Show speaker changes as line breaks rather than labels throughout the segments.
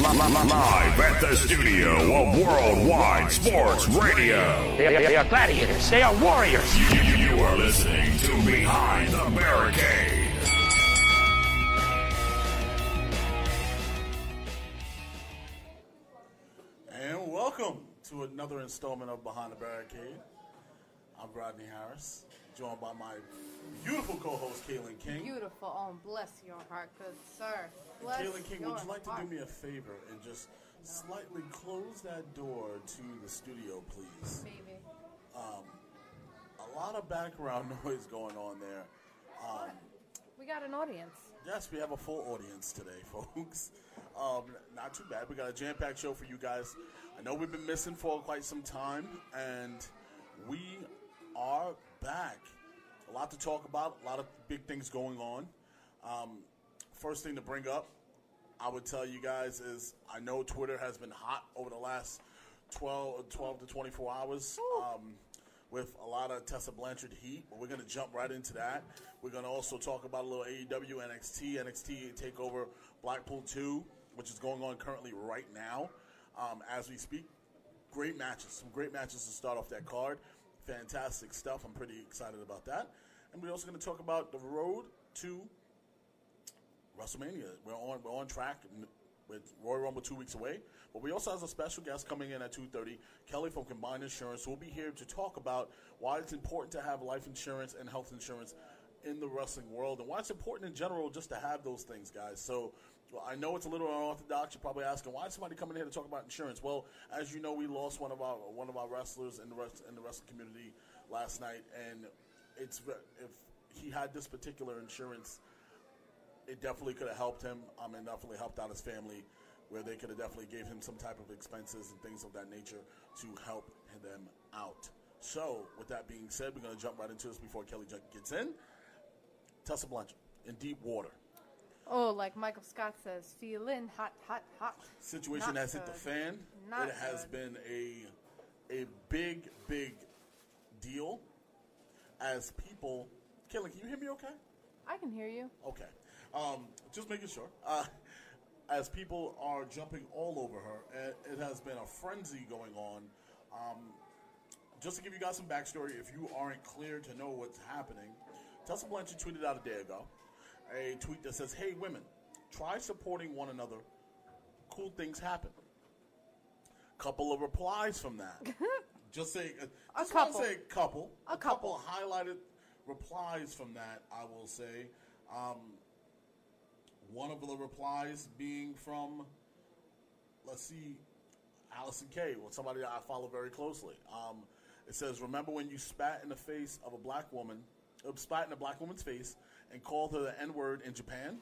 Live at the studio of Worldwide Sports Radio.
They are gladiators. They are warriors.
You are listening to Behind the Barricade.
And welcome to another installment of Behind the Barricade. I'm Rodney Harris, joined by my beautiful co-host, Kaylin King.
Beautiful. Oh, bless your heart, good sir. Bless
Kaylin King, would you like to
heart.
do me a favor and just slightly close that door to the studio, please?
Baby.
A lot of background noise going on there.
We got an audience.
Yes, we have a full audience today, folks. Not too bad. We got a jam-packed show for you guys. I know we've been missing for quite some time, and we are back. A lot to talk about, a lot of big things going on. First thing to bring up, I would tell you guys is I know Twitter has been hot over the last 12 to 24 hours with a lot of Tessa Blanchard heat, but we're going to jump right into that. We're going to also talk about a little AEW, NXT TakeOver Blackpool 2, which is going on currently right now as we speak. Great matches, some great matches to start off that card. Fantastic stuff. I'm pretty excited about that. And we're also going to talk about the road to WrestleMania. We're on track with Royal Rumble 2 weeks away. But we also have a special guest coming in at 2:30, Kelly from Combined Insurance, who will be here to talk about why it's important to have life insurance and health insurance in the wrestling world and why it's important in general just to have those things, guys. So I know it's a little unorthodox. You're probably asking, why is somebody coming here to talk about insurance? Well, as you know, we lost one of our wrestlers in the wrestling community last night, and if he had this particular insurance, it definitely could have helped him. And definitely helped out his family, where they could have definitely gave him some type of expenses and things of that nature to help them out. So, with that being said, we're going to jump right into this before Kelly gets in. Tessa Blanchard, in deep water.
Oh, like Michael Scott says, feeling hot, hot, hot.
Situation has hit the fan. It has been a big, big deal as people. Kelly, can you hear me okay?
I can hear you.
Okay. Just making sure. As people are jumping all over her, it has been a frenzy going on. Just to give you guys some backstory, if you aren't clear to know what's happening, Tessa Blanchard tweeted out a day ago a tweet that says, "Hey, women, try supporting one another. Cool things happen." Couple of replies from that. Just say
a couple.
Say couple.
A couple
highlighted replies from that, I will say. One of the replies being from, let's see, Allison Kay, somebody that I follow very closely. It says, "Remember when you spat in the face of a black woman, spat in a black woman's face and called her the N-word in Japan?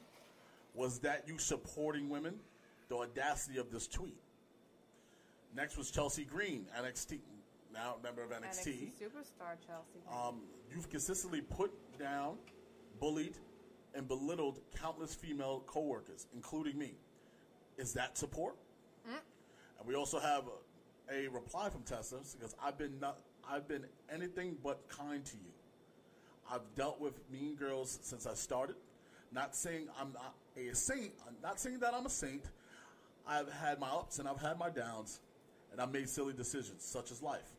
Was that you supporting women? The audacity of this tweet." Next was Chelsea Green, NXT, now member of NXT.
NXT superstar Chelsea Green.
You've consistently put down, bullied, and belittled countless female coworkers, including me. Is that support? And we also have a reply from Tessa because I've been anything but kind to you. I've dealt with mean girls since I started. Not saying I'm not a saint. I'm not saying that I'm a saint. I've had my ups and I've had my downs, and I've made silly decisions, such as life.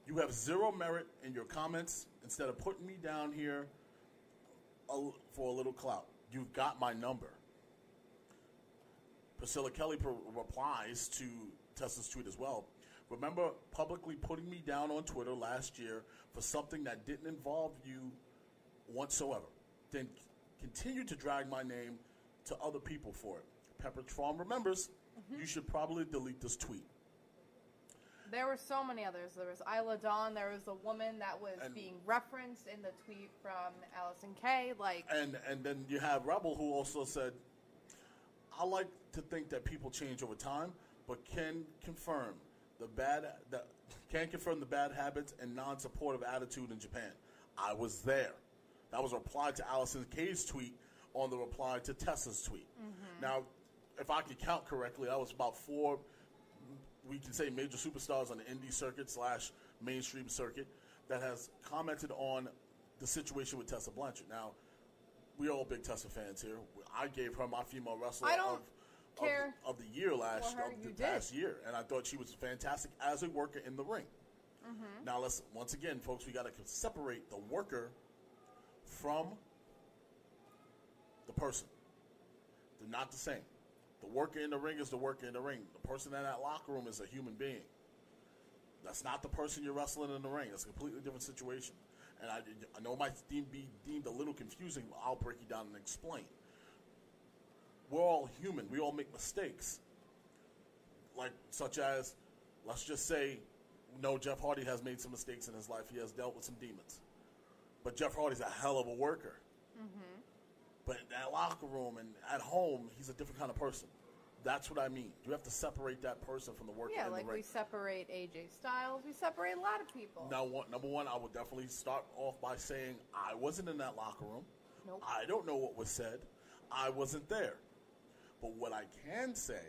You have zero merit in your comments. Instead of putting me down here for a little clout, you've got my number. Priscilla Kelly replies to Tessa's tweet as well. "Remember publicly putting me down on Twitter last year for something that didn't involve you whatsoever. Then continue to drag my name to other people for it. Pepper Tron remembers. You should probably delete this tweet."
There were so many others. There was Isla Dawn. There was a woman that was being referenced in the tweet from Allison Kay.
And then you have Rebel, who also said, "I like to think that people change over time, but can confirm the bad habits and non-supportive attitude in Japan. I was there." That was a reply to Allison Kay's tweet on the reply to Tessa's tweet. Now, if I could count correctly, that was about 4, we can say, major superstars on the indie circuit / mainstream circuit that has commented on the situation with Tessa Blanchard. Now, we're all big Tessa fans here. I gave her my female wrestler of the year last past year, and I thought she was fantastic as a worker in the ring. Now, once again, folks, we got to separate the worker from the person. They're not the same. The worker in the ring is the worker in the ring. The person in that locker room is a human being. That's not the person you're wrestling in the ring. It's a completely different situation. And I know it might be deemed a little confusing, but I'll break it down and explain. We're all human. We all make mistakes. Such as, let's just say, no, Jeff Hardy has made some mistakes in his life. He has dealt with some demons. But Jeff Hardy's a hell of a worker. But in that locker room and at home, he's a different kind of person. That's what I mean. You have to separate that person from the worker in the ring.
We separate AJ Styles. We separate a lot of people.
Now, number one, I would definitely start off by saying I wasn't in that locker room.
Nope.
I don't know what was said. I wasn't there. But what I can say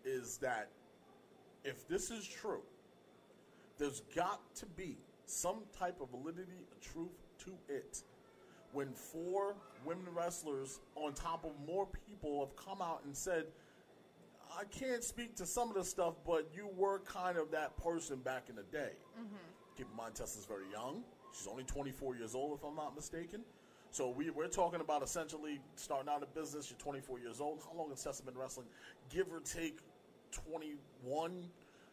is that if this is true, there's got to be some type of validity, truth to it. When 4 women wrestlers on top of more people have come out and said, I can't speak to some of the stuff, but you were kind of that person back in the day. Keep in mind, Tessa's very young. She's only 24 years old, if I'm not mistaken. So we're talking about essentially starting out a business. You're 24 years old. How long has Tessa been wrestling? Give or take 21,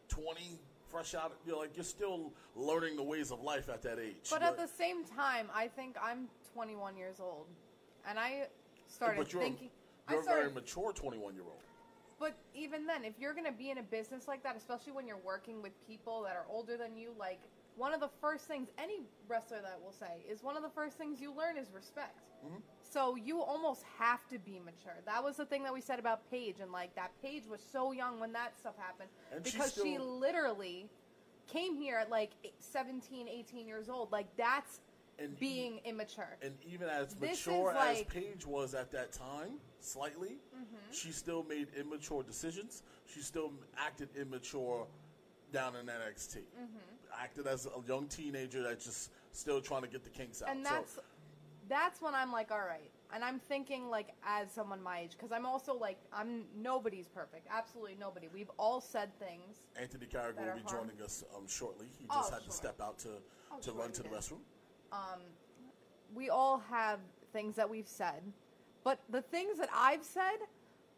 20, fresh out. You're still learning the ways of life at that age.
But at the same time, I think I'm 21 years old. And I started thinking...
You're a very mature 21-year-old.
But even then, if you're going to be in a business like that, especially when you're working with people that are older than you, one of the first things any wrestler that will say is one of the first things you learn is respect. So you almost have to be mature. That was the thing that we said about Paige, and that Paige was so young when that stuff happened, and because she literally came here at 17, 18 years old. That's being immature.
And even as mature as Paige was at that time, slightly, she still made immature decisions. She still acted immature down in NXT. Acted as a young teenager that's just still trying to get the kinks out.
And that's when I'm all right. And I'm thinking as someone my age, because I'm also nobody's perfect. Absolutely nobody. We've all said things.
Anthony Carragher will be joining us shortly. He just had to step out to run to the restroom.
We all have things that we've said. But the things that I've said,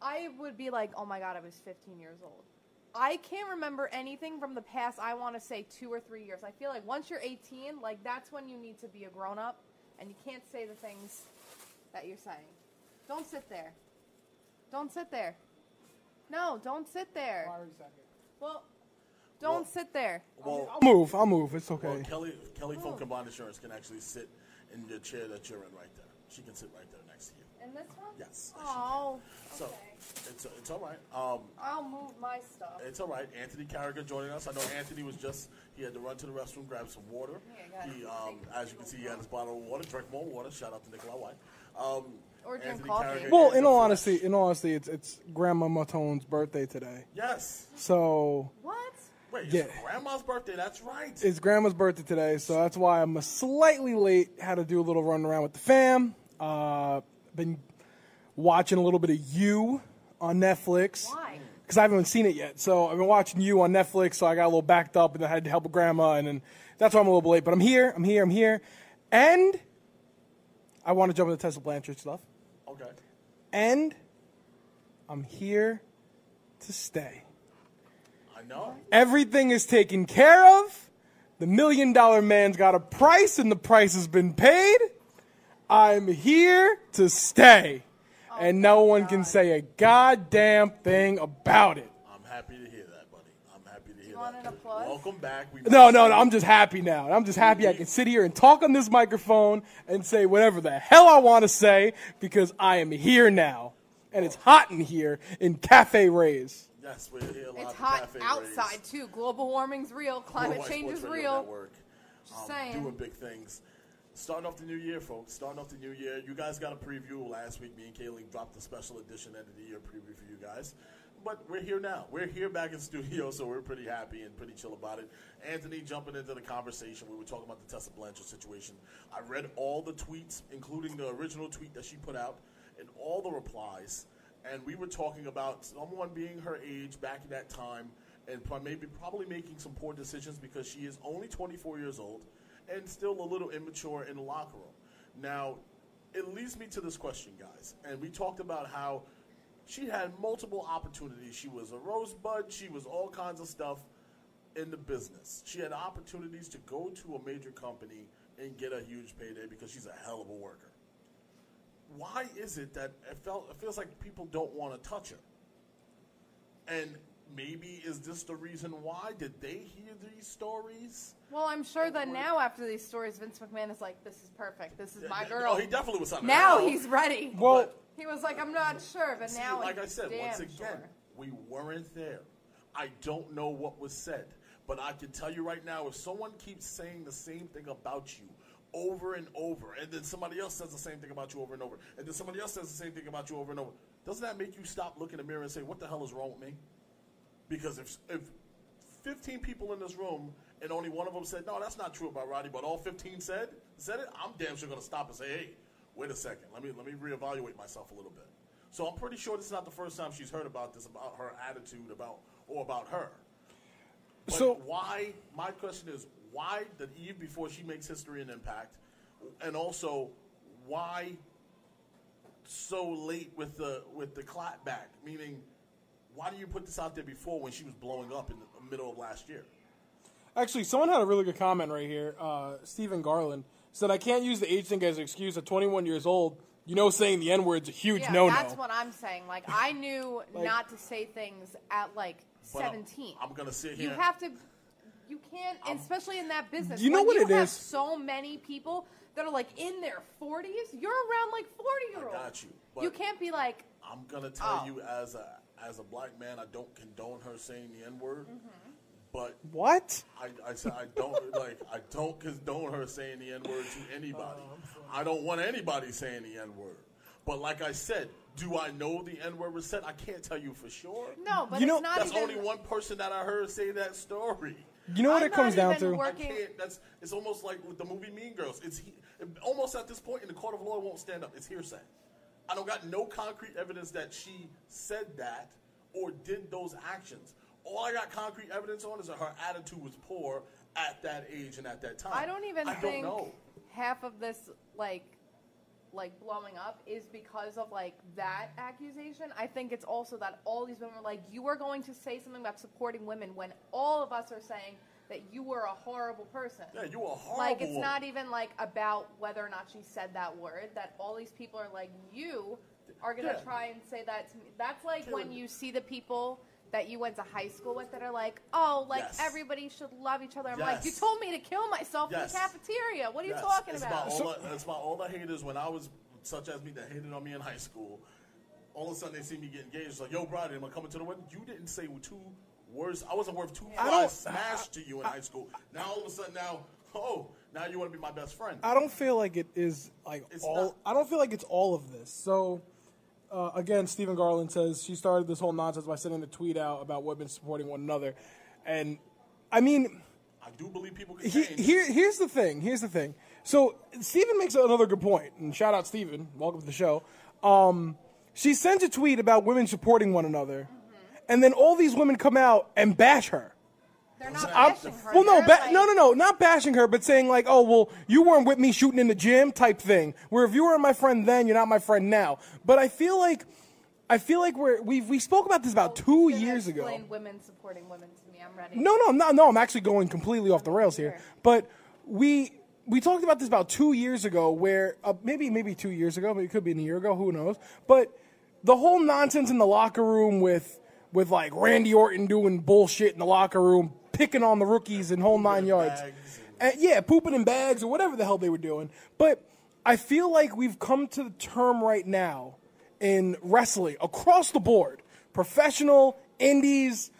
I would be oh my God, I was 15 years old. I can't remember anything from the past, I want to say 2 or 3 years. I feel once you're 18, that's when you need to be a grown-up, and you can't say the things that you're saying. Don't sit there. Don't sit there. No, don't sit there. Well, don't sit there.
Well, I'll move. It's okay.
Well, Kelly from Combined Insurance can actually sit in the chair that you're in right there. She can sit right there next to you.
In this one?
Yes.
Oh, okay.
So it's all right.
I'll move my stuff.
It's all right. Anthony Carragher joining us. I know Anthony he had to run to the restroom, grab some water. He, as you can see, he had his bottle of water. Drink more water. Shout out to Nikolai White.
Or drink coffee.
Well, in all honesty, it's Grandma Matone's birthday today.
Yes.
So.
What?
Wait, it's Grandma's birthday. That's right.
It's Grandma's birthday today, so that's why I'm slightly late. Had to do a little run around with the fam. Been watching a little bit of You on Netflix.
Why?
Because I haven't seen it yet. So I've been watching You on Netflix, so I got a little backed up, and I had to help Grandma, and then that's why I'm a little bit late. But I'm here. And I want to jump into Tessa Blanchard stuff.
Okay.
And I'm here to stay.
I know.
Everything is taken care of. The $1 Million Man's got a price, and the price has been paid. I'm here to stay. And no one can say a goddamn thing about it.
I'm happy to hear that, buddy. I'm happy to hear that.
You want an applause?
Welcome back.
No, I'm just happy now. I'm just happy I can sit here and talk on this microphone and say whatever the hell I want to say because I am here now. And it's hot in here in Cafe Rays.
Yes, we're here.
It's hot outside, too. Global warming's real. Climate change is real. Just saying.
Doing big things. Starting off the new year, folks. Starting off the new year. You guys got a preview last week. Me and Kaylee dropped a special edition end of the year preview for you guys. But we're here now. We're here back in studio, so we're pretty happy and pretty chill about it. Anthony jumping into the conversation. We were talking about the Tessa Blanchard situation. I read all the tweets, including the original tweet that she put out, and all the replies. And we were talking about someone being her age back in that time and probably making some poor decisions because she is only 24 years old and still a little immature in the locker room. Now, it leads me to this question, guys. And we talked about how she had multiple opportunities. She was a rosebud. She was all kinds of stuff in the business. She had opportunities to go to a major company and get a huge payday because she's a hell of a worker. Why is it that it feels like people don't want to touch her? And maybe is this the reason why? Did they hear these stories?
Well, I'm sure that now after these stories, Vince McMahon is like, this is perfect. This is my girl.
Oh, he definitely was on
now he's ready.
Well,
he was like, I'm not sure, but
see,
now
like
he's
I said,
damn
once again,
sure.
we weren't there. I don't know what was said. But I can tell you right now, if someone keeps saying the same thing about you over and over, and then somebody else says the same thing about you over and over, and then somebody else says the same thing about you over and over, doesn't that make you stop, look in the mirror, and say, what the hell is wrong with me? Because if 15 people in this room and only one of them said, no, that's not true about Roddy, but all 15 said it, I'm damn sure going to stop and say, hey, wait a second, let me reevaluate myself a little bit. So I'm pretty sure this is not the first time she's heard about this, about her attitude about her. But
so
why? My question is, why the eve before she makes history and impact, and also why so late with the clapback? Meaning, why do you put this out there before when she was blowing up in the middle of last year?
actually, someone had a really good comment right here. Stephen Garland said, "I can't use the age thing as an excuse. At 21 years old, saying the N-word's a huge no-no."
That's what I'm saying. Like, I knew not to say things at, 17.
I'm going to sit here.
You can't, especially in that business.
You know what it is?
You have so many people that are, in their 40s. You're around, 40-year-olds.
I got you.
You can't be like...
I'm going to tell you, as a black man, I don't condone her saying the N-word. Mm-hmm. But
what?
I said I don't I don't condone her saying the N-word to anybody. I don't want anybody saying the N-word. But like I said, do I know the N-word was said? I can't tell you for sure.
No, but it's not
that's
even...
only one person that I heard say that story.
You know what it comes down to?
It's almost like with the movie Mean Girls. It's almost at this point in the court of law, it won't stand up. It's hearsay. I don't got no concrete evidence that she said that or did those actions. All I got concrete evidence on is that her attitude was poor at that age and at that time.
I don't even think
know.
half of this, blowing up is because of, that accusation. I think it's also that all these women were like, you were going to say something about supporting women when all of us are saying that you were a horrible person.
Yeah, you were a horrible
it's not even, about whether or not she said that word, that all these people are like, you are going to try and say that to me. That's when you see the people that you went to high school with that are like, everybody should love each other. I'm like, you told me to kill myself in the cafeteria. What are you talking about?
It's about all the haters when I was, such as me, that hated on me in high school. All of a sudden they see me get engaged. It's like, yo, Brady, am I coming to the wedding? You didn't say 2 words. I wasn't worth 2 flies smashed to you in high school. Now all of a sudden now you want to be my best friend.
I don't feel like it is I don't feel like it's all of this. So. Again, Stephen Garland says she started this whole nonsense by sending a tweet out about women supporting one another. And, I mean...
I do believe people can change.
Here's the thing. So, Stephen makes another good point. And shout out, Stephen. Welcome to the show. She sends a tweet about women supporting one another. Mm-hmm. And then all these women come out and bash her.
They're not bashing her.
Well, no, not bashing her, but saying you weren't with me shooting in the gym type thing. Where if you weren't my friend then, you're not my friend now. But I feel like we spoke about this about 2 years ago.
Explain women supporting women to me. I'm ready.
No. I'm actually going completely off the rails here. But we talked about this about 2 years ago, where maybe 2 years ago, maybe it could be a year ago, who knows? But the whole nonsense in the locker room with Randy Orton doing bullshit in the locker room, picking on the rookies and whole 9 yards. Pooping in bags or whatever the hell they were doing. But I feel like we've come to the term right now in wrestling across the board, professional, indies,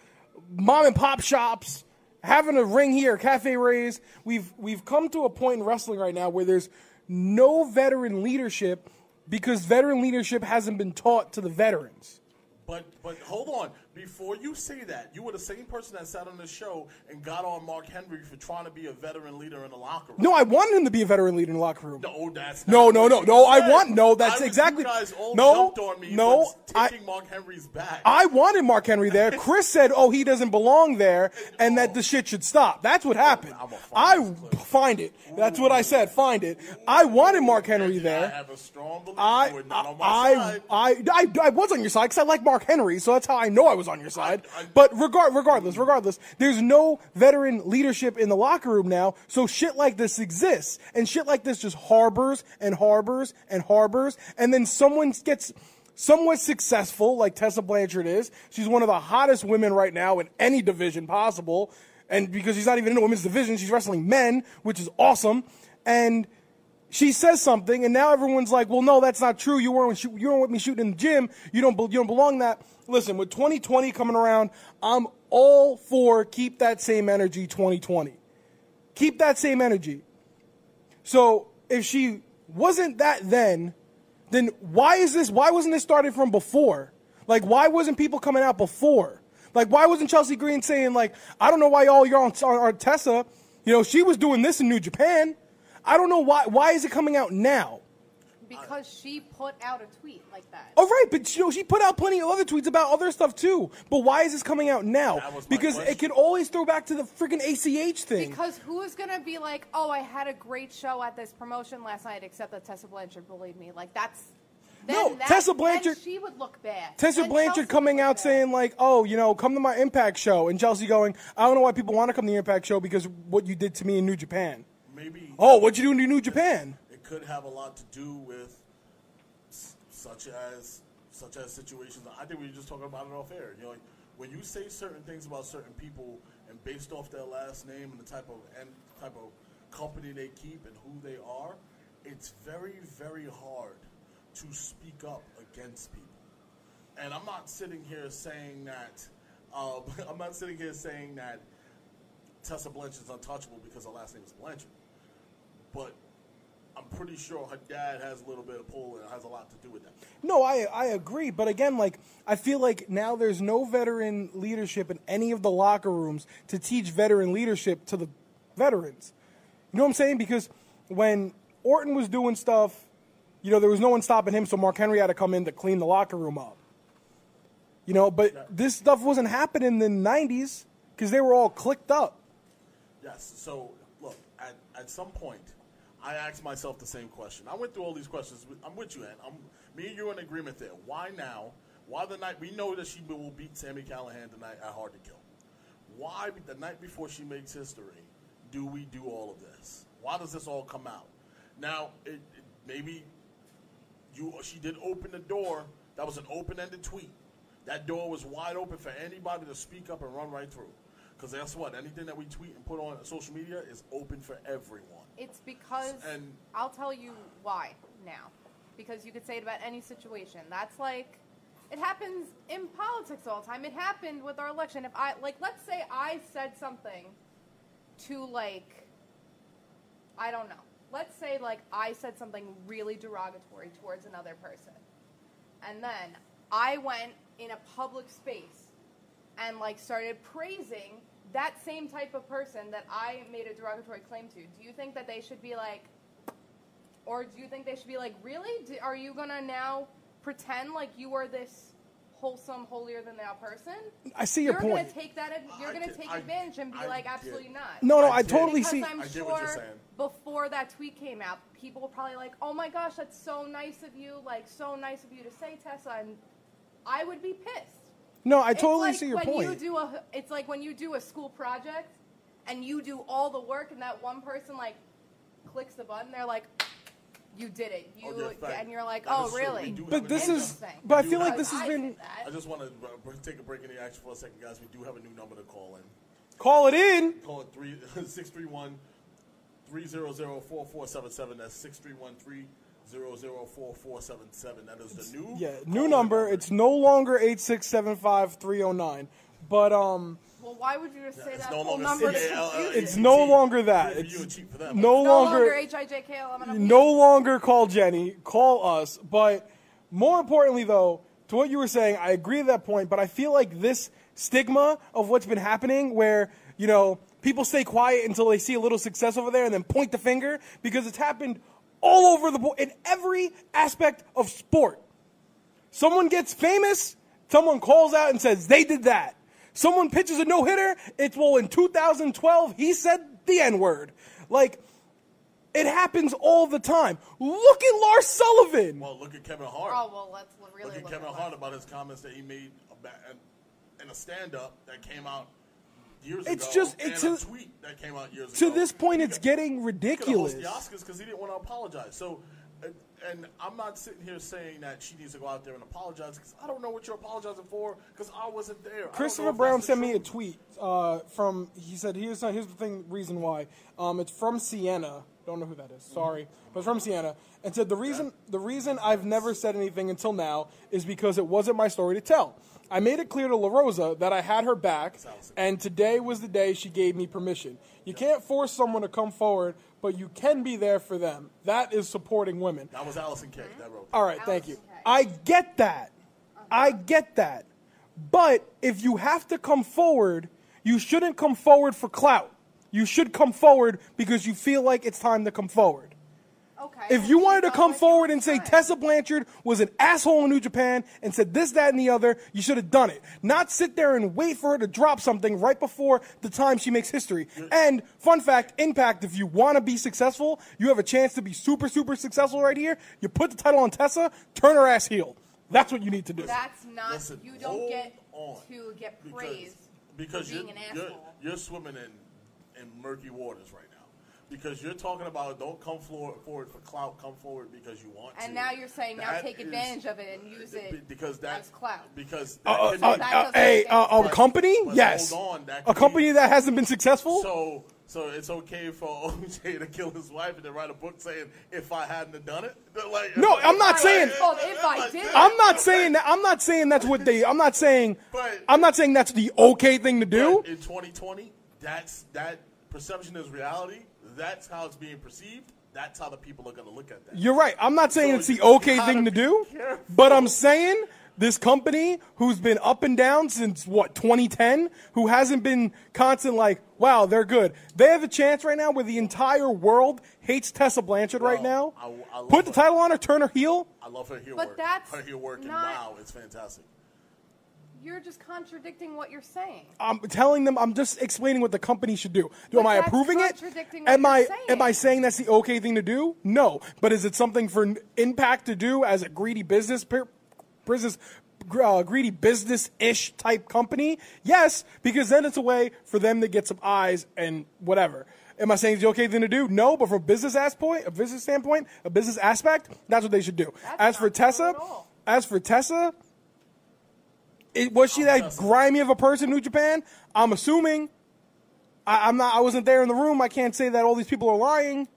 mom and pop shops, having a ring here, Cafe Rays. We've come to a point in wrestling right now where there's no veteran leadership because veteran leadership hasn't been taught to the veterans.
But hold on, Before you say that, you were the same person that sat on the show and got on Mark Henry for trying to be a veteran leader in the locker room.
No, I wanted him to be a veteran leader in the locker room.
No, that's
no.
not what you said.
That's exactly.
You guys all
no,
jumped on me for taking Mark Henry's back.
I wanted Mark Henry there. Chris said, "Oh, he doesn't belong there," and that the shit should stop. That's what happened. I find it. That's what I said. Find it. I wanted Mark Henry there.
I have a strong belief
I was on your side because I like Mark Henry, so that's how I know I was on your side. But regardless, there's no veteran leadership in the locker room now, so shit like this exists, and shit like this just harbors and harbors and harbors, and then someone gets somewhat successful, like Tessa Blanchard is. She's one of the hottest women right now in any division possible, and because she's not even in the women's division, she's wrestling men, which is awesome, and she says something, and now everyone's like, well, no, that's not true. You weren't with me shooting in the gym. You don't belong that. Listen, with 2020 coming around, I'm all for keep that same energy 2020. Keep that same energy. So if she wasn't that then why wasn't this started from before? Like, why wasn't people coming out before? Like, why wasn't Chelsea Green saying, like, I don't know why y'all you're on Tessa. You know, she was doing this in New Japan. I don't know why. Why is it coming out now?
Because she put out a tweet like that.
Oh, right, but you know, she put out plenty of other tweets about other stuff too. But why is this coming out now? Because it could always throw back to the freaking ACH thing.
Because who is going to be like, oh, I had a great show at this promotion last night, except that Tessa Blanchard bullied me. Like, that's...
Tessa Blanchard.
Then she would look bad.
Tessa Blanchard coming out saying, like, oh, you know, come to my Impact show. And Chelsea going, I don't know why people want to come to the Impact show because what you did to me in New Japan.
Maybe.
Oh, what'd you do in New Japan?
It could have a lot to do with such as situations. I think we were just talking about it off air. You know, like, when you say certain things about certain people and based off their last name and the type of company they keep and who they are, it's very, very hard to speak up against people. And I'm not sitting here saying that. I'm not sitting here saying that Tessa Blanchard's untouchable because her last name is Blanchard. But I'm pretty sure her dad has a little bit of pull and has a lot to do with that.
No, I agree. But again, like, I feel like now there's no veteran leadership in any of the locker rooms to teach veteran leadership to the veterans. You know what I'm saying? Because when Orton was doing stuff, you know, there was no one stopping him, so Mark Henry had to come in to clean the locker room up. You know, but this stuff wasn't happening in the 90s because they were all clicked up.
Yes. So, look, at some point, I asked myself the same question. I went through all these questions. I'm with you, Ant. Me and you are in agreement there. Why now? Why the night? We know that she will beat Sami Callihan tonight at Hard to Kill. Why the night before she makes history do we do all of this? Why does this all come out? Now, maybe she did open the door. That was an open-ended tweet. That door was wide open for anybody to speak up and run right through. Because guess what? Anything that we tweet and put on social media is open for everyone.
It's because, I'll tell you why now. Because you could say it about any situation. That's like, it happens in politics all the time. It happened with our election. If let's say I said something to, like, I don't know. Let's say, like, I said something really derogatory towards another person. And then I went in a public space and, like, started praising that same type of person that I made a derogatory claim to. Do you think that they should be like, or do you think they should be like, really? Are you going to now pretend like you are this wholesome, holier-than-thou person?
I see your point.
You're going to take advantage and be like, absolutely not.
No, I totally see.
I'm sure before that tweet came out, people were probably like, oh my gosh, that's so nice of you, like, so nice of you to say, Tessa, and I would be pissed.
No, I totally see your point.
It's like when you do a school project and you do all the work and that one person, like, clicks the button, they're like, you did it. And you're like, oh, really?
But I feel like this has been...
I just want to take a break in the action for a second, guys. We do have a new number to call in.
Call it in.
Call it 631-300-4477. That's 631-300-4477. That is the
new number. It's no longer 8675309. But
well, why would you just say that whole number?
It's no longer that. It's no longer
HIJKL.
No longer call Jenny. Call us. But more importantly, though, to what you were saying, I agree with that point, but I feel like this stigma of what's been happening where, you know, people stay quiet until they see a little success over there and then point the finger, because it's happened all over the board in every aspect of sport. Someone gets famous, someone calls out and says they did that. Someone pitches a no-hitter, it's, well, in 2012, he said the N-word. Like, it happens all the time. Look at Lars Sullivan.
Well, look at Kevin Hart.
Oh, well, let's really
look at Kevin Hart about his comments that he made in a stand-up that came out years ago. It's a tweet that came out years ago.
To this point, it's getting ridiculous.
He could host the Oscars because he didn't want to apologize. So, and I'm not sitting here saying that she needs to go out there and apologize, because I don't know what you're apologizing for, because I wasn't there.
Christopher Brown sent me a tweet he said, here's the reason why. It's from Sienna. Don't know who that is. Sorry. But from Sienna. And said, the reason I've never said anything until now is because it wasn't my story to tell. I made it clear to La Rosa that I had her back, and today was the day she gave me permission. You can't force someone to come forward, but you can be there for them. That is supporting women.
That was Allison Kay that wrote that.
All right, thank you. I get that. I get that. But if you have to come forward, you shouldn't come forward for clout. You should come forward because you feel like it's time to come forward.
Okay.
If you wanted to come forward and say Tessa Blanchard was an asshole in New Japan and said this, that, and the other, you should have done it. Not sit there and wait for her to drop something right before the time she makes history. And, fun fact, Impact, if you want to be successful, you have a chance to be super, super successful right here. You put the title on Tessa, turn her ass heel. That's what you need to do.
That's not, you don't get to get praise
because
for being an asshole.
You're swimming in murky waters right now. Because you're talking about don't come forward for clout, come forward because you want to.
And now you're saying now take advantage of it and use it as clout.
Because
a company? Yes.
Hold on,
a company that hasn't been successful?
So it's okay for OJ to kill his wife and then write a book saying, if I hadn't have done it? Like,
no, I'm not saying.
If I did.
I'm not saying that. I'm not saying that's what they. I'm not saying that's the okay thing to do.
In 2020, that perception is reality. That's how it's being perceived. That's how the people are going to look at that.
You're right. I'm not saying it's the okay thing to do, but I'm saying this company who's been up and down since, 2010, who hasn't been constant like, wow, they're good. They have a chance right now where the entire world hates Tessa Blanchard right now.
I
Put the title on her, turn her heel.
I love her heel
but
work.
That's
her heel work, and
not,
wow, it's fantastic.
You're just contradicting what you're saying.
I'm telling them. I'm just explaining what the company should do. Am I approving it?
Am
I saying that's the okay thing to do? No. But is it something for Impact to do as a greedy greedy business-ish type company? Yes, because then it's a way for them to get some eyes and whatever. Am I saying it's the okay thing to do? No, but from a business standpoint, a business aspect, that's what they should do. As for Tessa, was she that grimy of a person in New Japan? I'm assuming. I wasn't there in the room. I can't say that all these people are lying.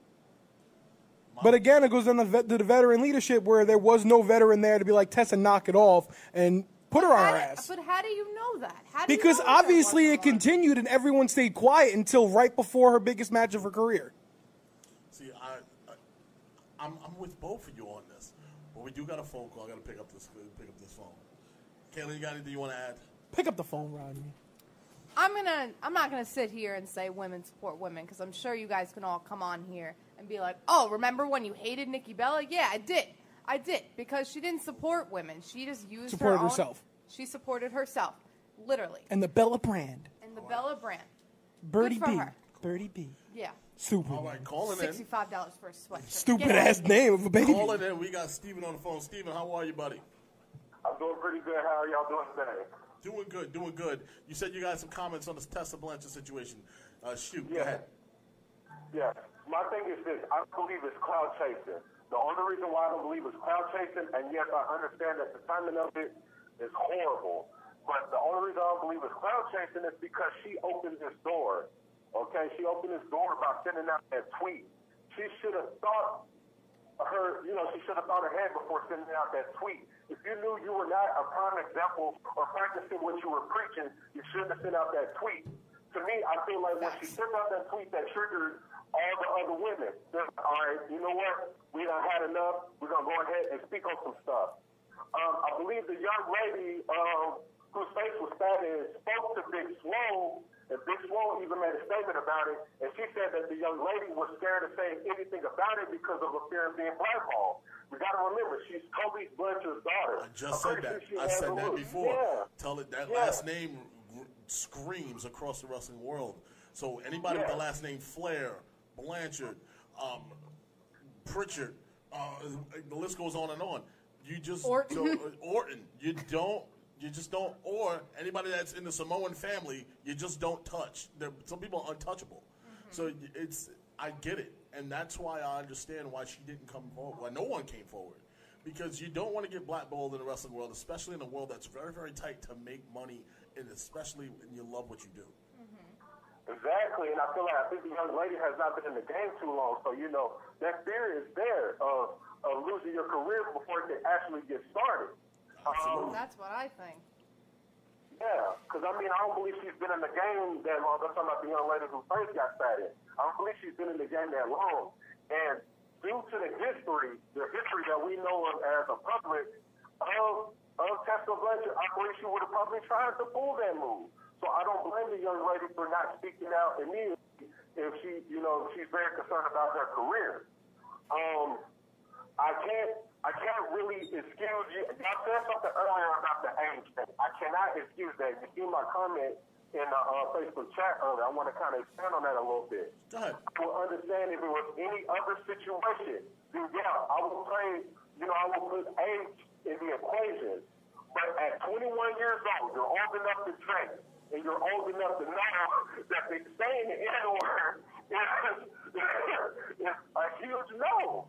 But again, it goes down to the veteran leadership where there was no veteran there to be like, Tessa, knock it off and put her on her ass.
But how do you know that?
Because obviously it continued and everyone stayed quiet until right before her biggest match of her career.
See, I'm with both of you on this. But we do got a phone call. I got to pick up this phone. Kayla, you got anything you want to add?
Pick up the phone, Rodney.
I'm not gonna sit here and say women support women, because I'm sure you guys can all come on here and be like, oh, remember when you hated Nikki Bella? Yeah, I did, because she didn't support women. She just used
herself.
She supported herself, literally.
And the Bella brand. Birdie
Good for
B.
her.
Birdie B.
Yeah.
Super.
All right, calling in.
$65 for a sweatshirt.
Stupid ass name of a baby.
Calling in. We got Steven on the phone. Steven, how are you, buddy?
I'm doing pretty good. How are y'all doing today?
Doing good. You said you got some comments on this Tessa Blanchard situation. Shoot, go ahead.
Yeah. My thing is this. I don't believe it's crowd chasing. The only reason why I don't believe it's crowd chasing, and yes, I understand that the timing of it is horrible, but the only reason I don't believe it's crowd chasing is because she opened this door. Okay? She opened this door by sending out that tweet. She should have thought she should have thought ahead before sending out that tweet. If you knew you were not a prime example or practicing what you were preaching, you shouldn't have sent out that tweet. To me, I feel like when she sent out that tweet, that triggered all the other women. They're like, all right, you know what? We done had enough. We're going to go ahead and speak on some stuff. I believe the young lady whose face was stabbed spoke to Big Swole, and Big Swole even made a statement about it, and she said that the young lady was scared to say anything about it because of a fear of being blackballed. We got to remember, she's Kobe Blanchard's daughter.
I just said that. I said that before.
Yeah.
Tell it that last name screams across the wrestling world. So anybody with the last name Flair, Blanchard, Pritchard, the list goes on and on. You just
Orton.
Orton. You just don't. Or anybody that's in the Samoan family, you just don't touch. Some people are untouchable. So I get it, and that's why I understand why she didn't come forward. Why no one came forward, because you don't want to get blackballed in the wrestling world, especially in a world that's very, very tight to make money, and especially when you love what you do.
Exactly, and I think the young lady has not been in the game too long, so that fear is there of losing your career before it can actually get started.
That's what I think.
Yeah, because I don't believe she's been in the game that long. I'm talking about the young lady who first got started. I don't believe she's been in the game that long, and due to the history that we know of as a public of Tessa Blanchard, I believe she would have probably tried to pull that move. So I don't blame the young lady for not speaking out immediately if she's very concerned about her career. I can't really excuse you. Y'all said something earlier about the age thing. I cannot excuse that. You see my comment in the Facebook chat earlier. I want to kind of expand on that a little bit.
Go ahead.
I will understand if it was any other situation. Then yeah, I will play. I will put age in the equation. But at 21 years old, you're old enough to drink. And you're old enough to know that the saying the N-word is a huge no.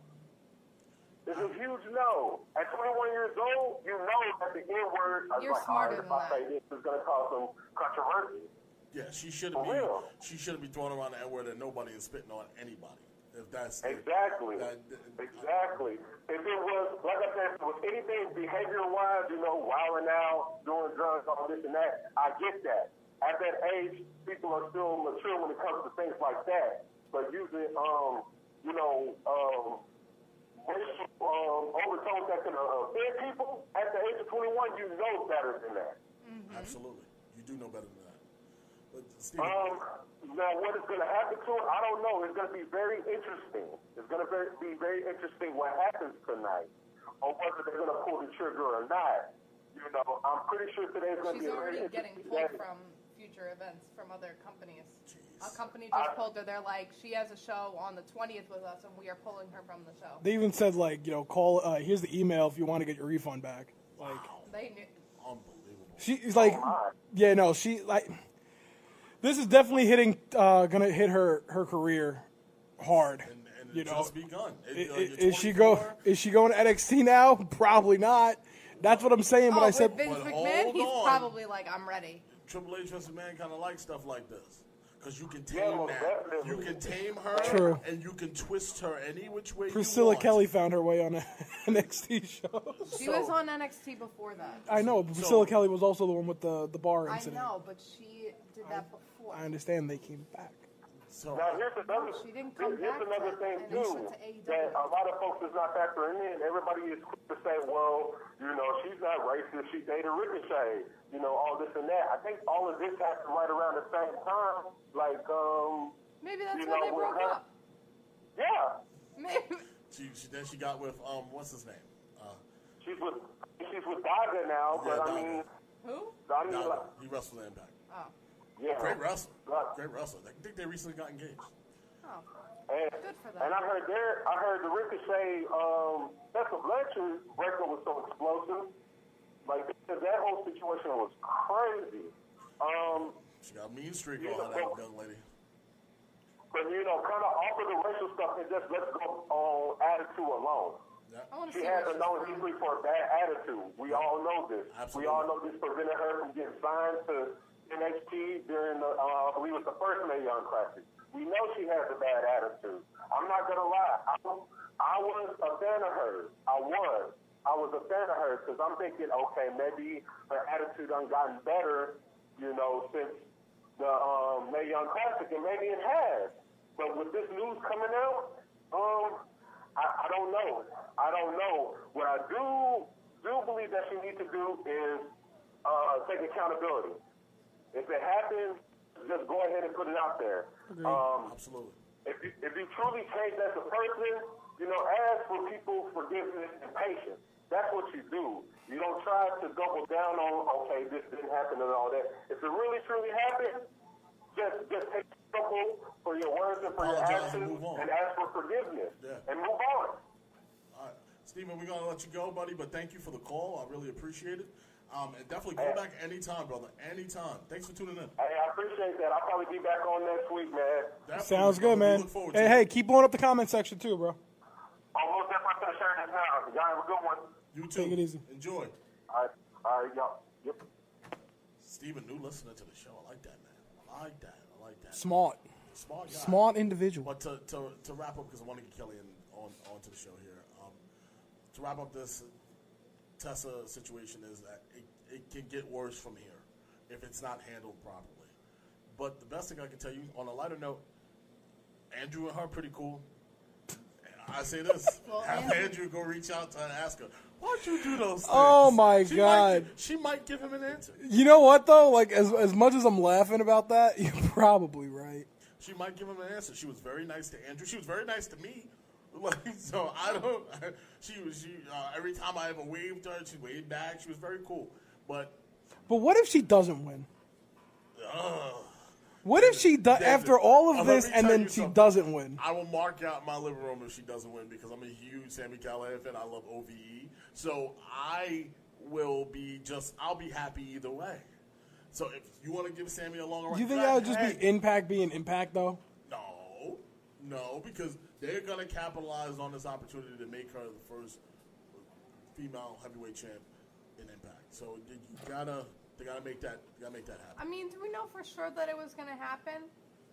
It's a huge no. At 21 years old, you know that the N-word,
You're smarter than that.
say this is going to cause some controversy.
Yeah, she shouldn't be throwing around the N-word and nobody is spitting on anybody. If that's
exactly. Exactly. If it was, like I said, if it was anything behavior-wise, wilding out, doing drugs, all this and that, I get that. At that age, people are still mature when it comes to things like that. But using, overtones that can offend people at the age of 21, you know better than that.
Absolutely. You do know better than that. But
now, what is going to happen to it, I don't know. It's going to be very interesting. It's going to be very interesting what happens tonight, or whether they're going to pull the trigger or not. I'm pretty sure today's going to be
She's already getting pulled from future events from other companies. A company just pulled her. They're like, she has a show on the 20th with us, and we are pulling her from the show.
They even said, call, here's the email if you want to get your refund back.
They knew.
unbelievable.
She's like, this is definitely gonna hit her career hard.
And it just begun.
Is she going to NXT now? Probably not. That's what I'm saying. But I said,
Vince McMahon, he's probably like, I'm ready.
Triple H, Vince McMahon kind of like stuff like this. Because you can tame that. You can tame her.
True.
And you can twist her any which way
Priscilla
you want.
Kelly found her way on an NXT show.
She was on NXT before that.
I know. Priscilla Kelly was also the one with the bar incident.
I know, but she did that before.
I understand they came back.
So,
now, here's another thing, too, that a lot of folks is not factoring in. Everybody is quick to say, well, she's not racist. She dated Ricochet, all this and that. I think all of this happened right around the same time.
Maybe that's when they broke up.
Yeah.
Maybe.
Then she got with, what's his name?
She's with Daga now, but
Daga.
Who?
Daga. He wrestled in Impact.
Oh.
Yeah.
Great wrestler. I think they recently got engaged.
Oh. Good for them.
And I heard the Ricochet, Tessa Blanchard breakup was so explosive. That whole situation was crazy.
She got a mean streak on that young lady.
But, kind of off of the racial stuff and just let's go on attitude alone.
Yeah.
She has a known history for a bad attitude. We all know this.
Absolutely.
We all know this prevented her from getting signed to NXT during the, I believe it was the first Mae Young Classic. We know she has a bad attitude. I'm not going to lie. I was a fan of hers. I was a fan of hers because I'm thinking, okay, maybe her attitude done gotten better, since the Mae Young Classic, and maybe it has. But with this news coming out, I don't know. What I do do believe that she needs to do is take accountability. If it happens, just go ahead and put it out there.
Absolutely.
If you truly change as a person, ask for people's forgiveness and patience. That's what you do. You don't try to double down on, okay, this didn't happen and all that. If it really, truly happened, just take trouble for your words and for your actions and ask for forgiveness and move on.
All right. Steven, we're going to let you go, buddy, but thank you for the call. I really appreciate it. And definitely go back anytime, brother. Anytime. Thanks for tuning in.
Hey, I appreciate that. I'll probably be back on next week, man.
Definitely,
Sounds good, man. Hey, keep blowing up the comment section, too, bro.
I'm most definitely going to share this now. Y'all have a good one.
You too.
Take it easy.
Enjoy.
All right, y'all. Yep.
Steven, new listener to the show. I like that, man. I like that.
Smart.
Smart guy.
Smart individual.
But to wrap up, because I want to get Kelly onto the show here. To wrap up this Tessa situation is that it can get worse from here if it's not handled properly. But the best thing I can tell you, on a lighter note, Andrew and her pretty cool. I say this: have Andrew go reach out to her and ask her, "Why'd you do those things?"
Oh my God!
She might give him an answer.
You know what though? Like as much as I'm laughing about that, you're probably right.
She might give him an answer. She was very nice to Andrew. She was very nice to me. Like, so I don't. She every time I ever waved her, she waved back. She was very cool. But
what if she doesn't win? What if she does after all of this and then she doesn't win?
I will mark out my living room if she doesn't win because I'm a huge Sami Callihan fan. I love OVE, so I'll be happy either way. So if you want to give Sami a long run,
Do you think that would just be Impact being Impact though?
No, because they're gonna capitalize on this opportunity to make her the first female heavyweight champ in Impact. So they gotta make that happen.
I mean, do we know for sure that it was going to happen?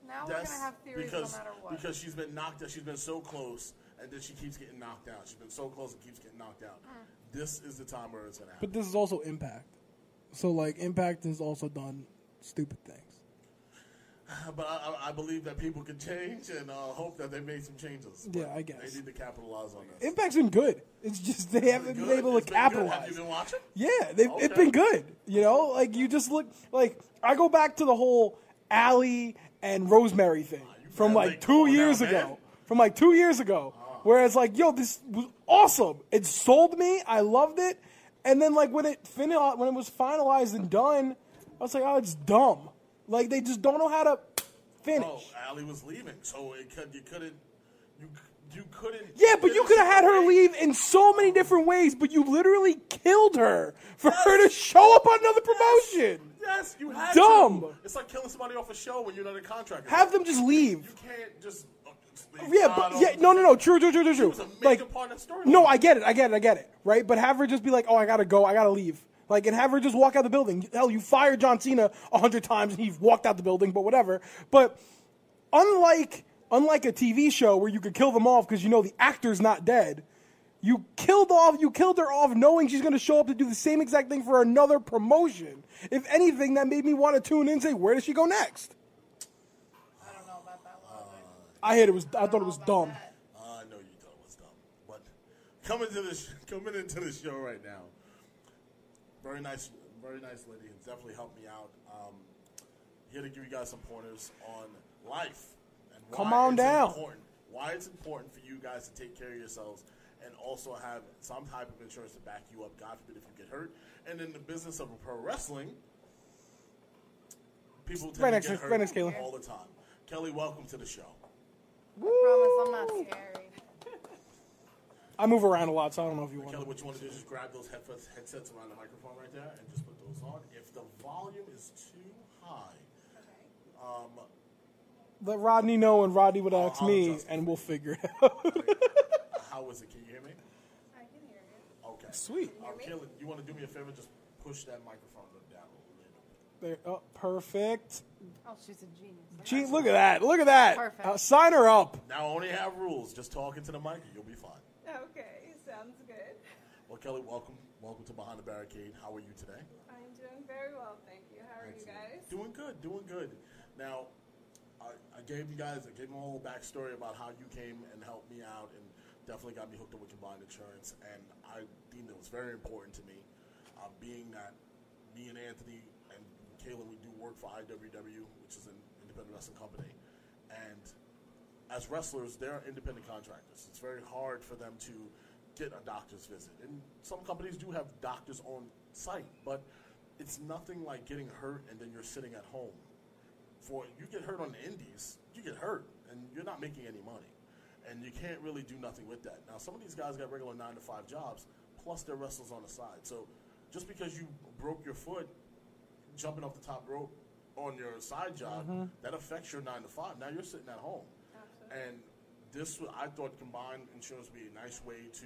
Now we're going to have theories no matter what.
Because she's been knocked out. She's been so close, and then she keeps getting knocked out. She's been so close and keeps getting knocked out. This is the time where it's going to happen.
But this is also Impact. So, like, Impact has also done stupid things.
But I believe that people can change and hope that they made some changes.
Yeah, I guess.
They need to capitalize on this.
Impact's been good. It's just they haven't been able to capitalize.
Have you been watching?
Yeah, it's been good. You know, like you just look like I go back to the whole Allie and Rosemary thing from like 2 years ago. From like 2 years ago, where it's like, yo, this was awesome. It sold me. I loved it. And then like when it was finalized and done, I was like, oh, it's dumb. Like they just don't know how to finish.
Oh, Allie was leaving, so you couldn't.
Yeah, but you could have had her leave in so many different ways, but you literally killed her for her to show up on another promotion.
Yes, you had
Dumb.
to. It's like killing somebody off a show when you're not a contractor.
Have them just leave.
You can't just leave.
Yeah, but no, true.
She was a major part of the story.
No, I get it, right? But have her just be like, oh, I gotta go, I gotta leave. Like, and have her just walk out the building. Hell, you fired John Cena 100 times and he walked out the building, but whatever. But unlike a TV show where you could kill them off because you know the actor's not dead, you killed her off knowing she's going to show up to do the same exact thing for another promotion. If anything, that made me want to tune in and say, where does she go next?
I don't know about that one.
I thought it was dumb.
I know you thought it was dumb. But coming into the show right now, very nice lady. It's definitely helped me out. Here to give you guys some pointers on life and why it's important for you guys to take care of yourselves and also have some type of insurance to back you up. God forbid if you get hurt. And in the business of pro wrestling, people tend to get hurt all the time. Kelly, welcome to the show.
I promise I'm not scary.
I move around a lot, so I don't know if you want
Kelly, what you want to do is just grab those headsets around the microphone right there and just put those on. If the volume is too high,
let Rodney know and Rodney would ask me, and we'll figure it out.
How is it? Can you hear me?
I can hear you.
Okay.
Sweet.
Kelly, you want to do me a favor? Just push that microphone down a little bit.
There, perfect.
Oh, she's a genius.
Look at that. Look at that.
Perfect.
Sign her up.
Now, only have rules. Just talk into the mic and you'll be fine.
Okay, sounds good.
Well, Kelly, welcome to Behind the Barricade. How are you today?
I'm doing very well, thank you. How are you guys?
Doing good. Now, I gave them all a backstory about how you came and helped me out and definitely got me hooked up with combined insurance, and I deemed it was very important to me, being that me and Anthony and Kayla, we do work for IWW, which is an independent wrestling company, and as wrestlers, they're independent contractors. It's very hard for them to get a doctor's visit, and some companies do have doctors on site, but it's nothing like getting hurt and then you're sitting at home. For you get hurt on the indies, you get hurt, and you're not making any money. And you can't really do nothing with that. Now, some of these guys got regular 9-to-5 jobs, plus they're wrestlers on the side. So just because you broke your foot jumping off the top rope on your side job, that affects your 9-to-5. Now you're sitting at home.
Absolutely.
And this, I thought combined insurance would be a nice way to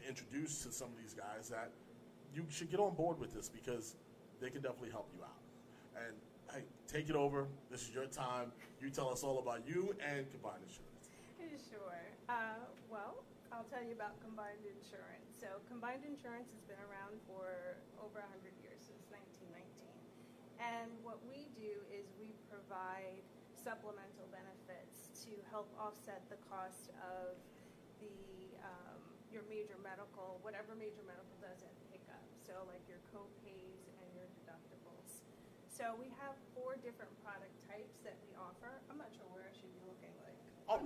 introduce to some of these guys that you should get on board with this, because they can definitely help you out. And hey, take it over. This is your time. You tell us all about you and combined insurance.
Sure. Well, I'll tell you about combined insurance. So combined insurance has been around for over 100 years, since 1919. And what we do is we provide supplemental benefits to help offset the cost of the your major medical, whatever major medical doesn't pick up. So like your co-pays and your deductibles. So we have 4 different product types that we offer. I'm not sure where I should be looking like.
Oh,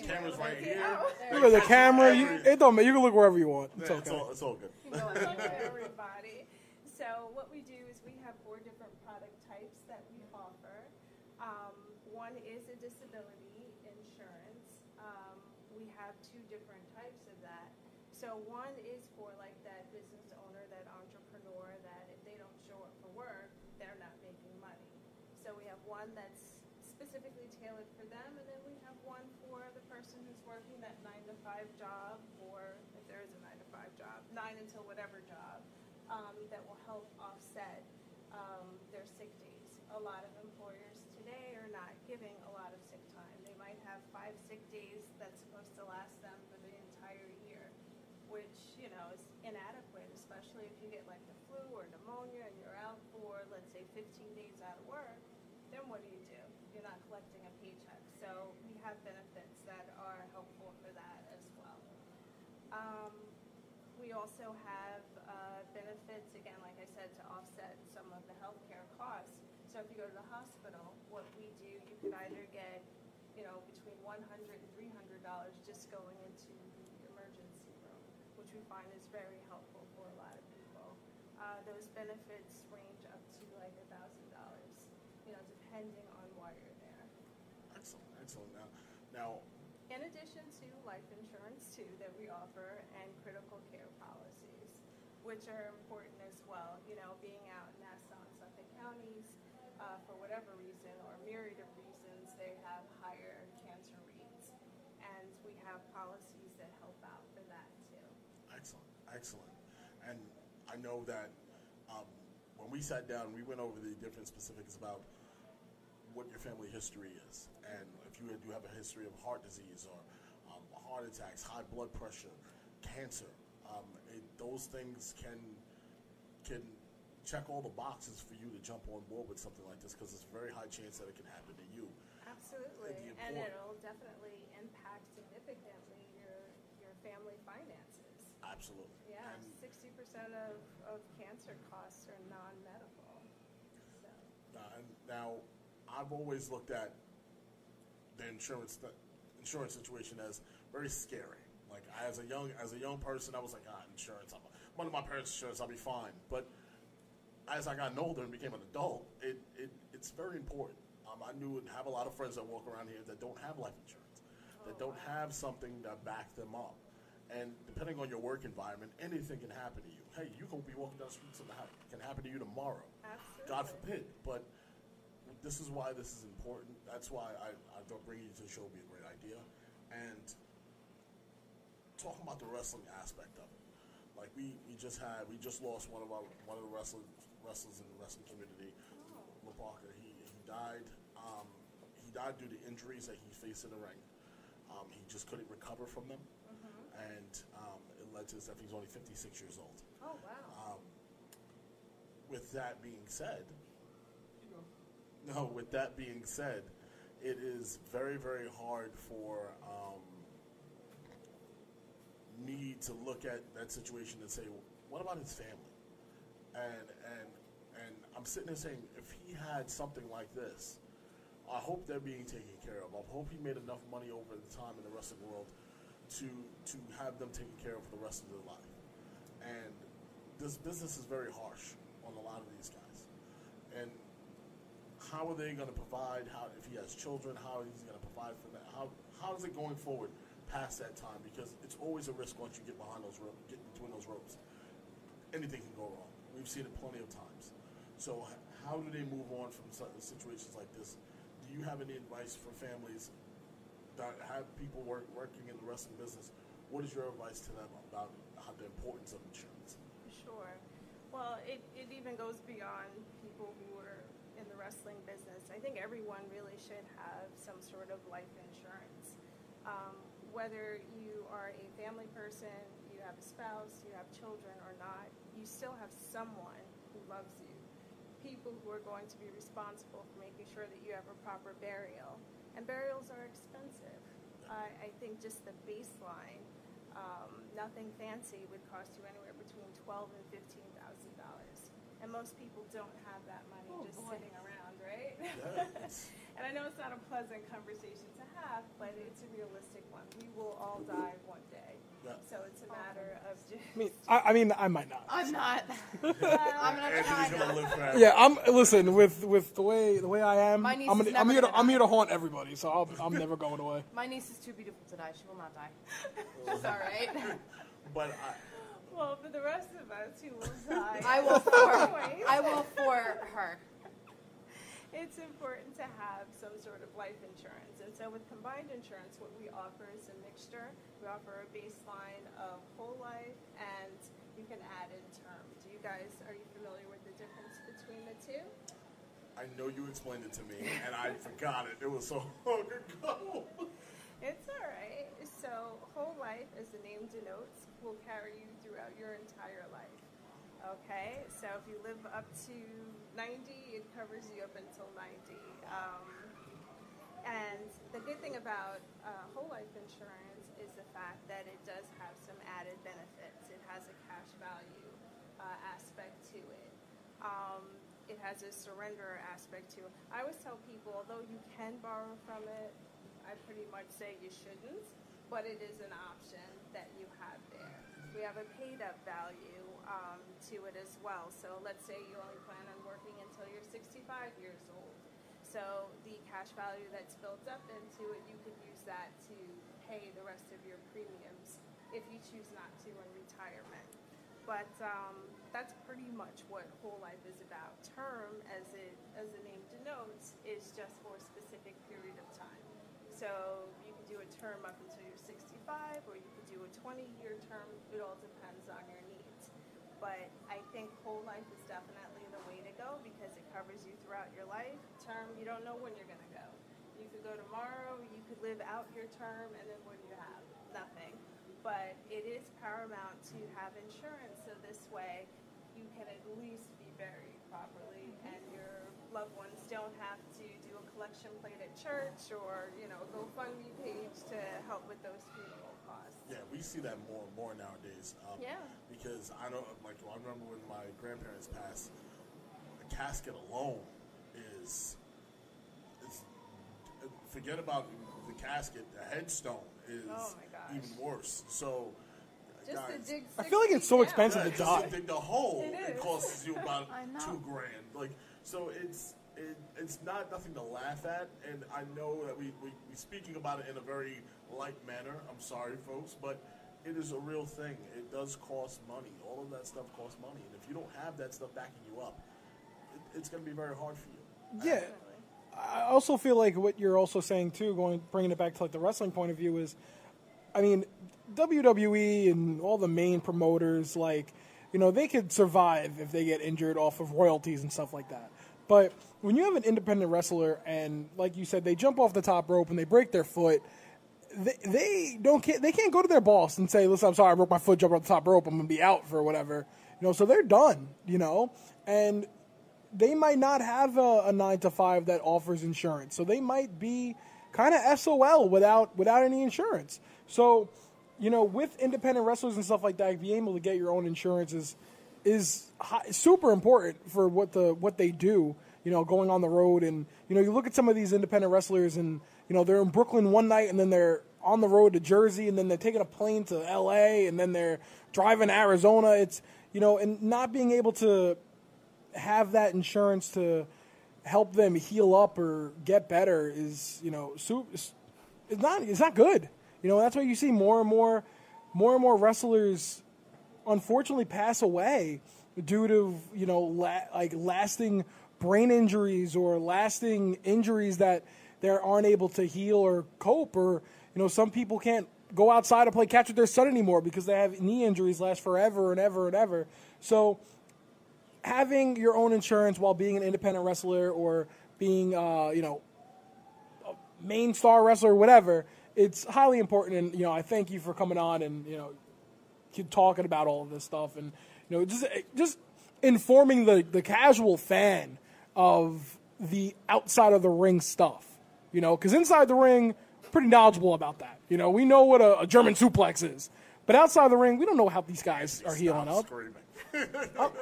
camera's right here.
Look at the camera. It don't matter. You can look wherever you want. It's okay.
It's all good.
Everybody. So what we do is we have 4 different product types that we offer. One is a disability insurance. We have 2 different types of that. So one is for like that business owner, that entrepreneur, that if they don't show up for work, they're not making money. So we have one that's specifically tailored for them, and then we have one for the person who's working that 9-to-5 job, or if there is a 9-to-5 job, 9 until whatever job, that will help offset their sick days. A lot of employers today are not giving a lot of sick time. They might have 5 sick days that's supposed to last them for the entire year, which, you know, is inadequate, especially if you get like the flu or pneumonia and you're out for, let's say, 15 days out of work. Then what do? You're not collecting a paycheck. So we have benefits that are helpful for that as well. We also have benefits, again, like I said, to offset some of the healthcare costs. So if you go to the hospital, what we do, you could either get, you know, between $100 and $300 just going into the emergency room, which we find is very helpful for a lot of people. Those benefits range up to like $1,000, you know, depending on why you're there.
Excellent. Now,
in addition to life insurance too that we offer, and critical care policies, which are important as well. You know, being out in Nassau and Suffolk counties, for whatever reason or a myriad of reasons, they have higher cancer rates, and we have policies that help out for that too.
Excellent. And I know that when we sat down, we went over the different specifics about what your family history is, and if you do have a history of heart disease or heart attacks, high blood pressure, cancer, those things can check all the boxes for you to jump on board with something like this, because it's a very high chance that it can happen to you.
Absolutely, and it'll definitely impact significantly your family finances.
Absolutely.
Yeah, 60% of cancer costs are non-medical. So.
Now, I've always looked at the insurance situation as very scary. Like as a young person, I was like, insurance. One of my parents' insurance, I'll be fine. But as I got older and became an adult, it's very important. I knew and have a lot of friends that walk around here that don't have life insurance, that don't have something that back them up. And depending on your work environment, anything can happen to you. Hey, you can be walking down the street, something can happen to you tomorrow.
Absolutely.
God forbid. But this is why this is important. That's why I thought bringing you to the show would be a great idea. And talking about the wrestling aspect of it, like we just lost one of the wrestlers in the wrestling community, LeBarker. He died. He died due to injuries that he faced in the ring. He just couldn't recover from them, and it led to his death. He's only 56 years old.
Oh wow.
With that being said. No, with that being said, it is very, very hard for need to look at that situation and say, what about his family? And I'm sitting there saying, if he had something like this, I hope they're being taken care of. I hope he made enough money over the time in the wrestling world to have them taken care of for the rest of their life. And this business is very harsh on a lot of these guys. And how are they going to provide? How, if he has children, how is he going to provide for that? How is it going forward past that time? Because it's always a risk once you get behind those ropes, get between those ropes. Anything can go wrong. We've seen it plenty of times. So how do they move on from situations like this? Do you have any advice for families that have people working in the wrestling business? What is your advice to them about the importance of insurance?
Sure. Well, it even goes beyond people who are in the wrestling business. I think everyone really should have some sort of life insurance. Whether you are a family person, you have a spouse, you have children or not, you still have someone who loves you. People who are going to be responsible for making sure that you have a proper burial. And burials are expensive. I think just the baseline, nothing fancy, would cost you anywhere between $12,000 and $15,000. And most people don't have that money sitting around, right?
Yeah.
And I know it's not a pleasant conversation to have, but it's a realistic one. We will all die one day.
Yeah.
So it's a matter of just...
I mean, I might not.
I'm not. I'm gonna try
Anthony's gonna
not.
live forever.
Yeah, listen, with the way I am,
My niece
I'm
is never
here to
gonna
I'm
die.
here to haunt everybody, so I'm never going away.
My niece is too beautiful to die. She will not die. She's all right.
But
Well, for the rest of us who will die...
I will for her.
It's important to have some sort of life insurance. And so with combined insurance, what we offer is a mixture. We offer a baseline of whole life, and you can add in term. Are you familiar with the difference between the two?
I know you explained it to me, and I forgot it. It was so long ago.
It's all right. So whole life, as the name denotes, will carry you throughout your entire life. Okay, so if you live up to 90, it covers you up until 90. And the good thing about whole life insurance is the fact that it does have some added benefits. It has a cash value aspect to it. It has a surrender aspect to it. I always tell people, although you can borrow from it, I pretty much say you shouldn't, but it is an option that you have there. We have a paid-up value to it as well. So let's say you only plan on working until you're 65 years old. So the cash value that's built up into it, you could use that to pay the rest of your premiums if you choose not to in retirement. But that's pretty much what whole life is about. Term, as the name denotes, is just for a specific period of time. So you can do a term up until you're 65, or you could do a 20-year term. It all depends on your needs. But I think whole life is definitely the way to go because it covers you throughout your life. Term, you don't know when you're going to go. You could go tomorrow, you could live out your term, and then what do you have? Nothing. But it is paramount to have insurance, so this way you can at least be buried properly, and your loved ones don't have to do a collection plate at church or, a GoFundMe page to help with those funeral costs.
Yeah, we see that more and more nowadays.
Yeah.
Because I remember when my grandparents passed, a casket alone is forget about the casket, the headstone is even worse. So,
just
guys,
to dig
I feel like it's so expensive to
just
die.
to dig the hole,
It
it
is.
costs you about
I know.
$2,000. So it's not nothing to laugh at, and I know that we speaking about it in a very light manner. I'm sorry, folks, but it is a real thing. It does cost money. All of that stuff costs money, and if you don't have that stuff backing you up, it's going to be very hard for you.
Yeah. I also feel like what you're also saying too, bringing it back to like the wrestling point of view is, I mean, WWE and all the main promoters, they could survive if they get injured off of royalties and stuff like that. But when you have an independent wrestler and, like you said, they jump off the top rope and they break their foot, they can't go to their boss and say, "Listen, I'm sorry, I broke my foot, jumped off the top rope, I'm gonna be out for whatever." So they're done. And they might not have a 9-to-5 that offers insurance, so they might be kind of SOL without any insurance. So, with independent wrestlers and stuff like that, being able to get your own insurance is super important for what they do. Going on the road, and you look at some of these independent wrestlers, and they're in Brooklyn one night, and then they're on the road to Jersey, and then they're taking a plane to L.A., and then they're driving to Arizona. It's and not being able to have that insurance to help them heal up or get better is it's not good. That's why you see more and more wrestlers unfortunately pass away due to lasting brain injuries or lasting injuries that they aren't able to heal or cope, or some people can't go outside and play catch with their son anymore because they have knee injuries last forever and ever and ever. So having your own insurance while being an independent wrestler or being a main star wrestler or whatever, it's highly important. And I thank you for coming on and talking about all of this stuff, and just informing the casual fan of the outside of the ring stuff, because inside the ring, pretty knowledgeable about that. We know what a German suplex is, but outside the ring, we don't know how these guys are healing up.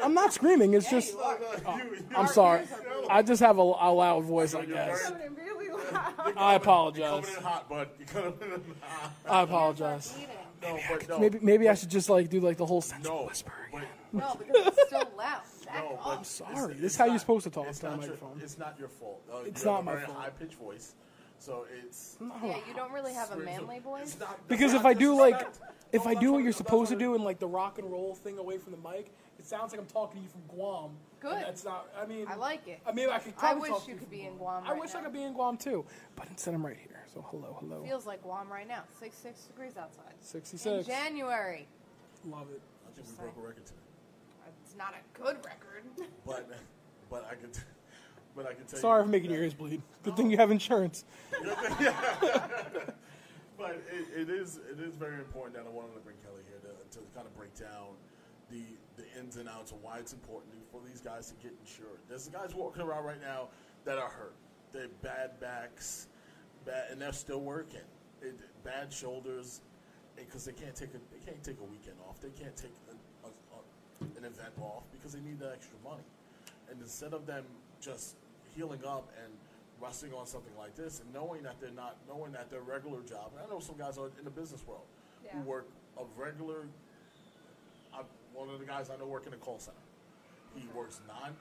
I'm not screaming. It's just, I'm sorry. I just have a loud voice, I guess.
Really loud.
I apologize.
Coming in hot, bud. You coming in hot.
I apologize.
No.
Maybe I should just do the whole sensual whisper.
No, because it's still loud.
I'm sorry. This is how you're supposed to talk to the microphone.
It's not your fault.
It's
you
not
have
my
a very
fault.
high-pitched voice, so it's...
Yeah, you don't really have a manly voice.
Because if I do what you're supposed to do and the rock and roll thing away from the mic, it sounds like I'm talking to you from Guam.
Good.
And that's not. I mean,
I like it.
I mean, I could.
I
Probably
wish
talk
you
to
could
from
be in Guam.
I wish I could be in Guam too, but instead I'm right here. So hello.
Feels like Guam right now. 66 degrees outside.
66.
In January.
Love it.
I think we broke a record today.
It's not a good record.
But I can tell you.
Sorry for making your ears bleed. Good thing you have insurance.
But it is very important that I wanted to bring Kelly here to kind of break down the ins and outs of why it's important for these guys to get insured. There's guys walking around right now that are hurt. They're bad backs, and they're still working. Bad shoulders, because they can't take a weekend off. They can't take an event off because they need the extra money. And instead of them just healing up and resting on something like this, and knowing that their regular job. And I know some guys are in the business world who work a regular. One of the guys I know work in a call center. He works 9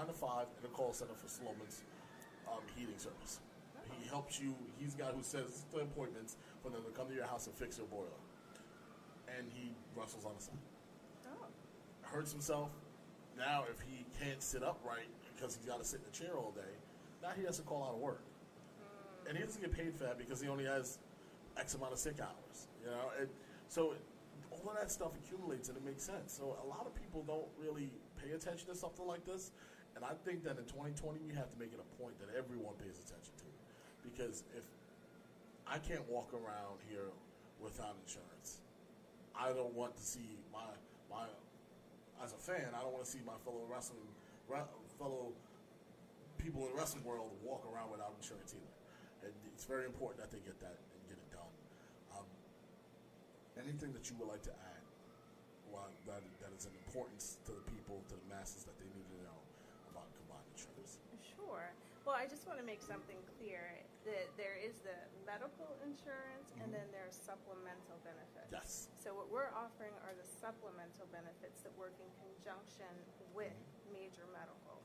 to 5 in a call center for Sloman's heating service. He helps you. He's the guy who sets the appointments for them to come to your house and fix your boiler. And he wrestles on the side. Hurts himself. Now, if he can't sit upright because he's got to sit in a chair all day, now he has to call out of work. And he doesn't get paid for that because he only has X amount of sick hours. So all of that stuff accumulates and it makes sense. So a lot of people don't really pay attention to something like this. And I think that in 2020, we have to make it a point that everyone pays attention to it. Because if I can't walk around here without insurance, I don't want to see my as a fan, I don't want to see my fellow people in the wrestling world walk around without insurance either. And it's very important that they get that and get it done. Anything that you would like to add that is an importance to the people, to the masses, that they need to know about combined insurance?
Sure. Well, I just want to make something clear that there is the medical insurance and then there's supplemental benefits.
Yes.
So what we're offering are the supplemental benefits that work in conjunction with major medical.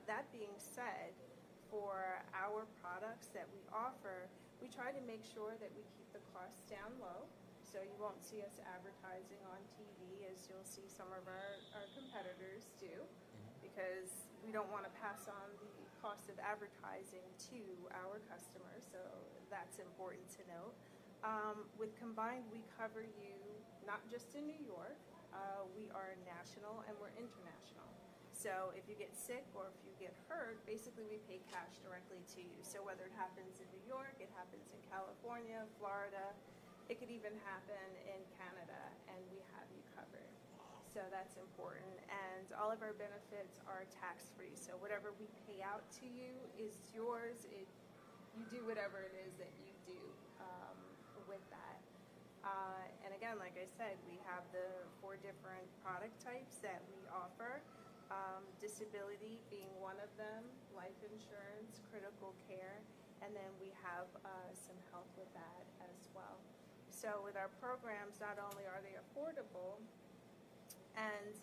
That being said, for our products that we offer, we try to make sure that we keep the costs down low. So you won't see us advertising on TV as you'll see some of our competitors do, because we don't want to pass on the cost of advertising to our customers, so that's important to note. With Combined, we cover you not just in New York, we are national and we're international. So if you get sick or if you get hurt, basically we pay cash directly to you. So whether it happens in New York, it happens in California, Florida, it could even happen in Canada, and we have you covered. So that's important. And all of our benefits are tax-free. So whatever we pay out to you is yours. You do whatever it is that you do with that. And again, like I said, we have the 4 different product types that we offer. Disability being one of them, life insurance, critical care, and then we have some health with that as well. So with our programs, not only are they affordable, and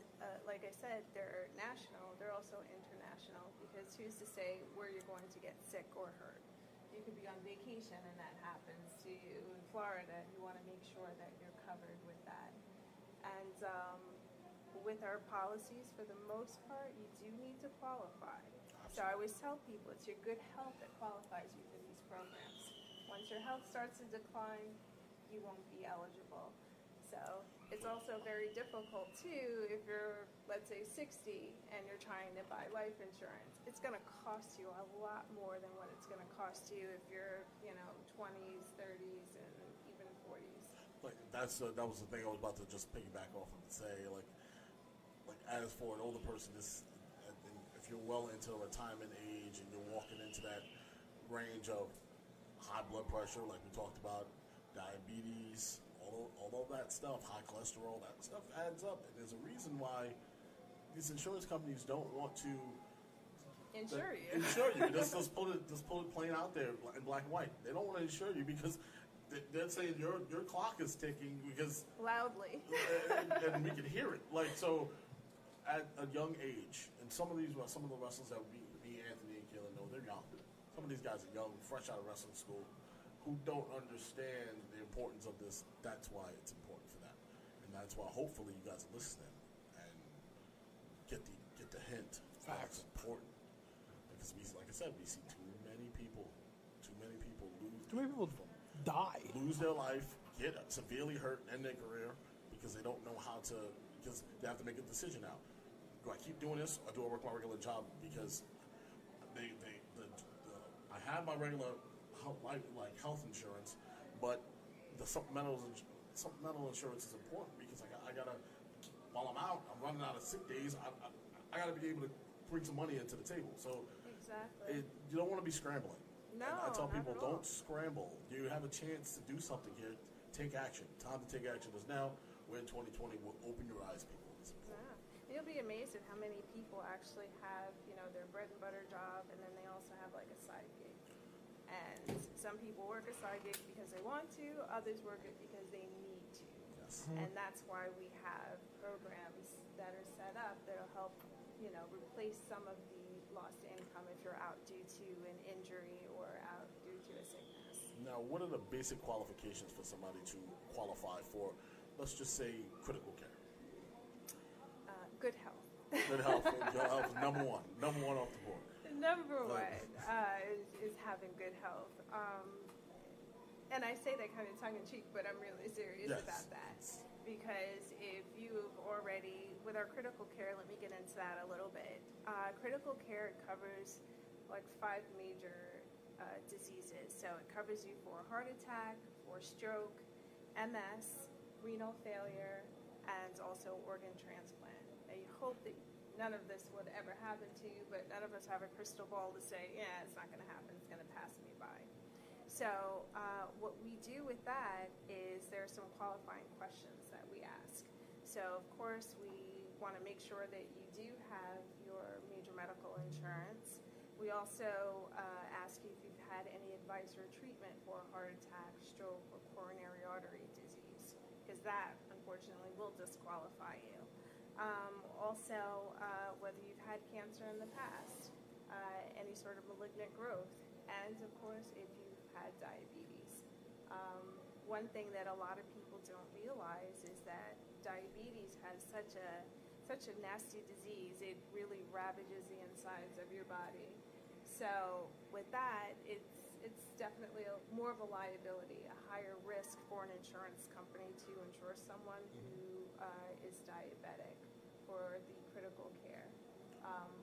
like I said, they're national, they're also international, because who's to say where you're going to get sick or hurt? You could be on vacation and that happens to you in Florida. You want to make sure that you're covered with that. And with our policies, for the most part, you do need to qualify. So I always tell people it's your good health that qualifies you for these programs. Once your health starts to decline, you won't be eligible. So it's also very difficult too if you're, let's say, 60 and you're trying to buy life insurance. It's going to cost you a lot more than what it's going to cost you if you're, 20s, 30s, and even 40s.
Like that was the thing I was about to just piggyback off of and say, like as for an older person, if you're well into retirement age and you're walking into that range of high blood pressure, like we talked about, diabetes, all of that stuff, high cholesterol, that stuff adds up. And there's a reason why these insurance companies don't want to
insure you.
Just put it plain out there in black and white. They don't want to insure you because they're saying your clock is ticking because
loudly,
and we can hear it. Like so, at a young age, and some of the wrestlers that me, Anthony, and Kayla know, they're young. Some of these guys are young, fresh out of wrestling school, who don't understand the importance of this. That's why it's important for them, and that's why hopefully you guys are listening and get the hint. Facts important because like I said, we see too many people lose their life, get severely hurt, and end their career because they don't know how to. Because they have to make a decision now. Do I keep doing this or do I work my regular job? Because I have my regular health insurance, but the supplemental insurance is important because I gotta, while I'm out, I'm running out of sick days. I gotta be able to bring some money into the table. So
exactly,
you don't want to be scrambling.
No,
and I tell people,
not at all.
don't scramble. You have a chance to do something here. Take action. Time to take action is now. We're in 2020. We'll open your eyes, people.
Yeah. You'll be amazed at how many people actually have, their bread and butter job, and then they also have like a side gig. And some people work a side gig because they want to, others work it because they need to.
Yes.
And that's why we have programs that are set up that'll help, replace some of the lost income if you're out due to an injury or out due to a sickness.
Now, what are the basic qualifications for somebody to qualify for, let's just say, critical care?
Good health.
Good health. Good health is number one off the board.
Number one is having good health. And I say that kind of tongue-in-cheek, but I'm really serious about that. Because if you've already, with our critical care, let me get into that a little bit. Critical care covers like 5 major diseases. So it covers you for heart attack, for stroke, MS, renal failure, and also organ transplant. I hope that none of this would ever happen to you, but none of us have a crystal ball to say, yeah, it's not going to happen, it's going to pass me by. So what we do with that is there are some qualifying questions that we ask. So, of course, we want to make sure that you do have your major medical insurance. We also ask you if you've had any advice or treatment for heart attack, stroke, or coronary artery disease, because that, unfortunately, will disqualify you. Also, whether you've had cancer in the past, any sort of malignant growth, and, of course, if you've had diabetes. One thing that a lot of people don't realize is that diabetes has such a nasty disease. It really ravages the insides of your body. So with that, it's definitely more of a liability, a higher risk for an insurance company to insure someone who is diabetic for the critical care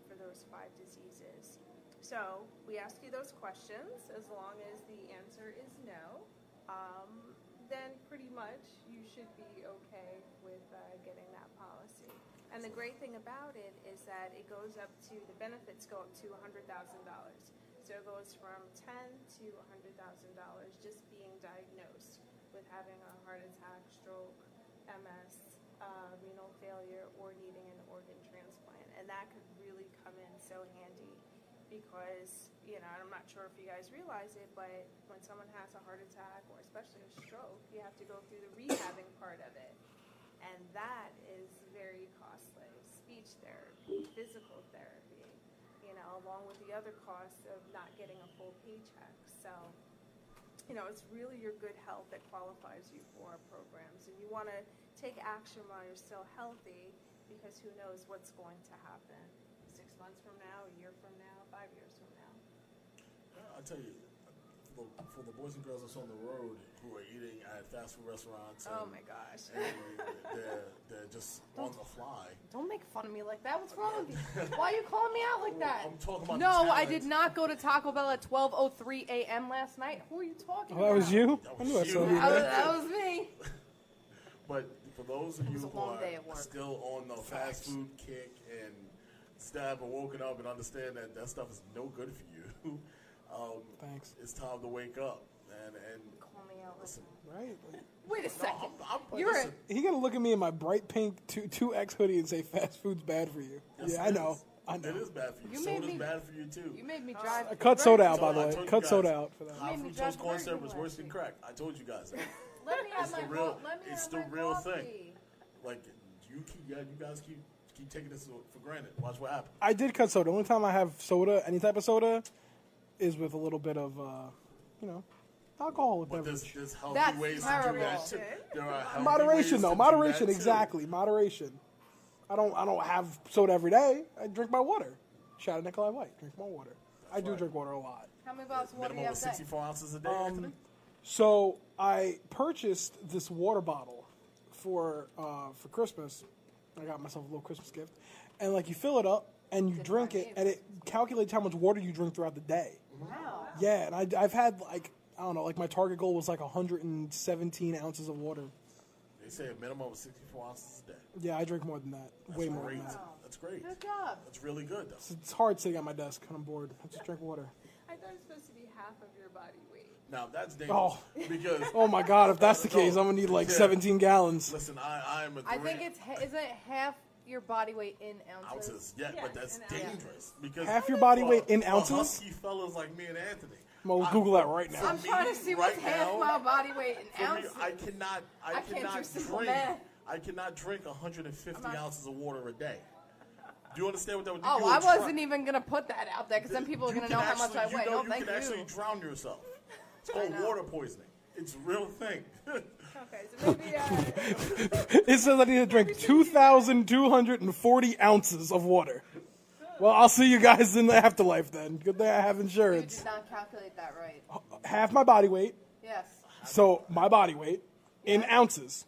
for those 5 diseases. So we ask you those questions. As long as the answer is no, then pretty much you should be okay with getting that policy. And the great thing about it is that it goes up to, the benefits go up to $100,000. So it goes from $10,000 to $100,000 just being diagnosed with having a heart attack, stroke, MS, renal failure, or needing an organ transplant. And that could really come in so handy because, you know, I'm not sure if you guys realize it, but when someone has a heart attack or especially a stroke, you have to go through the rehabbing part of it. And that is very costly. Speech therapy, physical therapy, you know, along with the other costs of not getting a full paycheck. So, you know, it's really your good health that qualifies you for our programs. And you want to take action while you're still healthy because who knows what's going to happen 6 months from now, a year from now, 5 years from now.
I'll tell you, for the boys and girls that's on the road who are eating at fast food restaurants.
Oh my gosh.
And they're just on the fly.
Don't make fun of me like that. What's wrong with you? Why are you calling me out like that?
I'm talking about
No,
the
I
talent.
did not go to Taco Bell at 12:03 a.m. last night. Who are you talking
Oh,
about?
that was you?
That
I knew I
was
saw
you.
you there.
That was me.
But for those of you
was a
who
long
are
day at work.
still on the fast food kick and still haven't woken up and understand that that stuff is no good for you,
Thanks.
it's time to wake up. And
Call me out like
listen,
that.
Right?
Wait a second.
you're
You're
He gonna look at me in my bright pink 2X hoodie and say fast food's bad for you. Yeah, I know. I know.
It is bad for you.
You made
Soda's
me-
bad for you too.
You made me drive.
I cut soda out,
So
by
I
the way.
told you
Cut
guys,
soda out for that.
High
made me
fructose
drive
corn
Burger
syrup
King
is worse
last
than
week.
crack. I told you guys that.
Let me have
It's
my
the real.
Let me
It's
have
the
my
real
coffee.
thing. Like you guys keep taking this for granted. Watch what happens.
I did cut soda. The only time I have soda, any type of soda, is with a little bit of, alcoholic
But
beverage.
there's healthy
That's
ways to
terrible.
do that too. There are healthy
Moderation,
ways
though.
to do
Moderation,
that, too.
exactly. Moderation. I don't have soda every day. I drink my water. Shout out Nikolai White. Drink my water. I do
right.
drink water a lot.
How many bottles of water do you
Minimum
have
of
a day?
64 ounces a day, Anthony?
So I purchased this water bottle for Christmas. I got myself a little Christmas gift, and like you fill it up and you drink it, and it calculates how much water you drink throughout the day.
Wow.
Yeah, and I've had like I don't know, like my target goal was like 117 ounces of water.
They say a minimum of 64 ounces a day.
Yeah, I drink more than that.
That's
Way more
great.
than that.
That's great.
Good job.
That's really good, though.
It's hard sitting at my desk when I'm bored. I just drink water.
I thought it was supposed to be half of your body weight.
Now, that's dangerous.
Oh.
Because,
Oh my God! If that's the case, I'm gonna need like
Yeah.
17 gallons.
listen, I'm a
I think isn't it half your body weight in ounces?
ounces. Yeah,
Yes,
but that's
in ounces.
dangerous. Because
Half your body weight in
for
ounces?
husky fellas like me and Anthony.
I'm gonna Google that right now.
I'm trying to see what's
right
half
now,
my body weight in
For me,
ounces.
I cannot
can't do simple
drink.
math.
I cannot drink 150
I'm not-
ounces of water a day. Do you understand what that would do?
Oh,
You
I
would try-
wasn't even gonna put that out there because then people are
You
gonna
can
know how much I
actually-
weigh.
You know,
No,
you
thank
can actually
you.
drown yourself. It's called
know.
water poisoning. It's a real thing.
Okay, so maybe
It says I need to drink 2,240 ounces of water. Well, I'll see you guys in the afterlife then. Good thing I have
You
insurance.
did not calculate that right.
Half my body weight,
Yes.
so my body weight in ounces.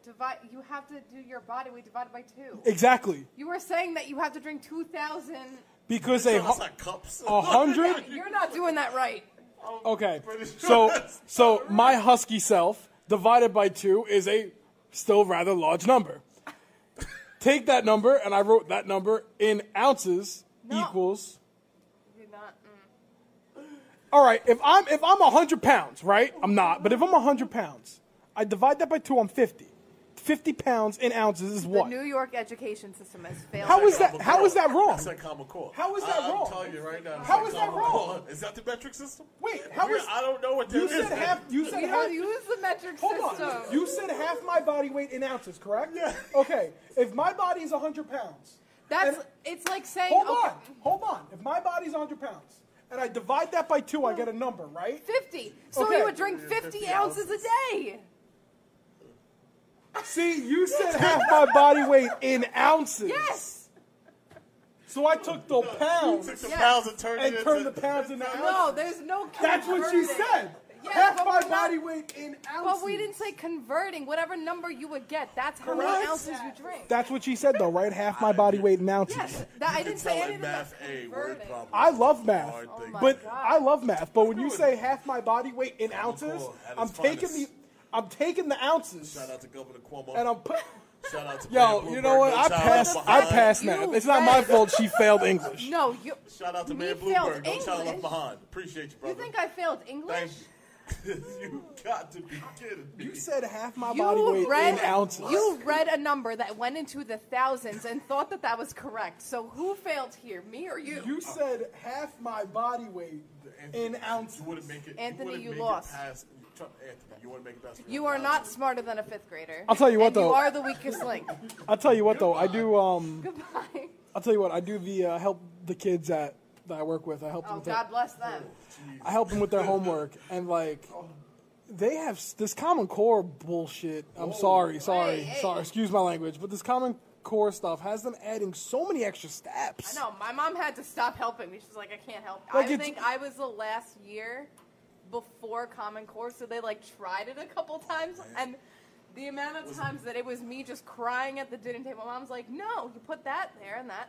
Divide. You have to do your body weight divided by 2.
Exactly.
You were saying that you have to drink 2,000.
Because
So
a
that's not cups.
100.
You're not doing that right.
Okay.
Pretty sure
So
that's
so my husky self divided by 2 is a still rather large number. Take that number, and I wrote that number in ounces
No.
equals.
You did not.
All right, if I'm 100 pounds, right? I'm not, but if I'm 100 pounds, I divide that by 2. I'm 50. 50 pounds in ounces is
The
what?
New York education system has failed.
How is that?
Common
How
core.
is that wrong?
That's like common core.
How is that wrong?
I'm telling you right now.
How
it's
is
like
that
common
wrong?
core. Is that the metric system?
Wait, how is?
I don't know what that
You
is.
said half. You said
You
half.
don't use the metric
Hold
system.
on. You said half my body weight in ounces, correct?
Yeah.
Okay. If my body is 100 pounds,
That's.
and-
It's like saying.
hold
okay,
on. Hold on. If my body's 100 pounds, and I divide that by 2, I get a number, right?
50. So
Okay.
you would drink 50 ounces a day.
See, you said half my body weight in ounces.
Yes.
So I took the pounds
Took the
Yes.
pounds and turned
and
it
turned
into
the pounds into ounces.
No, there's no.
That's what she
converting.
said.
Yes,
half
but
my
we're not-
body weight in ounces.
But we didn't say converting. Whatever number you would get, that's how many
Correct.
ounces you drink.
That's what she said, though, right? Half my body weight in ounces.
Yes. That, I
You
didn't
can
say
tell in
anything about
math a word
converting.
problem.
I love math,
Hard thing.
my
but
God.
I love math. But when you say half my body weight in ounces,
cool. At
I'm
its
taking
finest.
I'm taking the ounces
Shout out to Governor Cuomo.
and I'm put.
Shout out to
Yo,
Mayor
you
Bloomberg.
know what?
No
I
child
passed.
left
I
behind.
passed
You
math. It's not my
read-
fault. She failed English.
No, you.
Shout out to
Me
Mayor
failed
Bloomberg. No child left
English?
behind. Appreciate you,
You
brother.
think I failed English?
Thank you. You got to be kidding me.
You said half my body weight in ounces.
You read a number that went into the thousands and thought that was correct. So who failed here, me or you?
You said half my body weight in ounces.
You wouldn't make it.
Anthony, you
wouldn't make
lost.
It past, Anthony, you wouldn't make it past.
You are not smarter than a 5th grader.
I'll tell you what,
and
though.
You are the weakest link.
I'll tell you what, though. I do.
Goodbye.
I'll tell you what. I do the help the kids that I work with. I help them.
Oh,
with
God bless them.
I help them with their homework, and like they have this Common Core bullshit. I'm sorry. Excuse my language, but this Common Core stuff has them adding so many extra steps.
I know. My mom had to stop helping me. She's like, I can't help.
Like
I think I was the last year before Common Core, so they like tried it a couple times, and the amount of times that it was me just crying at the dinner table, mom's like, no, you put that there and that.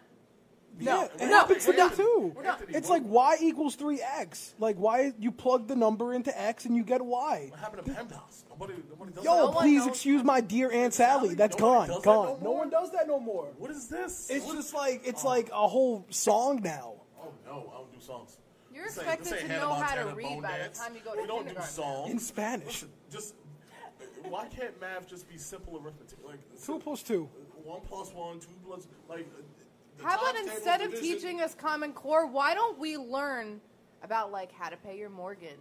No,
No,
it happens to me
done.
too.
We're done.
It's like y equals 3x. Like y, you plug the number into x and you get y.
What happened to PEMDAS? Nobody does
Yo,
that.
No one
please
knows
excuse my dear Aunt Sally. That's
Nobody
gone,
does that no
gone. No
more?
one does that no more.
What is this?
It's just like like a whole song now.
Oh no, I don't do songs.
You're
This ain't-
expected
this ain't
to
Hannah
know how to
Montana
read
Bone
by the
Dance.
time you go to
We don't do
kindergarten.
songs.
In Spanish.
Listen, just why can't math just be simple arithmetic? Like
2 plus 2.
1 plus 1, 2 plus like. The
How about
times table
instead of
division-
teaching us Common Core, why don't we learn about like how to pay your mortgage?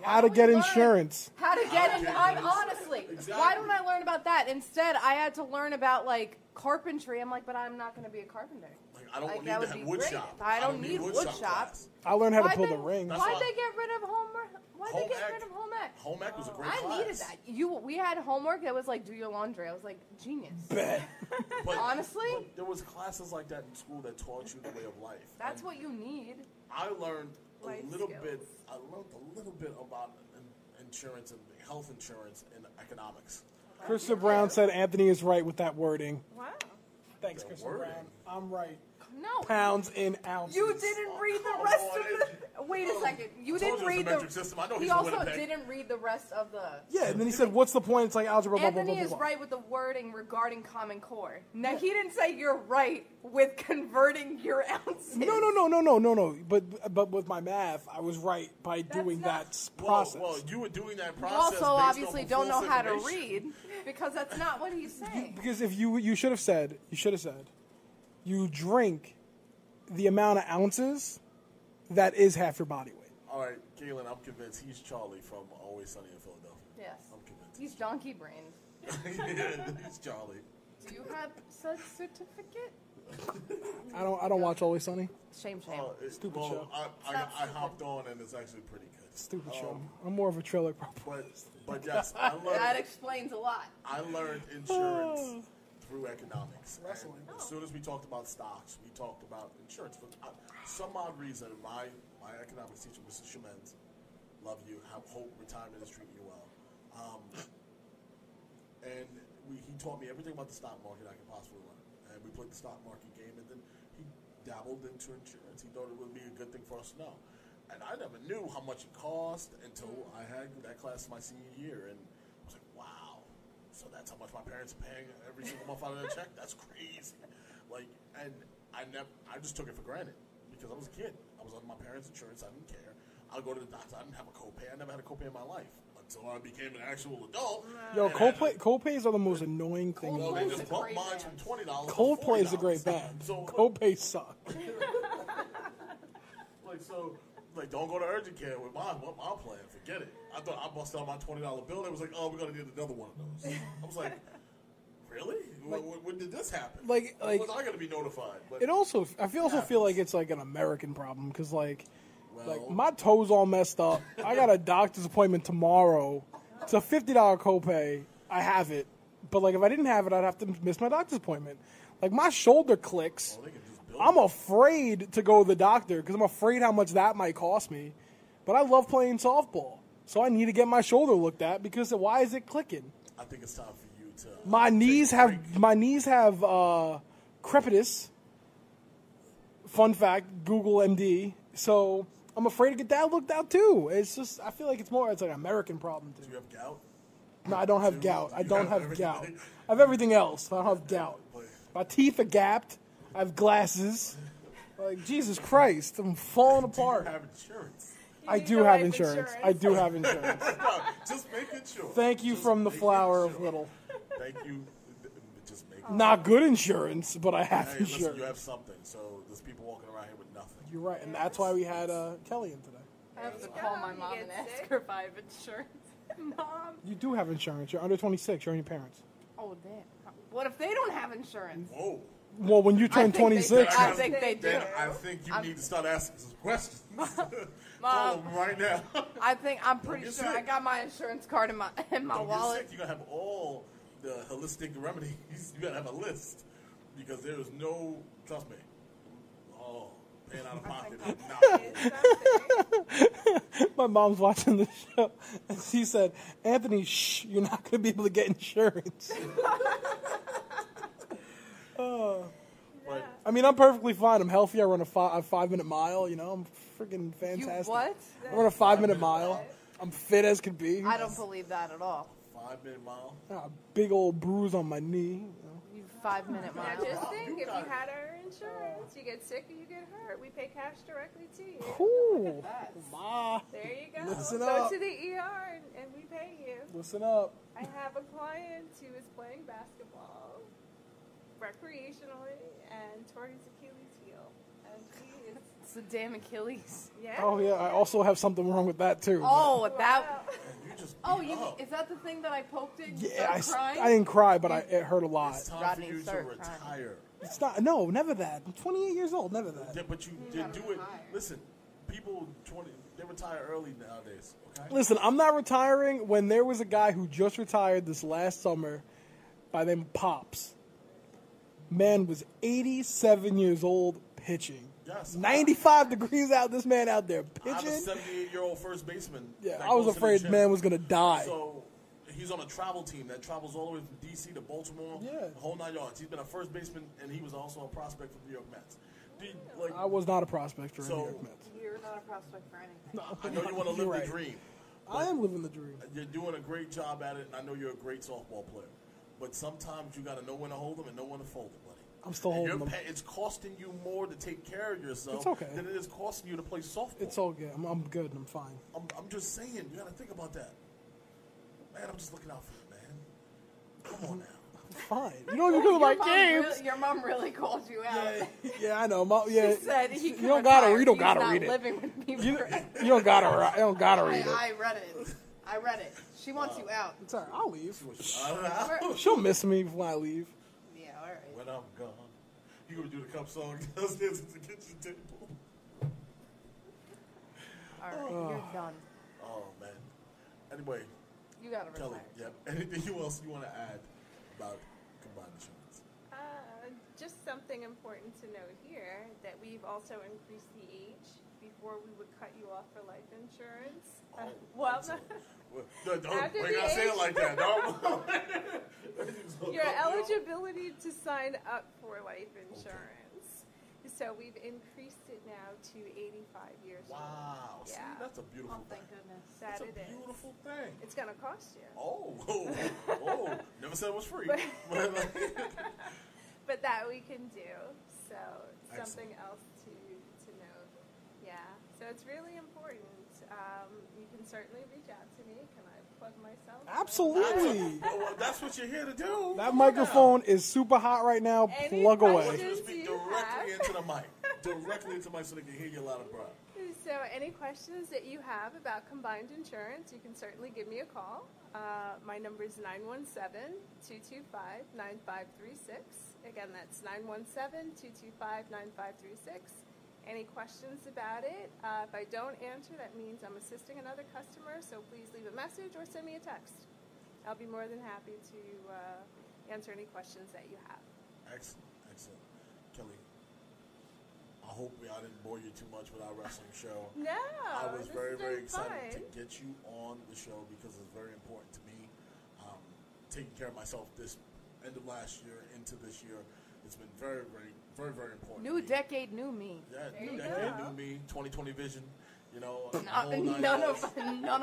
How to get insurance.
How to get in? I'm honestly.
Exactly.
Why don't I learn about that? Instead, I had to learn about like carpentry. I'm like, but I'm not going to be a carpenter.
Like, I don't
Like,
need
that
to
would
have
be
wood
great.
shop.
I don't need wood shop.
class.
I learned how to
Why'd
pull
they-
the rings.
That's
Why'd
why-
they get rid of homework? Why'd they
Home
get
ec.
rid of home ec?
Home ec was a great
I
class.
needed that. We had homework that was like do your laundry. I was like genius.
Bet.
But,
Honestly?
but there was classes like that in school that taught you the way of life.
That's
And
what you need.
I learned
Life
a little
skills.
bit. I learned a little bit about insurance and health insurance and economics.
Christopher Brown said Anthony is right with that wording.
Wow.
Thanks,
The
Christopher
wording.
Brown. I'm right.
No.
Pounds in ounces.
You didn't read the rest of the. Wait a second. You
I told
didn't
you
read
it's a metric system. I know
He
he's from
also
Winnipeg.
didn't read the rest of the.
Yeah, and then he said, "What's the point?" It's like algebra. Blah, blah,
Anthony
blah,
is
blah, blah.
right with the wording regarding Common Core. Now he didn't say you're right with converting your ounces.
No. But with my math, I was right by doing
not-
that process.
Well, you were doing that
You
process.
also
based
obviously
off of
don't know
false
how to
information.
read because that's not what he's saying.
Because if you should have said, you drink the amount of ounces that is half your body weight.
All right, Galen, I'm convinced he's Charlie from Always Sunny in Philadelphia.
Yes.
I'm convinced.
He's donkey brained.
He's Charlie.
Do you have such certificate?
I don't watch Always Sunny.
Shame.
Stupid
well,
show.
I hopped on and it's actually pretty good.
Stupid show. I'm more of a trailer park.
But yes, I
That
learned,
explains a lot.
I learned insurance through economics.
Wrestling.
And as soon as we talked about stocks, we talked about insurance. For some odd reason, my economics teacher, Mrs. Shemens, love you, hope retirement is treating you well. And he taught me everything about the stock market I could possibly learn. And we played the stock market game, and then he dabbled into insurance. He thought it would be a good thing for us to know. And I never knew how much it cost until I had that class my senior year. And I was like, wow. So that's how much my parents are paying every single month out of their check? That's crazy. Like, and I just took it for granted because I was a kid. I was on my parents' insurance. I didn't care. I'll go to the doctor. I didn't have a copay. I never had a copay in my life until I became an actual adult.
Yo,
And
copays are the most annoying thing.
well,
Coldplay's
they just
a
bumped
great
mine
band.
from $20 to
Coldplay is a
$40.
great band.
So,
Copays suck.
like, don't go to urgent care with my plan. Forget it. I thought I busted out my $20 bill. It was like, oh, we're gonna need another one of those. I was like, really? When did this happen?
Like-
When was I gonna be notified? But
It also, I feel like it's like an American problem because like
well,
my toes all messed up. I got a doctor's appointment tomorrow. It's a $50 copay. I have it, but like if I didn't have it, I'd have to miss my doctor's appointment. Like my shoulder clicks.
they can just bill
I'm afraid to go to the doctor because I'm afraid how much that might cost me. But I love playing softball, so I need to get my shoulder looked at because why is it clicking?
I think it's time for you to.
My knees
take a
have
break.
crepitus. Fun fact: Google MD. So I'm afraid to get that looked out too. It's just I feel like it's like an American problem too.
Do you have gout?
No, I don't have gout. I
You
don't
have
have gout.
everything?
I have everything else. But I don't have gout. My teeth are gapped. I have glasses. Like Jesus Christ, I'm falling
Do you
apart.
have insurance?
I
need
do
the
have
life
insurance. I do have insurance.
No, just making sure.
Thank you
Just
from the
making
flower
sure.
of little.
Thank you. Just making
Not good insurance, but I have
Hey, listen,
insurance.
you have something. So there's people walking around here with nothing.
You're right, and that's why we had Kelly in today.
I have to
There you
call
go.
my
You
mom
get
and ask
sick.
her if I have insurance.
Mom.
You do have insurance. You're under 26. You're on your parents.
Oh, damn. What if they don't have insurance?
Whoa.
Well, when you turn
think they
26,
do. I think they do.
Then I think you need to start asking some questions. Call
Mom,
them right now.
I think I'm pretty
get
sure I
sick.
got my insurance card in my
Don't get
wallet.
sick. You gotta have all the holistic remedies. You gotta have a list because there is no. Trust me. Oh, paying out of pocket. Not
my mom's watching the show, and she said, "Anthony, shh, you're not going to be able to get insurance."
But
I mean, I'm perfectly fine. I'm healthy. I run a 5-minute mile. You know, I'm freaking
You
fantastic.
what?
I run a 5-minute mile. I'm fit as could be.
I don't believe that at all.
5-minute mile.
A big old bruise on my knee.
You 5-minute
Now
mile.
just think,
you
if
got
you
it.
had our insurance, you get sick or you get hurt, we pay cash directly to you.
Cool. Ma,
There you go.
Listen
Go
up.
to the ER and we pay you.
listen up.
I have a client who is playing basketball recreationally and tore his Achilles heel. And he is,
It's the damn Achilles.
yeah.
Oh yeah, I also have something wrong with that too.
Oh,
Wow.
that.
You just
Oh,
beat
you
up.
is that the thing that I poked it? You
Yeah,
started crying?
I didn't cry, but it hurt a lot.
It's time
Rodney
for you to
started
retire.
crying.
It's not. No, never that. I'm 28 years old. Never that.
Yeah, but you did do it. Listen, people 20 they retire early nowadays. Okay.
Listen, I'm not retiring. When there was a guy who just retired this last summer by the name of Pops. Man was 87 years old pitching.
Yes.
95 degrees out. This man out there
I have a
pitching.
78-year-old first baseman.
Yeah,
that
I was
goes to the
afraid
gym.
man was gonna die.
So he's on a travel team that travels all the way from D.C. to Baltimore.
Yeah.
The whole 9 yards. He's been a first baseman, and he was also a prospect for the New York Mets. Like,
I was not a prospect for
So-
New York Mets.
You're not a prospect for anything.
No,
I know you want to
you're
live
right.
the dream.
I am living the dream.
You're doing a great job at it, and I know you're a great softball player. But sometimes you got to know when to hold them and know when to fold them, buddy.
I'm still
And
holding them.
it's costing you more to take care of yourself
It's okay.
than it is costing you to play softball.
It's all good. I'm good. I'm fine.
I'm just saying, you got to think about that. Man, I'm just looking out for you, man. Come on now.
Fine. You don't even go to my games.
Your mom really called you out.
Yeah, I know. Yeah,
She said he
you
can
don't gotta.
retire.
You don't
He's
gotta
not
read it.
living with me
You,
forever.
you don't gotta. You don't gotta read it.
I read it. I read it. She wants you out.
It's all right. I'll leave.
I don't know.
She'll miss me when I leave.
Yeah, all right.
When I'm gone, you gonna do the cup song downstairs at the kitchen table.
All right, you're done.
Oh man. Anyway,
You gotta
Kelly,
retire.
yep. Anything else you want to add about combined insurance?
Just something important to note here, that we've also increased the age before we would cut you off for life insurance. Well,
Don't
After
we
the
gotta say it
age-
like that. No.
your eligibility to sign up for life insurance. So we've increased it now to 85 years old.
Wow. See,
Yeah.
that's a beautiful
Oh, thank
thing.
goodness.
That's
That
a
it is.
beautiful thing.
It's going to cost you.
Oh, never said it was free.
But that we can do. So
Excellent.
something else to note. Yeah. So it's really important. You can certainly reach out to me. Can I plug myself?
Absolutely.
Well, that's what you're here to do.
That microphone is super hot right now.
Any
Plug
I
away.
want you to
questions
speak
you
directly
have?
into the mic. Directly into the mic so they can hear you loud and proud.
So any questions that you have about combined insurance, you can certainly give me a call. My number is 917-225-9536. Again, that's 917-225-9536. Any questions about it? If I don't answer, that means I'm assisting another customer, so please leave a message or send me a text. I'll be more than happy to answer any questions that you have.
Excellent. Kelly, I hope I didn't bore you too much with our wrestling show.
No,
I was
this
very,
has
very
been
excited
fun.
to get you on the show because it's very important to me. Taking care of myself this end of last year into this year, it's been very, very, very, very important.
New
to me.
decade, new me.
Yeah,
There
new
you
decade,
go.
new me, 2020 vision. You know,
None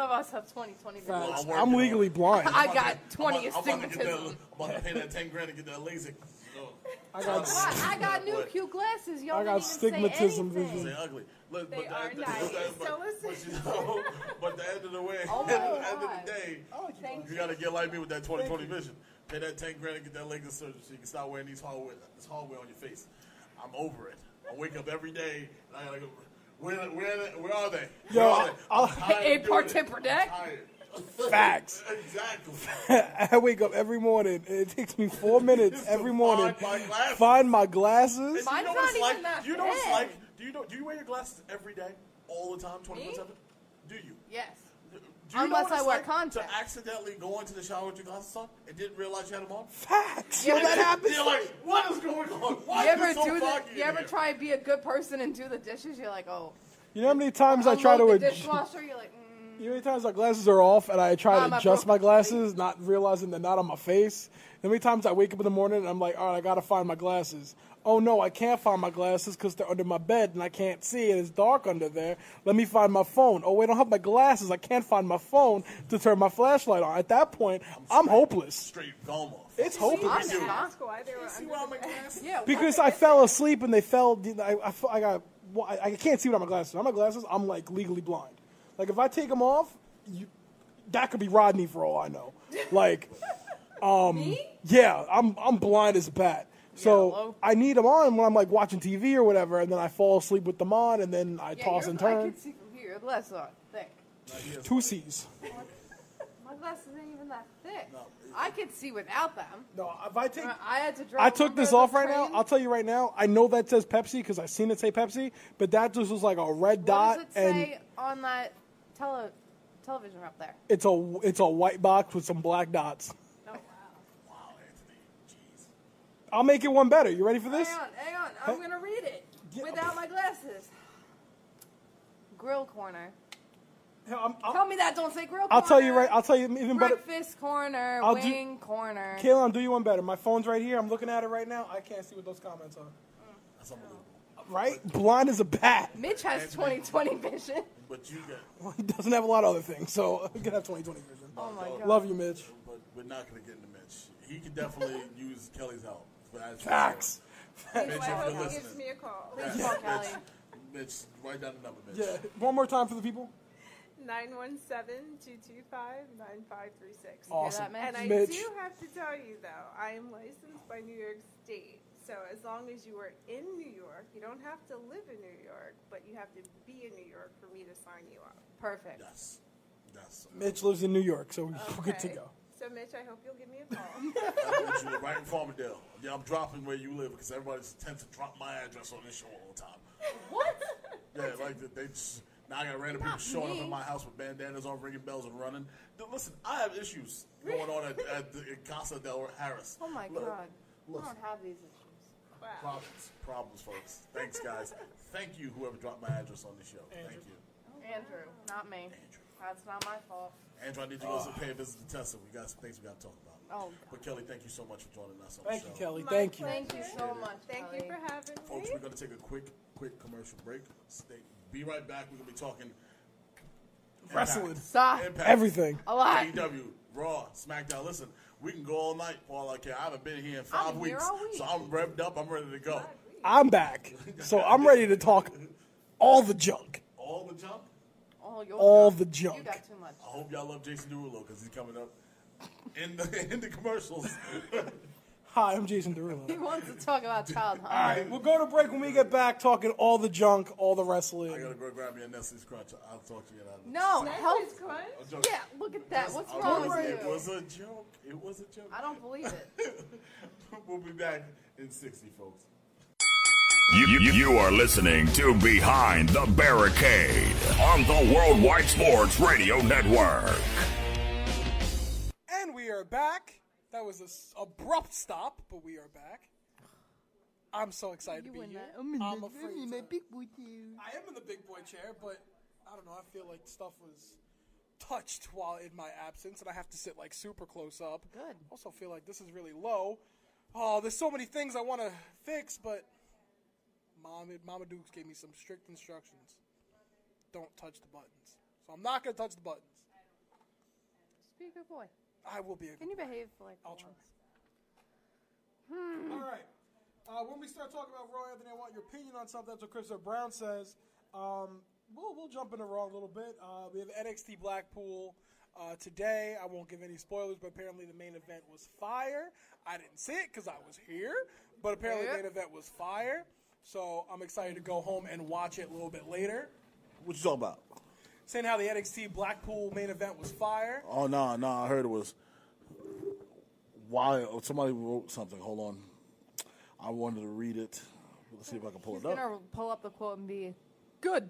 of us have 2020 vision.
Well, I'm
I'm
working
legally
on it.
blind.
I
I'm
got
about to-
20
I'm about to get
astigmatism.
I'm about to pay that 10 grand to get that LASIK.
I got
I got new
But-
cute glasses. Y'all
I got
didn't even say
astigmatism
anything.
vision.
They're ugly. Look,
They are nice. So listen.
You know? But at the end of the way,
Oh
at
my
the end of
God.
the day,
Thank
you got to get like me with that 20/20 vision. Pay that $10,000 and get that laser surgery so you can start wearing this hardware on your face. I'm over it. I wake up every day and I gotta go. Where are they?
Yo,
Where are they? I'm tired
Hey,
of doing
part
it.
10 per day?
I'm tired.
Facts.
Exactly.
I wake up every morning. And it takes me 4 minutes
Just to
every morning.
find my glasses.
Find my glasses.
And
Mine's
you know
not
what it's
even
like?
that
Do you know what it's
big.
like? Do you wear your glasses every day, all the time, 24/7? Do you?
Yes.
Do you
Unless
know what
I
it's
wear
like
contacts.
to accidentally go into the shower with your glasses on and didn't realize you had them on?
Facts.
Yeah,
Yo, that happens.
You're like, what is going on? Why
You
is
ever
it so
do
foggy
you
in
ever
here?
try to be a good person and do the dishes? You're like, oh.
You know how many times I try to
Unload the
adjust?
dishwasher. You're like,
You know how many times my glasses are off and I try
Mom,
to
I
adjust
broke
my glasses, not realizing they're not on my face? How many times I wake up in the morning and I'm like, all right, I got to find my glasses. Oh, no, I can't find my glasses because they're under my bed and I can't see and it's dark under there. Let me find my phone. Oh, wait, I don't have my glasses. I can't find my phone to turn my flashlight on. At that point, I'm hopeless.
Straight gone off.
It's hopeless.
do.
Ask why they were
See
under
why
the
my
bed.
glasses?
yeah.
Because I fell asleep and they fell. I can't see without my glasses. Without my glasses, I'm like legally blind. Like if I take them off, that could be Rodney for all I know. Like,
Me?
yeah, I'm blind as a bat. So
Yellow.
I need them on when I'm like watching TV or whatever, and then I fall asleep with them on, and then I
Yeah,
toss and
I
turn.
can see from here. Your glasses aren't thick.
Two C's.
My glasses ain't even that thick. I could see without them.
No, if I take.
I had to drive.
I took this off right now.
Train.
I'll tell you right now. I know that says Pepsi because I've seen it say Pepsi, but that just was like a red dot,
What does it
and
say on that television up there?
it's a white box with some black dots.
Oh wow.
Wow, Anthony. Jeez.
I'll make it one better. You ready for this?
Hang on. I'm gonna read it
Yeah.
without my glasses. Grill corner.
I'll
Tell me that don't say grill corner.
I'll tell you right. I'll tell you even better.
Breakfast corner,
I'll do-
wing corner.
Kayla, I'll do you one better. My phone's right here. I'm looking at it right now. I can't see what those comments are.
That's unbelievable.
Right? Blind as a bat.
Mitch has 20/20 vision.
But you got.
Well, he doesn't have a lot of other things, so he can have 20/20 vision.
Oh my god.
Love you, Mitch.
But we're not going to get into Mitch. He could definitely use Kelly's help. That's for
Facts.
sure. Mitch,
I
if
hope
you're
he
listening.
gives me a call.
Please call Kelly.
Mitch, write down the number, Mitch.
Yeah. One more time for the people.
917-225-9536.
Awesome.
that, Mitch?
And I
Mitch.
do have to tell you, though, I am licensed by New York State. So as long as you are in New York, you don't have to live in New York, but you have to be in New York for me to sign you up.
Perfect.
Yes. Yes.
Mitch lives in New York, so we're good to
Okay.
go.
So, Mitch, I hope you'll give me a call.
I want you right in Farmingdale. Yeah, I'm dropping where you live because everybody tends to drop my address on this show all the time.
What?
Yeah, like they just. Now I got random people showing up
me.
at my house with bandanas on, ringing bells and running. Listen, I have issues going on at Casa del Harris.
Oh my
Look,
god. I
listen.
don't have these issues.
Wow.
Problems, folks. Thanks, guys. Thank you, whoever dropped my address on the show. Thank you.
Andrew, not me. That's not my fault.
Andrew, I need you to go pay a visit to Tessa. We got some things we got to talk about.
Oh,
But Kelly, thank you so much for joining us on
Thank
the
you,
show.
Kelly.
My
Thank you.
thank you so much.
Thank you
Kelly.
for having
Folks,
me.
we're going to take a quick commercial break. Be right back. We're going to be talking
Wrestling.
Stop.
Impact,
Everything.
A lot.
AEW, Raw, SmackDown. Listen, we can go all night for all I care. I haven't been here in 5
I'm here
weeks,
all week.
so I'm revved up. I'm ready to go.
I'm back, so I'm ready to talk all the junk.
All the jump.
All the
You
junk.
got too much.
I hope y'all love Jason Derulo because he's coming up in the commercials.
Hi, I'm Jason Derulo.
He wants to talk about child
All
hunger.
right, we'll go to break when we get back, talking all the junk, all the wrestling.
I gotta go grab me a Nestle's Crunch. I'll talk to you later.
No,
Nice
health.
crunch.
I'm joking.
Yeah, look at that. What's
I'm
wrong
joking.
with
It
you?
was a joke. It was a joke.
I don't believe it.
We'll be back in 60, folks.
You are listening to Behind the Barricade on the Worldwide Sports Radio Network.
And we are back. That was an abrupt stop, but we are back. I'm so excited to be here. I'm afraid to.
big boy chair.
I am in the big boy chair, but I don't know. I feel like stuff was touched while in my absence, and I have to sit like super close up.
Good.
Also feel like this is really low. Oh, there's so many things I want to fix, but Mama Dukes gave me some strict instructions. Don't touch the buttons. So I'm not going to touch the buttons.
Just be a good boy.
I will be a
Can you behave for like
I'll try.
once?
All right. When we start talking about Raw, Anthony, I want your opinion on something. That's what Christopher Brown says. we'll jump into Raw a little bit. We have NXT Blackpool today. I won't give any spoilers, but apparently the main event was fire. I didn't see it because I was here, but apparently the main event was fire. So I'm excited to go home and watch it a little bit later.
What you talking about?
Saying how the NXT Blackpool main event was fire.
Oh, no, I heard it was wild. Somebody wrote something. Hold on. I wanted to read it. Let's see if I can pull
He's
it up.
going to pull up the quote and be good.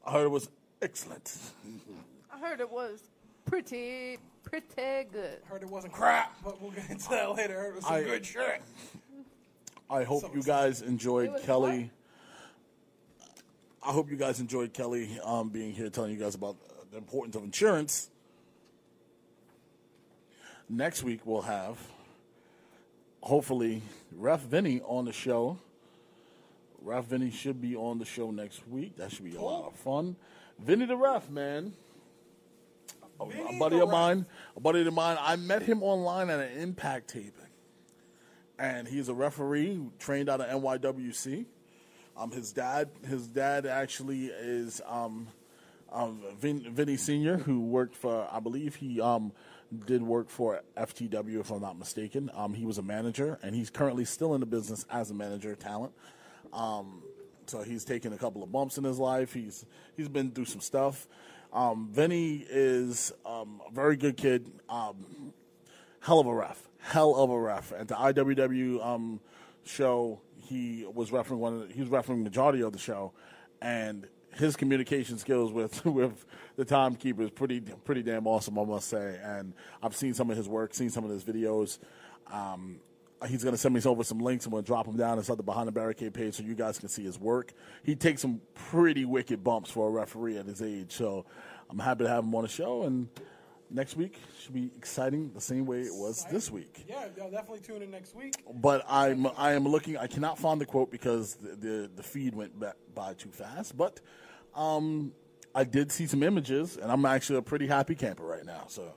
I heard it was excellent.
I heard it was pretty good.
Heard it wasn't crap, but we'll get into that later. Heard it was some good shit.
I hope you guys enjoyed Kelly. I hope you guys enjoyed Kelly being here telling you guys about the importance of insurance. Next week we'll have, hopefully, Ref Vinny on the show. Ref Vinny should be on the show next week. That should be a lot of fun. Vinny the Ref, man. A buddy of mine. I met him online at an Impact taping. And he's a referee trained out of NYWC. His dad actually is Vinny Sr., who worked for, I believe he did work for FTW, if I'm not mistaken. He was a manager, and he's currently still in the business as a manager of talent. So he's taken a couple of bumps in his life. He's been through some stuff. Vinny is a very good kid. Hell of a ref. At the IWW show, he was refereeing the majority of the show, and his communication skills with the timekeeper is pretty damn awesome, I must say. And I've seen some of his work, seen some of his videos. He's going to send me over some links. I'm going to drop them down inside the Behind the Barricade page so you guys can see his work. He takes some pretty wicked bumps for a referee at his age. So I'm happy to have him on the show. And next week should be exciting the same way it was this week.
Yeah, I'll definitely tune in next week.
But I am looking. I cannot find the quote because the feed went by too fast. But I did see some images, and I'm actually a pretty happy camper right now. So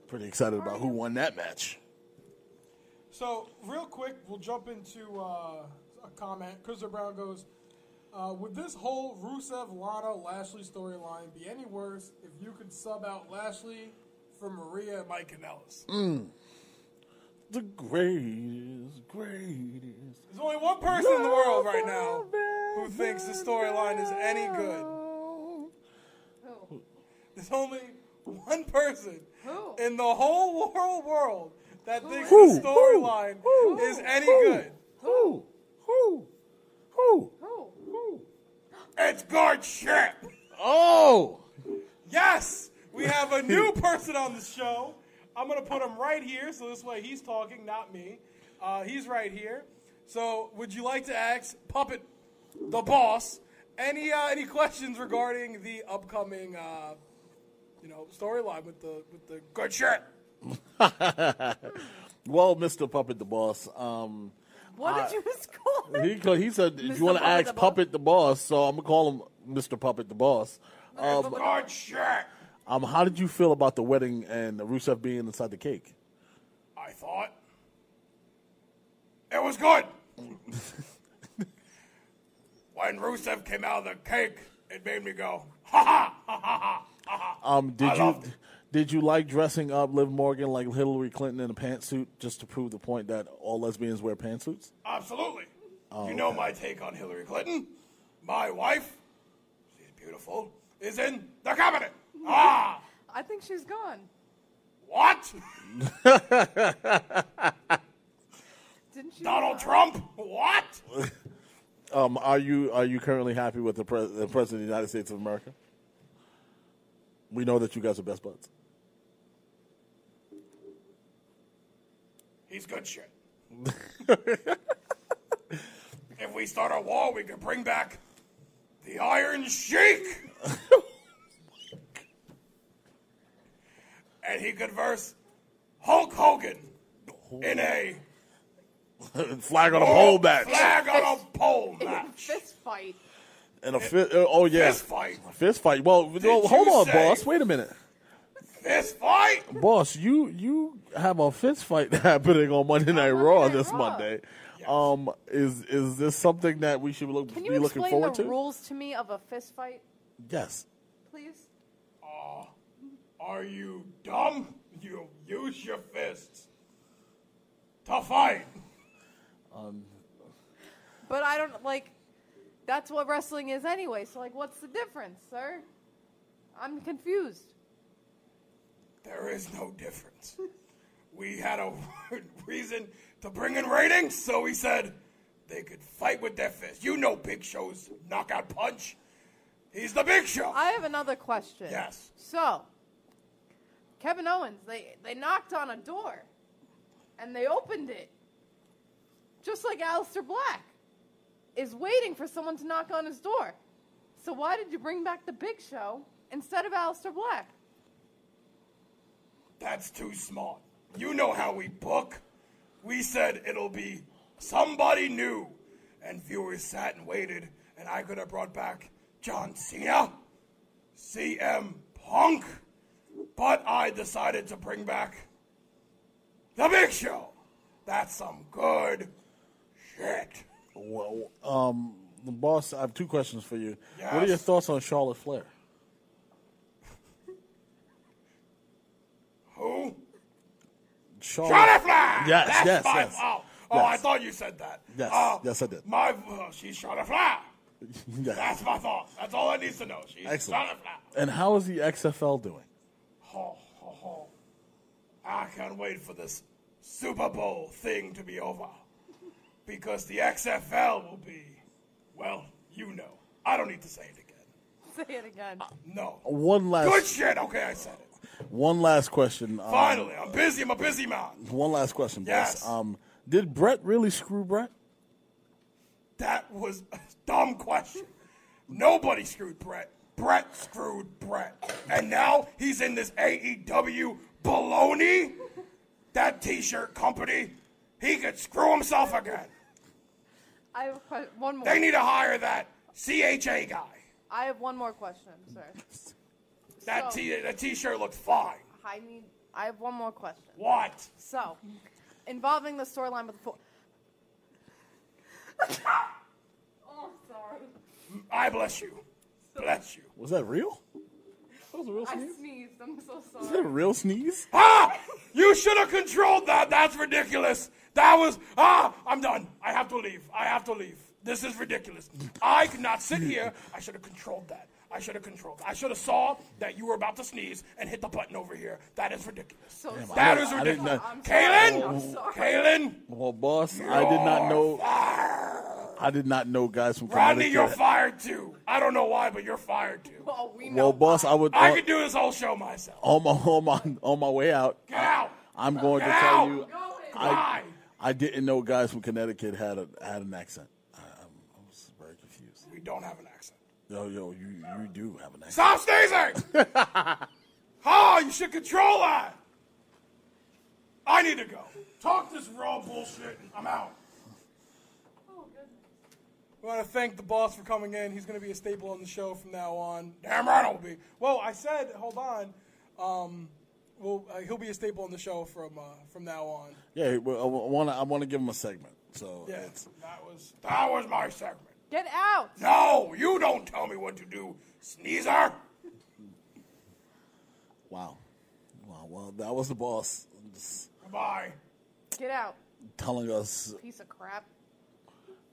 pretty excited about who won that match.
So, real quick, we'll jump into a comment. Christopher Brown goes, would this whole Rusev, Lana, Lashley storyline be any worse if you could sub out Lashley for Maria and Mike Kanellis?
The greatest.
There's only one person in the world right now who thinks the storyline is any good.
Who?
There's only one person in the whole world that thinks the storyline is any good.
Who?
It's good shit.
Oh!
Yes! We have a new person on the show. I'm going to put him right here, so this way he's talking, not me. He's right here. So, would you like to ask Puppet, the boss, any questions regarding the upcoming, storyline with the good shit?
Well, Mr. Puppet the boss.
What did you just call him?
He said, if you want to ask Puppet the boss, so I'm going to call him Mr. Puppet the boss.
Good shit.
How did you feel about the wedding and Rusev being inside the cake?
I thought it was good. When Rusev came out of the cake, it made me go, ha ha, ha ha, ha ha.
Did you like dressing up Liv Morgan like Hillary Clinton in a pantsuit just to prove the point that all lesbians wear pantsuits?
Absolutely. You know my take on Hillary Clinton. My wife, she's beautiful, is in the cabinet. Ah!
I think she's gone.
What?
Didn't she?
Donald Trump? What?
Are you currently happy with the President of the United States of America? We know that you guys are best buds.
He's good shit. If we start a war, we could bring back the Iron Sheik. And he could verse Hulk Hogan in a
flag on a pole match.
Flag on a pole match.
Fist fight.
And fist
fight.
Fist fight. Well, hold on, boss. Wait a minute.
Fist fight?
Boss, you have a fist fight happening on Monday Night Raw this Monday. Is this something that we should be looking forward to?
Can you explain the rules to me of a fist fight,
Yes.
please?
Are you dumb? You use your fists to fight.
But I don't that's what wrestling is anyway. So what's the difference, sir? I'm confused.
There is no difference. We had a reason to bring in ratings, so we said they could fight with their fists. You know Big Show's knockout punch. He's the Big Show.
I have another question.
Yes.
So, Kevin Owens, they knocked on a door, and they opened it, just like Aleister Black is waiting for someone to knock on his door. So why did you bring back the Big Show instead of Aleister Black?
That's too smart. You know how we book. We said it'll be somebody new. And viewers sat and waited, and I could have brought back John Cena, CM Punk, but I decided to bring back the Big Show. That's some good shit.
Well, the boss, I have two questions for you.
Yes.
What are your thoughts on Charlotte Flair?
Who?
Charlotte
Flair!
Yes,
That's
yes,
my
yes.
fault. Oh,
Yes.
I thought you said that.
Yes, yes, I did.
She's Charlotte Flair.
Yes.
That's my thought. That's all I need to know. She's
Excellent.
Charlotte Flair.
And how is the XFL doing?
I can't wait for this Super Bowl thing to be over. Because the XFL will be, well, you know. I don't need to say it again.
Say it again.
No.
One last
Good shit. Okay, I said it.
One last question.
Finally. I'm busy. I'm a busy man.
One last question,
Yes.
boss. Did Brett really screw Brett?
That was a dumb question. Nobody screwed Brett. Brett screwed Brett. And now he's in this AEW baloney. That t-shirt company. He could screw himself again.
I have one more.
They need to hire that CHA guy.
I have one more question, sir.
That
So-
that t-shirt looks fine.
I have one more question.
What?
So, involving the storyline with the Oh, sorry.
I bless you. Bless you.
Was that real? That was a real
I
sneeze?
sneezed. I'm so
Was that a
sorry.
real sneeze?
You should have controlled that. That's ridiculous. That was, I'm done. I have to leave. This is ridiculous. I could not sit here. I should have controlled that. I should have saw that you were about to sneeze and hit the button over here. That is ridiculous.
So
That
sorry.
is
I didn't
ridiculous.
know.
I'm sorry. I'm
Kaylin?
sorry.
Kaylin?
Well, boss, I did not know. I did not know guys from
Rodney, you're
Connecticut.
fired too. I don't know why, but you're fired too.
Well, we know
Well, boss,
why.
I would
I could do this whole show myself.
on my way out.
Get out.
I'm going to
Get
tell
out.
you,
Why?
I didn't know guys from Connecticut had an accent. I was very confused.
We don't have an accent.
Yo, you do have an accent.
Stop sneezing! Oh, you should control that. I need to go. Talk this raw bullshit. I'm out.
We want to thank the boss for coming in. He's going to be a staple on the show from now on.
Damn right I'll be.
Well, I said, hold on. He'll be a staple on the show from now on.
Yeah, well, I want to give him a segment. So
Yeah,
it's,
That was my segment.
Get out.
No, you don't tell me what to do, sneezer.
wow. Well, that was the boss just
Goodbye.
Get out.
telling us
Piece of crap.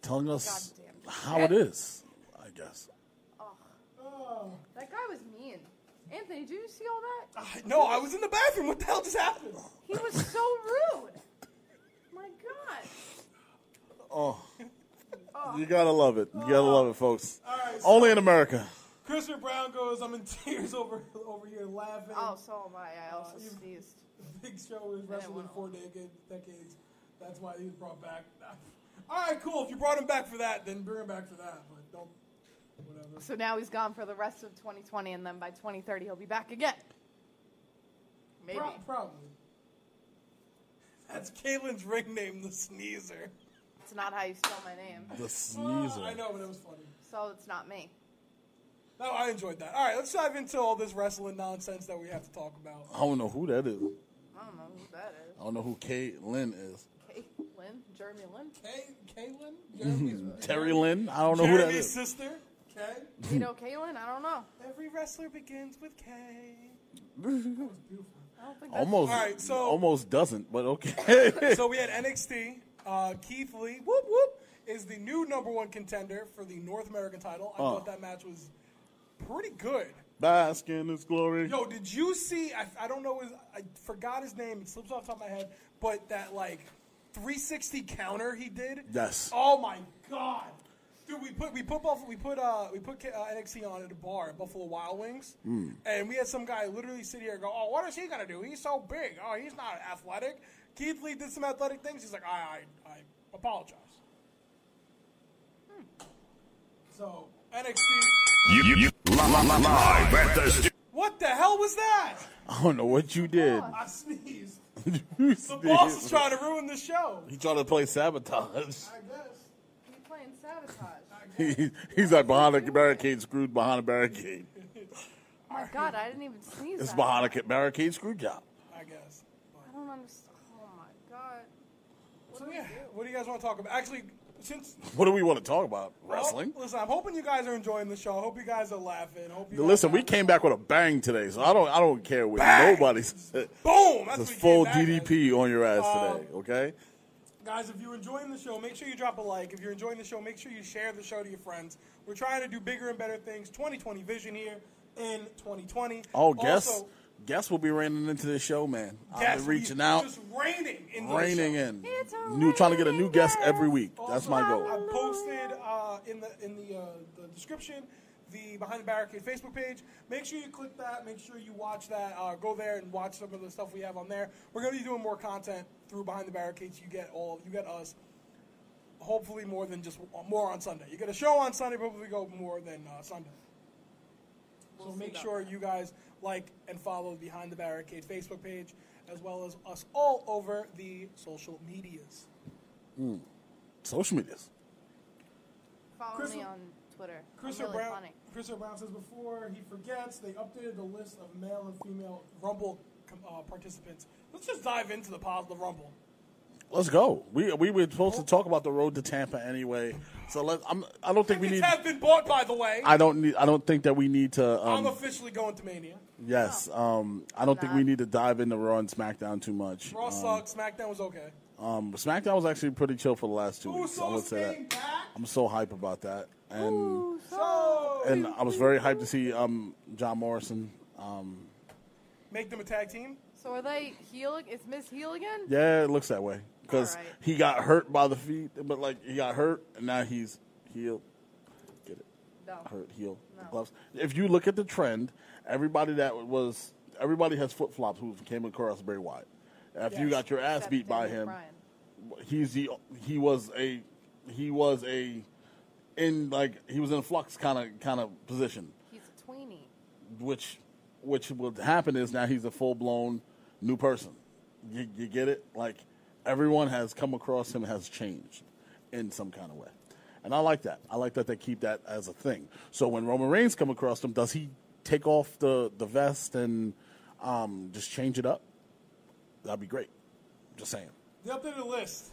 Goddamn how
shit.
it is, I guess.
That guy was mean. Anthony, did you see all that?
No, I was in the bathroom. What the hell just happened?
He was so rude. My God.
Oh, you gotta love it. You gotta love it, folks. Only in America.
Christopher Brown goes, I'm in tears over here laughing.
Oh, so am I. I also sneezed.
Big Show is wrestling 4 decades. That's why he was brought back. All right, cool. If you brought him back for that, then bring him back for that. But don't, whatever.
So now he's gone for the rest of 2020, and then by 2030 he'll be back again. Maybe.
Probably. That's Kaylin's ring name, the Sneezer.
It's not how you spell my name.
The sneezer.
I know, but it was funny.
So it's not me.
No, I enjoyed that. All right, let's dive into all this wrestling nonsense that we have to talk about.
I don't know who that is.
I don't know who that is.
I don't know who Kate Lynn is.
Caitlin. Jeremy Lin.
Kaylin? Jeremy's
Terry Lynn? I don't know who that
Jeremy's
is.
sister? Kay?
You know Kaylin? I don't know.
Every wrestler begins with K.
I don't think that's
Almost,
All right, so-
almost doesn't, but okay.
So we had NXT. Keith Lee, whoop whoop, is the new #1 contender for the North American title. I thought that match was pretty good.
Bask in his glory.
Yo, did you see? I don't know. I forgot his name. It slips off the top of my head. But that 360 counter he did.
Yes.
Oh my god, dude. We put NXT on at a bar at Buffalo Wild Wings, and we had some guy literally sit here and go, "Oh, what is he gonna do? He's so big. Oh, he's not athletic." Keith Lee did some athletic things. He's like, I apologize. So NXT.
You live at the
What the hell was that?
I don't know what you did.
I sneezed.
You
The boss is trying to ruin the show.
He tried to play sabotage.
I guess.
He's playing sabotage.
He's like behind a barricade, screwed behind a barricade.
Oh my God, I didn't even sneeze.
It's
that
behind
time.
a barricade screw job.
I guess.
I don't understand. Oh my God.
So yeah, what do you guys want to talk about? Actually, since
What do we want to talk about? Wrestling?
Listen, I'm hoping you guys are enjoying the show. I hope you guys are laughing. Hope you
Listen,
guys
we
are
came back with a bang today, so I don't care what
Bang!
nobody said.
Boom! That's
It's
what we
full
came back with.
DDP on your ass today, okay?
Guys, if you're enjoying the show, make sure you drop a like. If you're enjoying the show, make sure you share the show to your friends. We're trying to do bigger and better things. 2020 vision here in 2020.
Oh,
Also,
guess we'll be raining into this show, man. I've
guests
been
will be
reaching out,
Just raining in the
raining
show.
in.
It's a
Trying to get a new
raining
guest
day.
every week. That's my
I
goal.
posted in the description the Behind the Barricade Facebook page. Make sure you click that. Make sure you watch that. Go there and watch some of the stuff we have on there. We're going to be doing more content through Behind the Barricades. You get us. Hopefully more than just more on Sunday. You get a show on Sunday, probably go more than Sunday. So make sure you guys like and follow the Behind the Barricade Facebook page, as well as us all over the social medias.
Social medias.
Follow
Chris-
me on Twitter.
Chris
I'm really
Brown.
funny.
Chris Brown says before he forgets, they updated the list of male and female Rumble participants. Let's just dive into the positive Rumble.
Let's go. We were supposed to talk about the road to Tampa anyway, so I don't think we
Tickets
need.
have been bought, by the way.
I don't think that we need to.
I'm officially going to Mania.
Yes. I don't think we need to dive into Raw and SmackDown too much.
Raw sucks. SmackDown was okay.
SmackDown was actually pretty chill for the last 2 weeks. I would
Usos
say
came
that.
back.
I'm so hype about that, and
So
I was very hyped to see John Morrison.
make them a tag team.
So are they heel? Is Miss heel again?
Yeah, it looks that way because
All right.
he got hurt by the feet, but he got hurt and now he's healed. Get it?
No.
Hurt, heel,
No.
gloves. If you look at the trend, everybody has flip flops who came across Bray Wyatt. After you
Yes.
got your ass
Except
beat by
Daniel
him,
Bryan.
he was in a flux kind of position,
He's a tweenie.
which would happen is now he's a full blown new person. You get it? Like everyone has come across him has changed in some kind of way, and I like that. I like that they keep that as a thing. So when Roman Reigns come across him, does he take off the vest and just change it up? That'd be great. Just saying.
The updated list.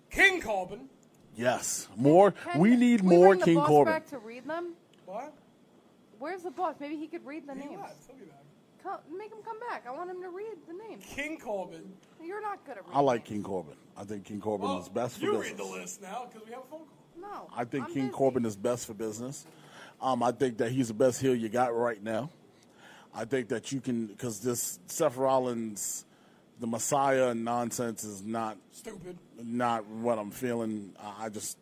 King Corbin.
Yes, more. We need
Can
more
bring the
King
boss
Corbin.
back to read them?
What?
Where's the boss? Maybe he could read the
He
names.
left. He'll be back.
Make him come back. I want him to read the names.
King Corbin.
You're not good at reading
I like
names.
King Corbin. I think King Corbin is best for
you
business.
read the list now because we have a phone call.
No.
I think
I'm
King
busy.
Corbin is best for business. I think that he's the best heel you got right now. I think that you can, because this Seth Rollins, the Messiah nonsense is not
Stupid.
what I'm feeling. I just.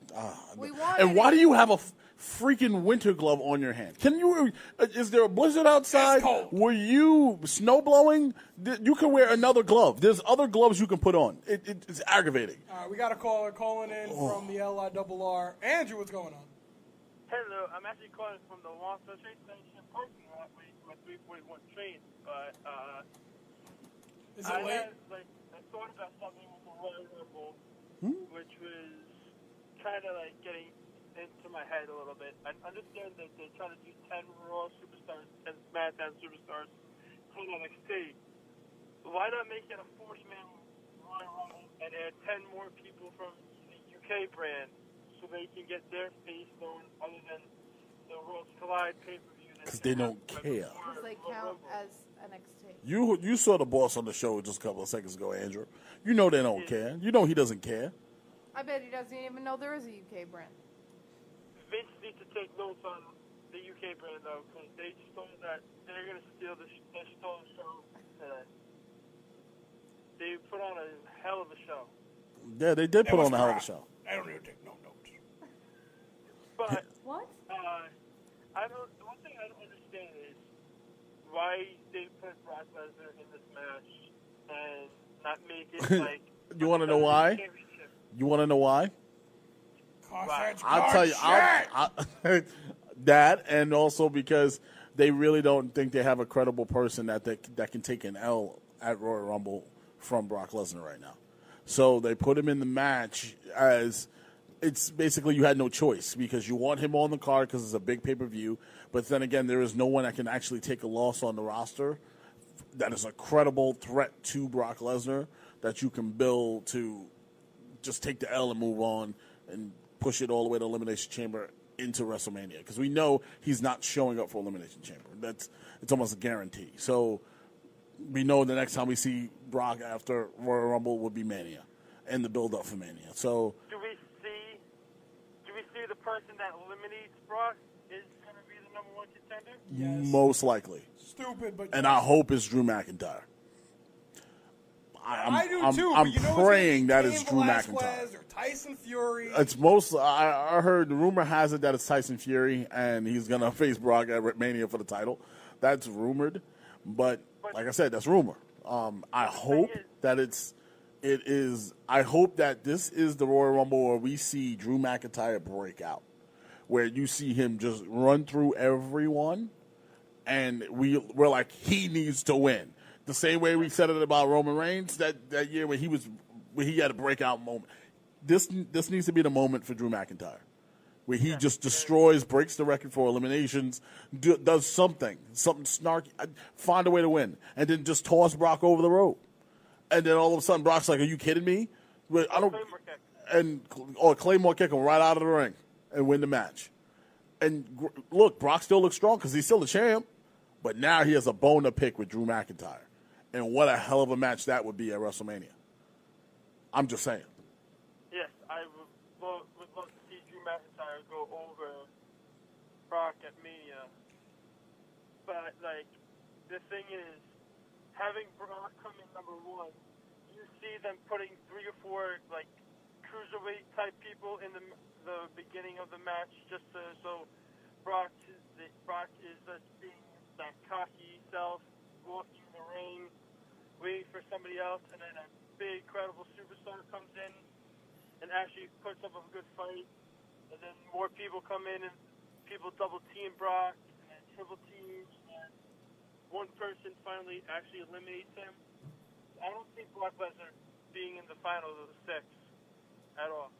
We wanted
And why
it.
do you have a freaking winter glove on your hand? Can you? Is there a blizzard outside?
It's cold.
Were you snow blowing? You can wear another glove. There's other gloves you can put on. It's aggravating.
All right, we got a caller calling in from the LIRR. Andrew, what's going on?
Hello, I'm actually calling from the Wausau train station parking lot waiting for my 341 train, but
Is it late?
I thought about something with the Royal Rumble, which was kind of like getting into my head a little bit. I understand that they're trying to do 10 Raw superstars, 10 SmackDown superstars, 10 NXT. Why not make it a 40-man Royal Rumble and add 10 more people from the UK brand so they can get their face known other than the Worlds Collide pay-per-view.
Because they don't care.
Because they count as NXT.
You saw the boss on the show just a couple of seconds ago, Andrew. You know they don't care. You know he doesn't care.
I bet he doesn't even know there is a UK brand.
Vince needs to take notes on the UK brand, though, because they stole that. They're going to steal the stole the show today. They put on a hell of a show.
Yeah, they did put on a hell of a show.
I don't even take no notes.
But
what?
The one thing I don't understand is why they put Brock Lesnar in this match and not make it like.
You want to know why? You want to know why? I'll tell you. That, and also because they really don't think they have a credible person that can take an L at Royal Rumble from Brock Lesnar right now. So they put him in the match as it's basically you had no choice because you want him on the card because it's a big pay-per-view. But then again, there is no one that can actually take a loss on the roster that is a credible threat to Brock Lesnar that you can build to just take the L and move on and push it all the way to Elimination Chamber into WrestleMania because we know he's not showing up for Elimination Chamber. It's almost a guarantee. So we know the next time we see Brock after Royal Rumble will be Mania and the build-up for Mania. So
do we see the person that eliminates Brock is going to be the number one contender?
Yes.
Most likely.
Stupid, but
and I hope it's Drew McIntyre.
I do too.
I'm praying that it's Drew
Velasquez
McIntyre
or Tyson Fury.
It's most. I heard the rumor has it that it's Tyson Fury and he's gonna face Brock at Mania for the title. That's rumored, but like I said, that's rumor. I hope that it is. I hope that this is the Royal Rumble where we see Drew McIntyre break out, where you see him just run through everyone, and we're like he needs to win. The same way we said it about Roman Reigns that year when he had a breakout moment. This needs to be the moment for Drew McIntyre, where he just destroys, breaks the record for eliminations, does something snarky, find a way to win, and then just toss Brock over the rope. And then all of a sudden Brock's like, "Are you kidding me?" Claymore kick him right out of the ring and win the match. And look, Brock still looks strong because he's still the champ, but now he has a bone to pick with Drew McIntyre. And what a hell of a match that would be at WrestleMania. I'm just saying.
Yes, I would love to see Drew McIntyre go over Brock at Mania. But, the thing is, having Brock come in number one, you see them putting 3 or 4, cruiserweight-type people in the beginning of the match just so Brock is just being that cocky self, walking in the ring, waiting for somebody else, and then a big, credible superstar comes in and actually puts up a good fight, and then more people come in and people double team Brock and then triple team, and one person finally actually eliminates him. I don't see Brock Lesnar being in the finals of the 6 at all.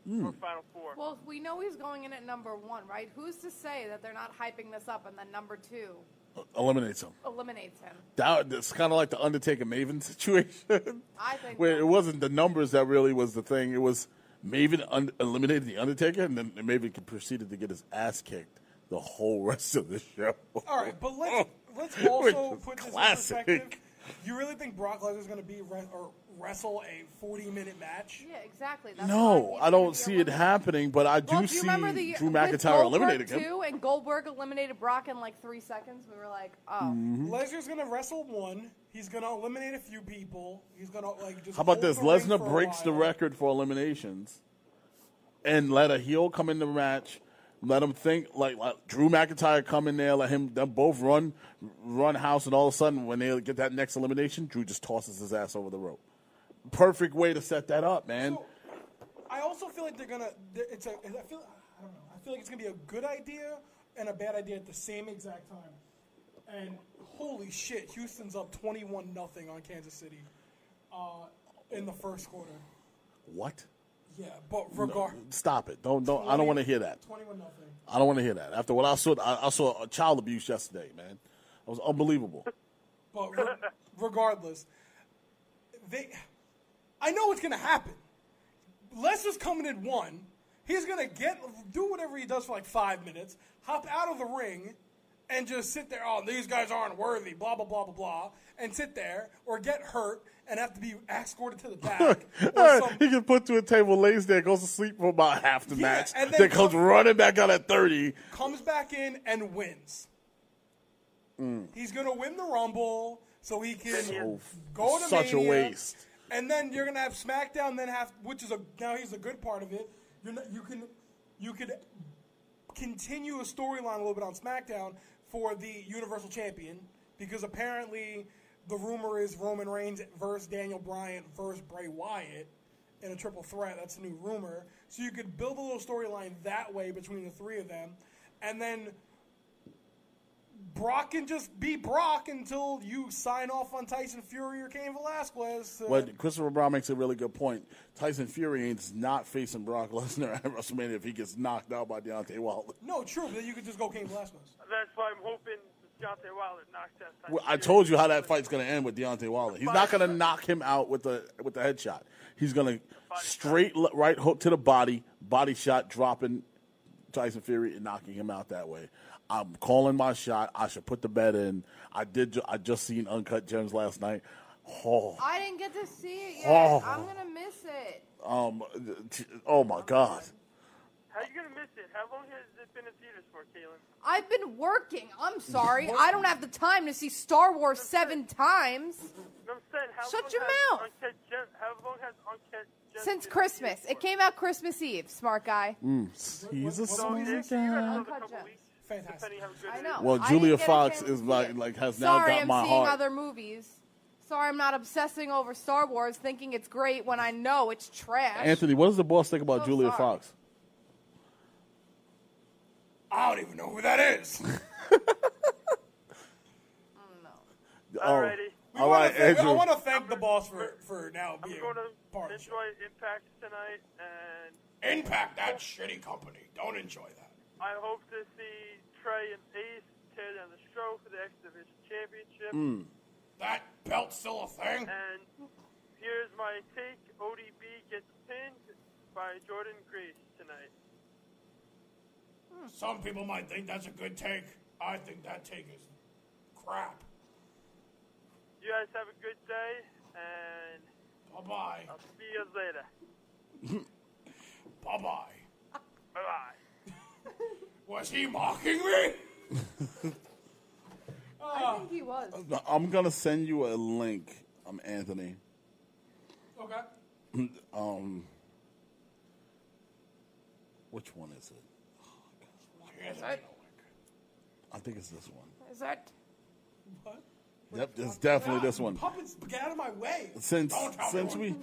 Or Final 4.
Well, we know he's going in at number 1, right? Who's to say that they're not hyping this up and then number 2
eliminates him? It's kind of like the Undertaker Maven situation.
I think
where it wasn't the numbers that really was the thing. It was Maven eliminated the Undertaker, and then Maven proceeded to get his ass kicked the whole rest of the show.
All right, but let's also put this in perspective. You really think Brock Lesnar's going to wrestle a 40-minute match?
Yeah, exactly.
No, I don't see it happening, but I do see Drew McIntyre eliminating him.
Too, and Goldberg eliminated Brock in 3 seconds. We were like, oh.
Lesnar's going to wrestle one. He's going to eliminate a few people. He's going to just.
How about this? Lesnar breaks the record for eliminations, and let a heel come in the match. Let them think like Drew McIntyre come in there, let them both run house, and all of a sudden when they get that next elimination, Drew just tosses his ass over the rope. Perfect way to set that up, man.
So, I also feel like they're gonna. I feel like it's gonna be a good idea and a bad idea at the same exact time. And holy shit, Houston's up 21-0 on Kansas City in the first quarter.
What?
Yeah, but
stop it! Don't! I don't want to hear that.
21-0.
I don't want to hear that. After what I saw child abuse yesterday, man. It was unbelievable.
But regardless, I know what's going to happen. Lesnar's coming in 1. He's going to do whatever he does for like 5 minutes, hop out of the ring, and just sit there, oh, these guys aren't worthy, blah, blah, blah, blah, blah, and sit there or get hurt and have to be escorted to the back.
He gets put to a table, lays there, goes to sleep for about half the match, and then comes running back out at 30.
Comes back in and wins. He's going to win the Rumble so he can go to
such
Mania.
A waste.
And then you're going to have SmackDown, now here's the good part of it. You could continue a storyline a little bit on SmackDown for the Universal Champion, because apparently the rumor is Roman Reigns versus Daniel Bryan versus Bray Wyatt in a triple threat. That's the new rumor. So you could build a little storyline that way between the three of them, and then Brock can just be Brock until you sign off on Tyson Fury or Cain Velasquez.
Well, Christopher Brown makes a really good point. Tyson Fury is not facing Brock Lesnar at WrestleMania if he gets knocked out by Deontay Wilder.
No, true, but then you could just go Cain Velasquez.
That's why I'm hoping Deontay Wilder knocks out Tyson
Well, I told you how that fight's going to end with Deontay Wilder. He's not going to knock him out with the headshot. He's going to straight right hook to the body shot, dropping Tyson Fury and knocking him out that way. I'm calling my shot. I should put the bet in. I just seen Uncut Gems last night. Oh.
I didn't get to see it yet.
Oh.
I'm gonna miss it.
Oh my God.
How are you going to miss it? How long has it been in theaters for, Kaylin?
I've been working. I'm sorry. I don't have the time to see Star Wars 7 times.
No, I'm saying,
Shut your mouth.
How long has Uncut Gems
Since
been in
Christmas.
theaters
It came out Christmas Eve, smart guy.
He's a
for?
smart
So,
guy.
another
Uncut
couple
Gems.
weeks,
Fantastic.
depending how good
I
it
know.
is.
Well,
I
Julia
didn't get a
Fox
chance
is
to
like
see it.
has now
Sorry,
got
I'm
my
seeing
heart.
other movies. Sorry, I'm not obsessing over Star Wars thinking it's great when I know it's trash.
Anthony, what does the boss think about
So
Julia
sorry.
Fox?
I don't even know who that is.
Alrighty.
All right, Andrew.
I want to thank the boss for now
I'm
being
going to
part of the show.
enjoy Impact tonight, and
Impact, that shitty company. Don't enjoy that.
I hope to see Trey and Ace tear down the show for the X Division Championship.
That belt's still a thing?
And here's my take. ODB gets pinned by Jordan Grace tonight.
Some people might think that's a good take. I think that take is crap.
You guys have a good day, and
Bye-bye.
I'll see you later.
Bye-bye.
Bye-bye.
Was he mocking me?
I think he was.
I'm gonna send you a link, Anthony.
Okay.
Which one is it?
Here's
that-
I think it's this one.
Is that?
What?
Yep, it's definitely this one.
Puppets, get out of my way.
Since
Don't tell me.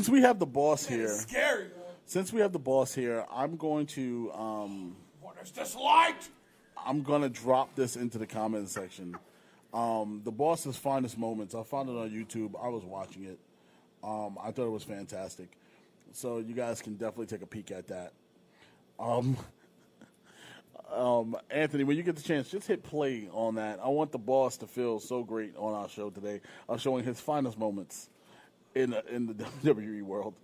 we have the boss
That is
here,
scary.
since we have the boss here, I'm going to
What is this light?
I'm gonna drop this into the comment section. The boss's finest moments. I found it on YouTube. I was watching it. I thought it was fantastic. So you guys can definitely take a peek at that. Anthony, when you get the chance, just hit play on that. I want the boss to feel so great on our show today, showing his finest moments in the WWE world.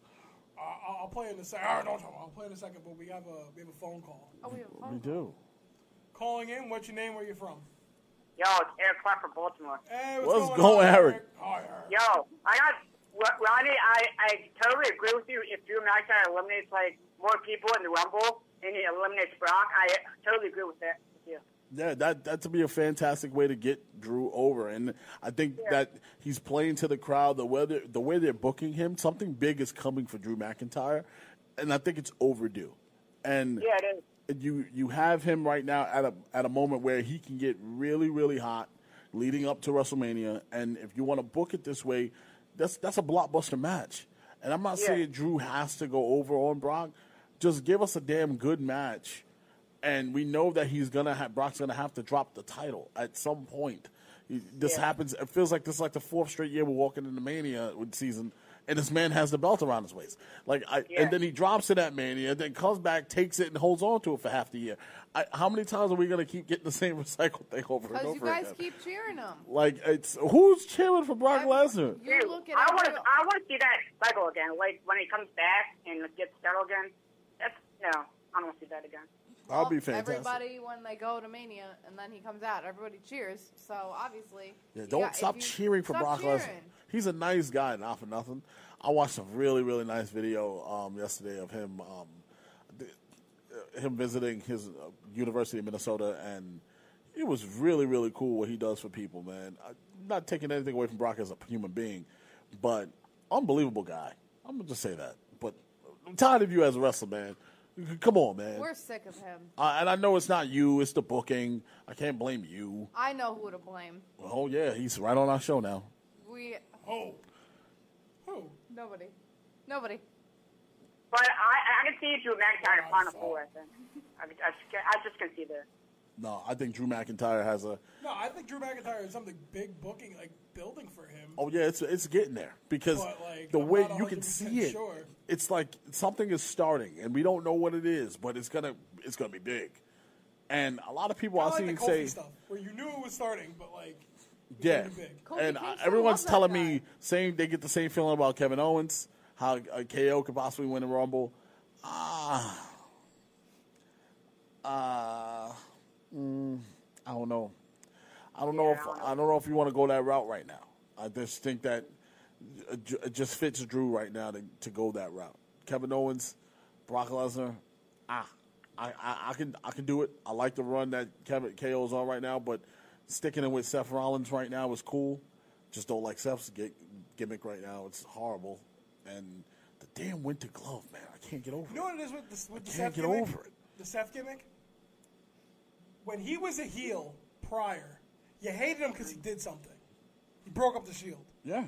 I'll play in a second. Don't tell me. I'll play in a second, but we have a phone call.
Oh, we have a
We
phone.
do.
Calling in. What's your name? Where you from?
Yo, it's Eric Clark from Baltimore.
Hey,
What's
going
going,
on,
Eric?
Hi, Eric.
Yo, I got Ronnie. I totally agree with you. If Drew McIntyre eliminates like more people in the Rumble and he eliminates Brock, I totally agree with that. With you.
Yeah, that to be a fantastic way to get Drew over, and I think that he's playing to the crowd. The way they're booking him, something big is coming for Drew McIntyre, and I think it's overdue. And
Yeah, it is.
you have him right now at a moment where he can get really, really hot leading up to WrestleMania, and if you want to book it this way, that's a blockbuster match. And I'm not saying Drew has to go over on Brock. Just give us a damn good match, and we know that Brock's gonna have to drop the title at some point. This happens. It feels like this is like the fourth straight year we're walking into Mania season, and this man has the belt around his waist. And then he drops it at Mania, then comes back, takes it, and holds on to it for half the year. How many times are we going to keep getting the same recycled thing over and over again?
Because you guys keep cheering him.
Who's cheering for Brock Lesnar?
I want to see that cycle again. Like when he comes back and gets settled again. I don't want to see that again.
That'll be fantastic.
Everybody, when they go to Mania and then he comes out, everybody cheers. So obviously,
don't stop cheering for Brock Lesnar. He's a nice guy, not for nothing. I watched a really, really nice video yesterday of him visiting his University of Minnesota, and it was really, really cool what he does for people, man. I'm not taking anything away from Brock as a human being, but unbelievable guy. I'm going to just say that. But I'm tired of you as a wrestler, man. Come on, man.
We're sick of him.
And I know it's not you. It's the booking. I can't blame you.
I know who to blame.
Oh, yeah. He's right on our show now.
Who?
Nobody.
But I can see Drew McIntyre Final Four, I think. I just can see that.
No, I think Drew McIntyre has a...
No, I think Drew McIntyre has something big booking, building for him.
Oh, yeah, it's getting there. Because the way you can see it, it's like something is starting, and we don't know what it is, but it's gonna be big. And a lot of people I've seen say...
stuff, where you knew it was starting, but,
yeah. And everyone's telling me they get the same feeling about Kevin Owens, how KO could possibly win the Rumble. I don't know. I don't know if you want to go that route right now. I just think that it just fits Drew right now to go that route. Kevin Owens, Brock Lesnar, I can do it. I like the run that KO's on right now, but sticking in with Seth Rollins right now is cool. Just don't like Seth's gimmick right now. It's horrible. And the damn winter glove, man, I can't get over it.
You know what it is with the Seth
gimmick?
Get over it. The Seth gimmick? When he was a heel prior, you hated him because he did something. He broke up the Shield.
Yeah.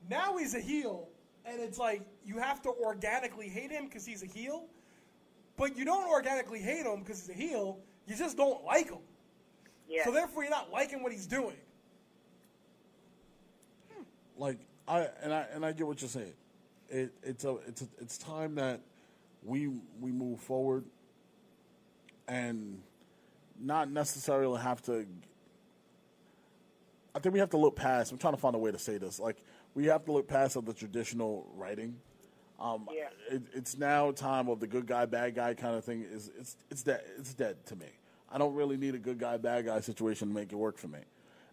Now he's a heel, and it's like you have to organically hate him because he's a heel, but you don't organically hate him because he's a heel. You just don't like him. Yeah. So therefore, you're not liking what he's doing.
I get what you're saying. It's time that we move forward and not necessarily have to. I think we have to look past. I'm trying to find a way to say this. We have to look past the traditional writing. It's now time of the good guy, bad guy kind of thing. It's dead to me. I don't really need a good guy, bad guy situation to make it work for me.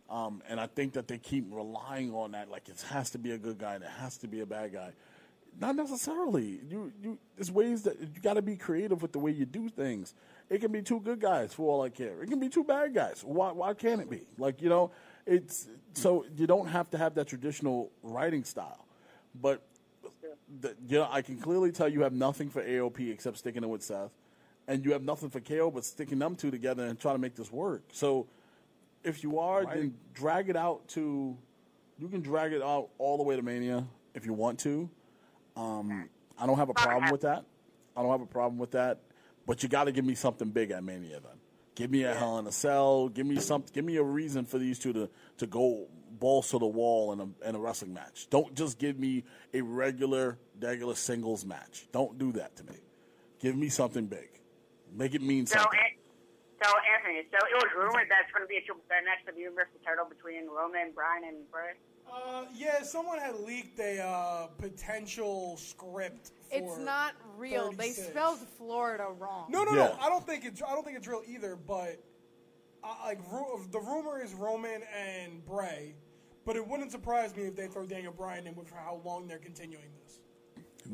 And I think that they keep relying on that, it has to be a good guy and it has to be a bad guy. Not necessarily. There's ways that you got to be creative with the way you do things. It can be two good guys for all I care. It can be two bad guys. Why can't it be? It's so you don't have to have that traditional writing style. But I can clearly tell you have nothing for AOP except sticking it with Seth, and you have nothing for KO but sticking them two together and trying to make this work. So if you are, then drag it out to. You can drag it out all the way to Mania if you want to. I don't have a problem with that. But you got to give me something big at Mania then. Give me a Hell in a Cell. Give me a reason for these two to go balls to the wall in a wrestling match. Don't just give me a regular singles match. Don't do that to me. Give me something big. Make it mean something.
So Anthony, it was rumored that it's going to be a triple threat match for the Universal title between Roman, Bryan, and Bray.
Yeah, someone had leaked a potential script.
It's not real. 36. They spelled Florida wrong.
No. I don't think it's real either. But the rumor is Roman and Bray, but it wouldn't surprise me if they throw Daniel Bryan in with how long they're continuing this.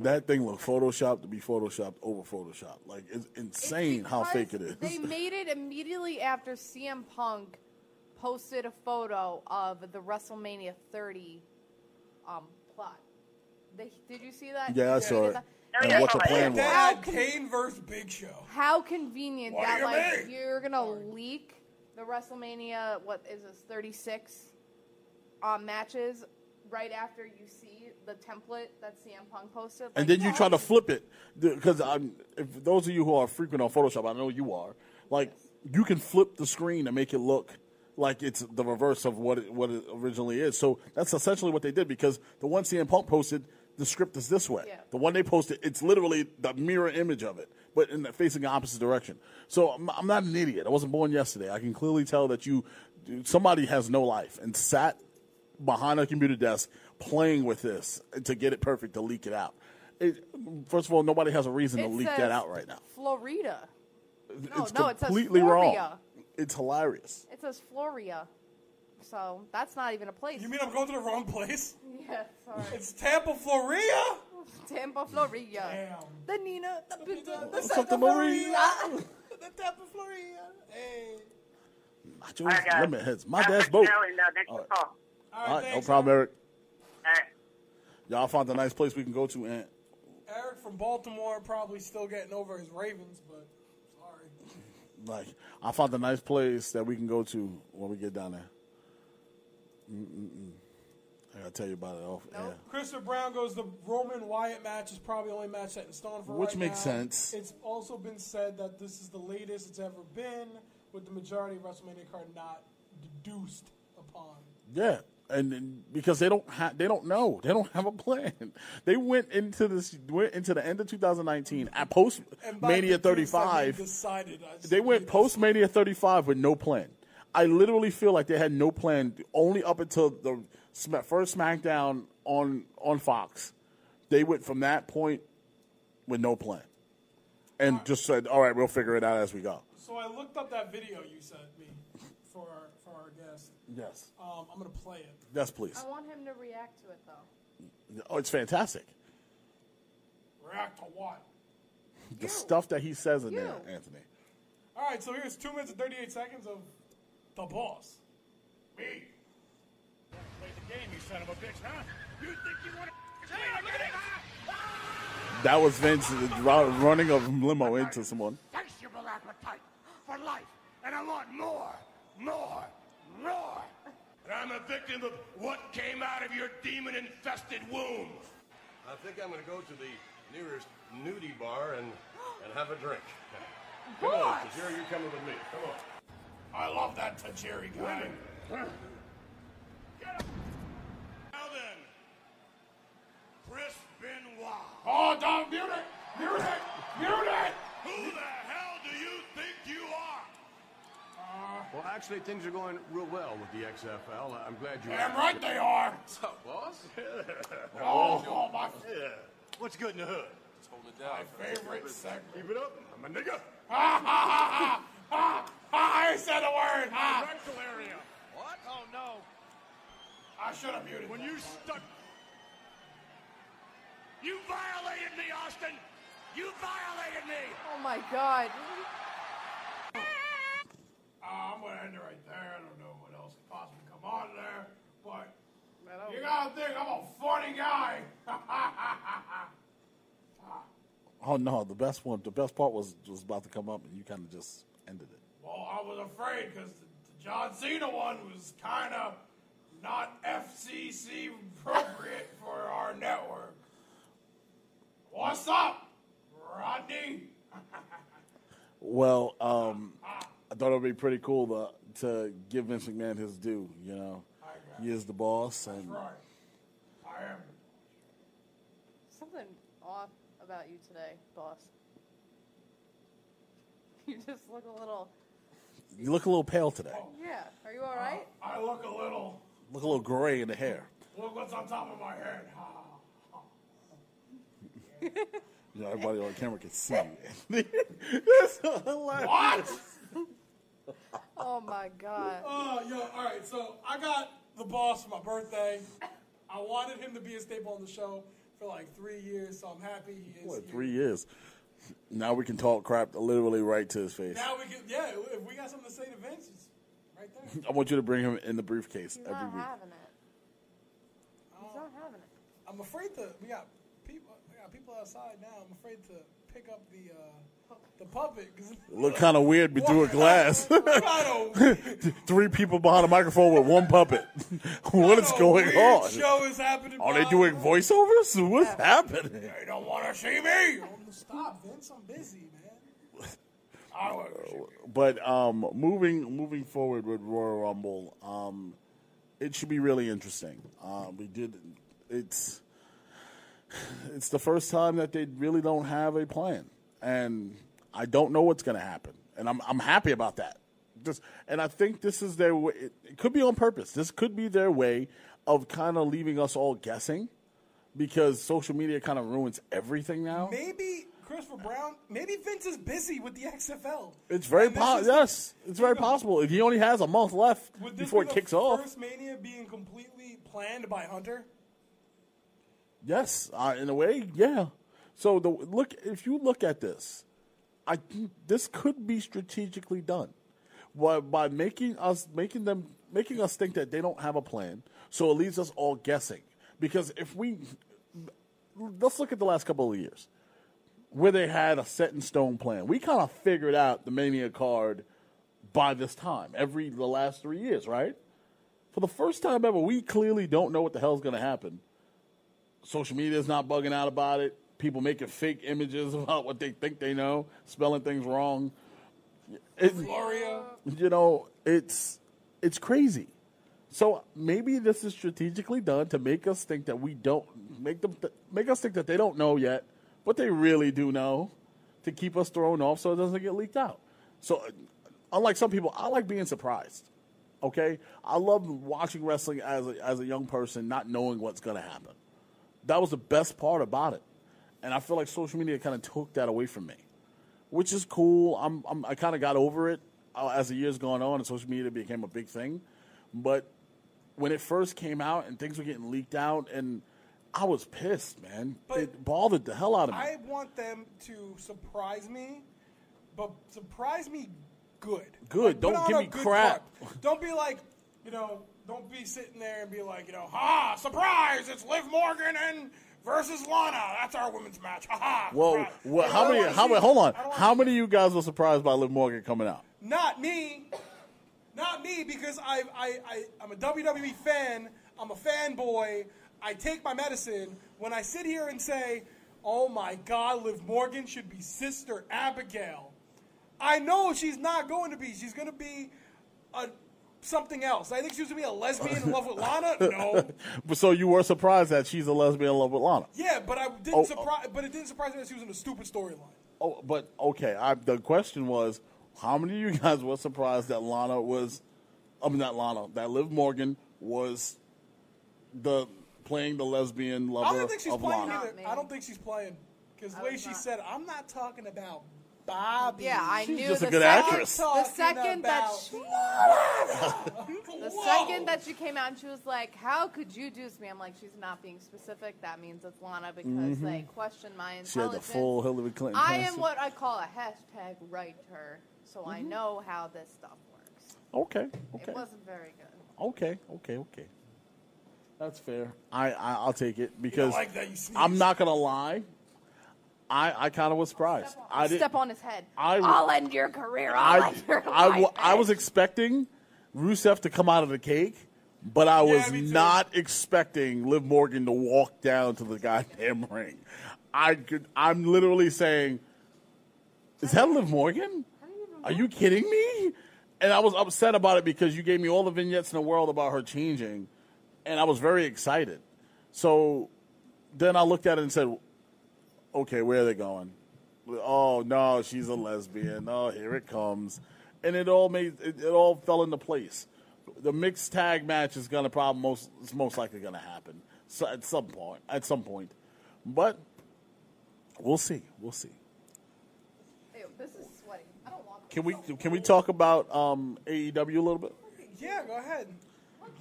That thing looked photoshopped to be photoshopped over photoshopped. It's insane how fake it is.
They made it immediately after CM Punk posted a photo of the WrestleMania 30 plot. Did you see that?
Yeah, I saw it. And what the plan was.
Kane versus Big Show.
How convenient that you're going to leak the WrestleMania, 36 matches right after you see the template that CM Punk posted.
And then you try to flip it. Because if those of you who are frequent on Photoshop, I know you are, you can flip the screen and make it look like it's the reverse of what it originally is. So that's essentially what they did, because the one CM Punk posted, the script is this way. Yeah. The one they posted, it's literally the mirror image of it, but facing the opposite direction. So I'm not an idiot. I wasn't born yesterday. I can clearly tell that somebody has no life and sat behind a computer desk playing with this to get it perfect to leak it out. First of all, nobody has a reason to leak that out right now.
Florida.
It's
no,
completely
it says
wrong.
Floria.
It's hilarious.
It says Floria. So that's not even a place.
You mean I'm going to the wrong place?
Yeah, sorry.
It's Tampa, Florida?
Tampa, Florida.
Damn.
The Nina, the Pinta, the
Santa
Santa Maria.
The Tampa, Florida. Hey.
Nachos, lemon heads. My dad's boat.
All
right, no problem, Eric.
All right.
Y'all found a nice place we can go to, Ant.
Eric from Baltimore probably still getting over his Ravens, but sorry.
Like, I found a nice place that we can go to when we get down there. I gotta tell you about it off air.
Christopher Brown goes, the Roman Wyatt match is probably the only match set in stone for
Which
right
makes
now.
sense.
It's also been said that this is the latest it's ever been, with the majority of WrestleMania card not deduced upon.
Yeah, and because they don't know, they don't have a plan. They went into the end of 2019 at post Mania 35. They went post Mania 35 with no plan. I literally feel like they had no plan only up until the first SmackDown on Fox. They went from that point with no plan, and just said, "All right, we'll figure it out as we go."
So I looked up that video you sent me for our guest.
Yes.
I'm going to play it.
Yes, please.
I want him to react to it, though.
Oh, it's fantastic.
React to what?
The stuff that he says in there, Anthony.
All right, so here's 2 minutes and 38 seconds of the boss. Me.
Play the game, you son of a bitch, huh? You think you want to...
That was Vince running a limo into someone.
Insatiable appetite for life, and I want more. And I'm a victim of what came out of your demon-infested womb.
I think I'm going to go to the nearest nudie bar and have a drink. Come on, Tajiri, you're coming with me. Come on.
I love that Tajiri guy. Get him. Now then, Chris Benoit.
Oh, don't mute it! Mute it! Mute it!
Who the hell do you think you are?
Well, actually, things are going real well with the XFL. I'm glad you...
Damn right they are!
What's up, boss?
Oh, my...
Yeah. What's good in the hood?
Just hold it down.
My favorite segment.
Keep it up. I'm a nigga.
Ha, ha, ha, ha, ha, ha, I said a word, ha!
Rectal area. What? Oh, no.
I should have muted
When
that.
you stuck... You violated me, Austin! You violated me!
Oh, my God.
I'm going to end it right there. I don't know what else could possibly come on there, but you got to think I'm a funny guy.
Oh no, the best part was about to come up, and you kind of just ended it.
Well, I was afraid because the John Cena one was kind of not FCC appropriate for our network. What's up, Rodney?
Well, I thought it would be pretty cool to give Vince McMahon his due. You know, he is the boss, and
That's right. I am.
Something off about you today, boss. You just look a little...
you look a little pale today.
Yeah. Are you all right?
I look a little...
Look a little gray in the hair.
Look what's on top of my head.
You know, everybody on camera can see you. That's hilarious.
What?
Oh, my God.
Oh, yo, all right, so I got the boss for my birthday. I wanted him to be a staple on the show for like 3 years, so I'm happy he is
What,
here.
3 years? Now we can talk crap literally right to his face.
Now we can, yeah, if we got something to say to Vince, it's right there.
I want you to bring him in the briefcase
He's
every
not
week.
having it. He's not having it.
I'm afraid we got people outside now. I'm afraid to pick up the puppet.
Look kind of weird through a glass. 3 people behind a microphone with 1 puppet. What is going on?
Show is happening.
Are they doing voiceovers? What's happening?
They don't want to see me. Stop, Vince. I'm busy, man.
But moving forward with Royal Rumble, it should be really interesting. It's the first time that they really don't have a plan, and I don't know what's going to happen, and I'm happy about that. And I think this is their way. It could be on purpose. This could be their way of kind of leaving us all guessing, because social media kind of ruins everything now.
Maybe Christopher Brown. Maybe Vince is busy with the XFL.
It's very yes, it's very possible. If he only has a month left before it kicks off.
First Mania being completely planned by Hunter.
Yes, in a way, yeah. So if you look at this, I think this could be strategically done, by making us think that they don't have a plan. So it leaves us all guessing. Because let's look at the last couple of years, where they had a set in stone plan. We kind of figured out the Mania card by this time, the last 3 years, right? For the first time ever, we clearly don't know what the hell's going to happen. Social media is not bugging out about it. People making fake images about what they think they know, spelling things wrong.
Gloria.
It's crazy. So maybe this is strategically done to make us think that make us think that they don't know yet, but they really do know, to keep us thrown off so it doesn't get leaked out. So unlike some people, I like being surprised. Okay, I love watching wrestling as a young person, not knowing what's going to happen. That was the best part about it, and I feel like social media kind of took that away from me, which is cool. I kind of got over it as the years gone on, and social media became a big thing. But when it first came out and things were getting leaked out, and I was pissed, man. It bothered the hell out of me.
I want them to surprise me, but surprise me good.
Good. Don't give me crap.
Don't be like, don't be sitting there and be like, surprise, it's Liv Morgan and versus Lana. That's our women's match.
Well, hold on. How many of you guys were surprised by Liv Morgan coming out?
Not me. Not me, because I'm a WWE fan. I'm a fanboy. I take my medicine. When I sit here and say, oh my God, Liv Morgan should be Sister Abigail, I know she's not going to be. She's going to be something else. I think she was going to be a lesbian in love with Lana. No.
So you were surprised that she's a lesbian in love with Lana?
Yeah, but it didn't surprise me that she was in a stupid storyline.
Oh, but okay. The question was, how many of you guys were surprised that that Liv Morgan was playing the lesbian lover
I don't think she's
of
playing
Lana?
either. I don't think she's playing, because the way she said, I'm not talking about Bobby.
Yeah, I
She's
knew
just a
the
good actress.
The second that she came out and she was like, "How could you do this to me?" I'm like, "She's not being specific. That means it's Lana because they question my intelligence."
She had the full Hillary Clinton.
I am what I call a hashtag writer, so I know how this stuff works.
Okay.
It wasn't very good.
Okay. That's fair. I'll take it, because
like that, you sneeze.
I'm not gonna lie. I kind of was surprised.
Step on his head. I'll end your career. I'll end your life.
I was expecting Rusev to come out of the cake, but I was not expecting Liv Morgan to walk down to the goddamn ring. I'm literally saying, is that Liv Morgan? Are you kidding me? And I was upset about it because you gave me all the vignettes in the world about her changing, and I was very excited. So then I looked at it and said, okay, where are they going? Oh, no, she's a lesbian. Oh, here it comes. And it all fell into place. The mixed tag match is going to most likely going to happen at some point. But we'll see.
Ew, this is sweaty. I don't want
this. Can we talk about AEW a little bit?
Yeah, go ahead.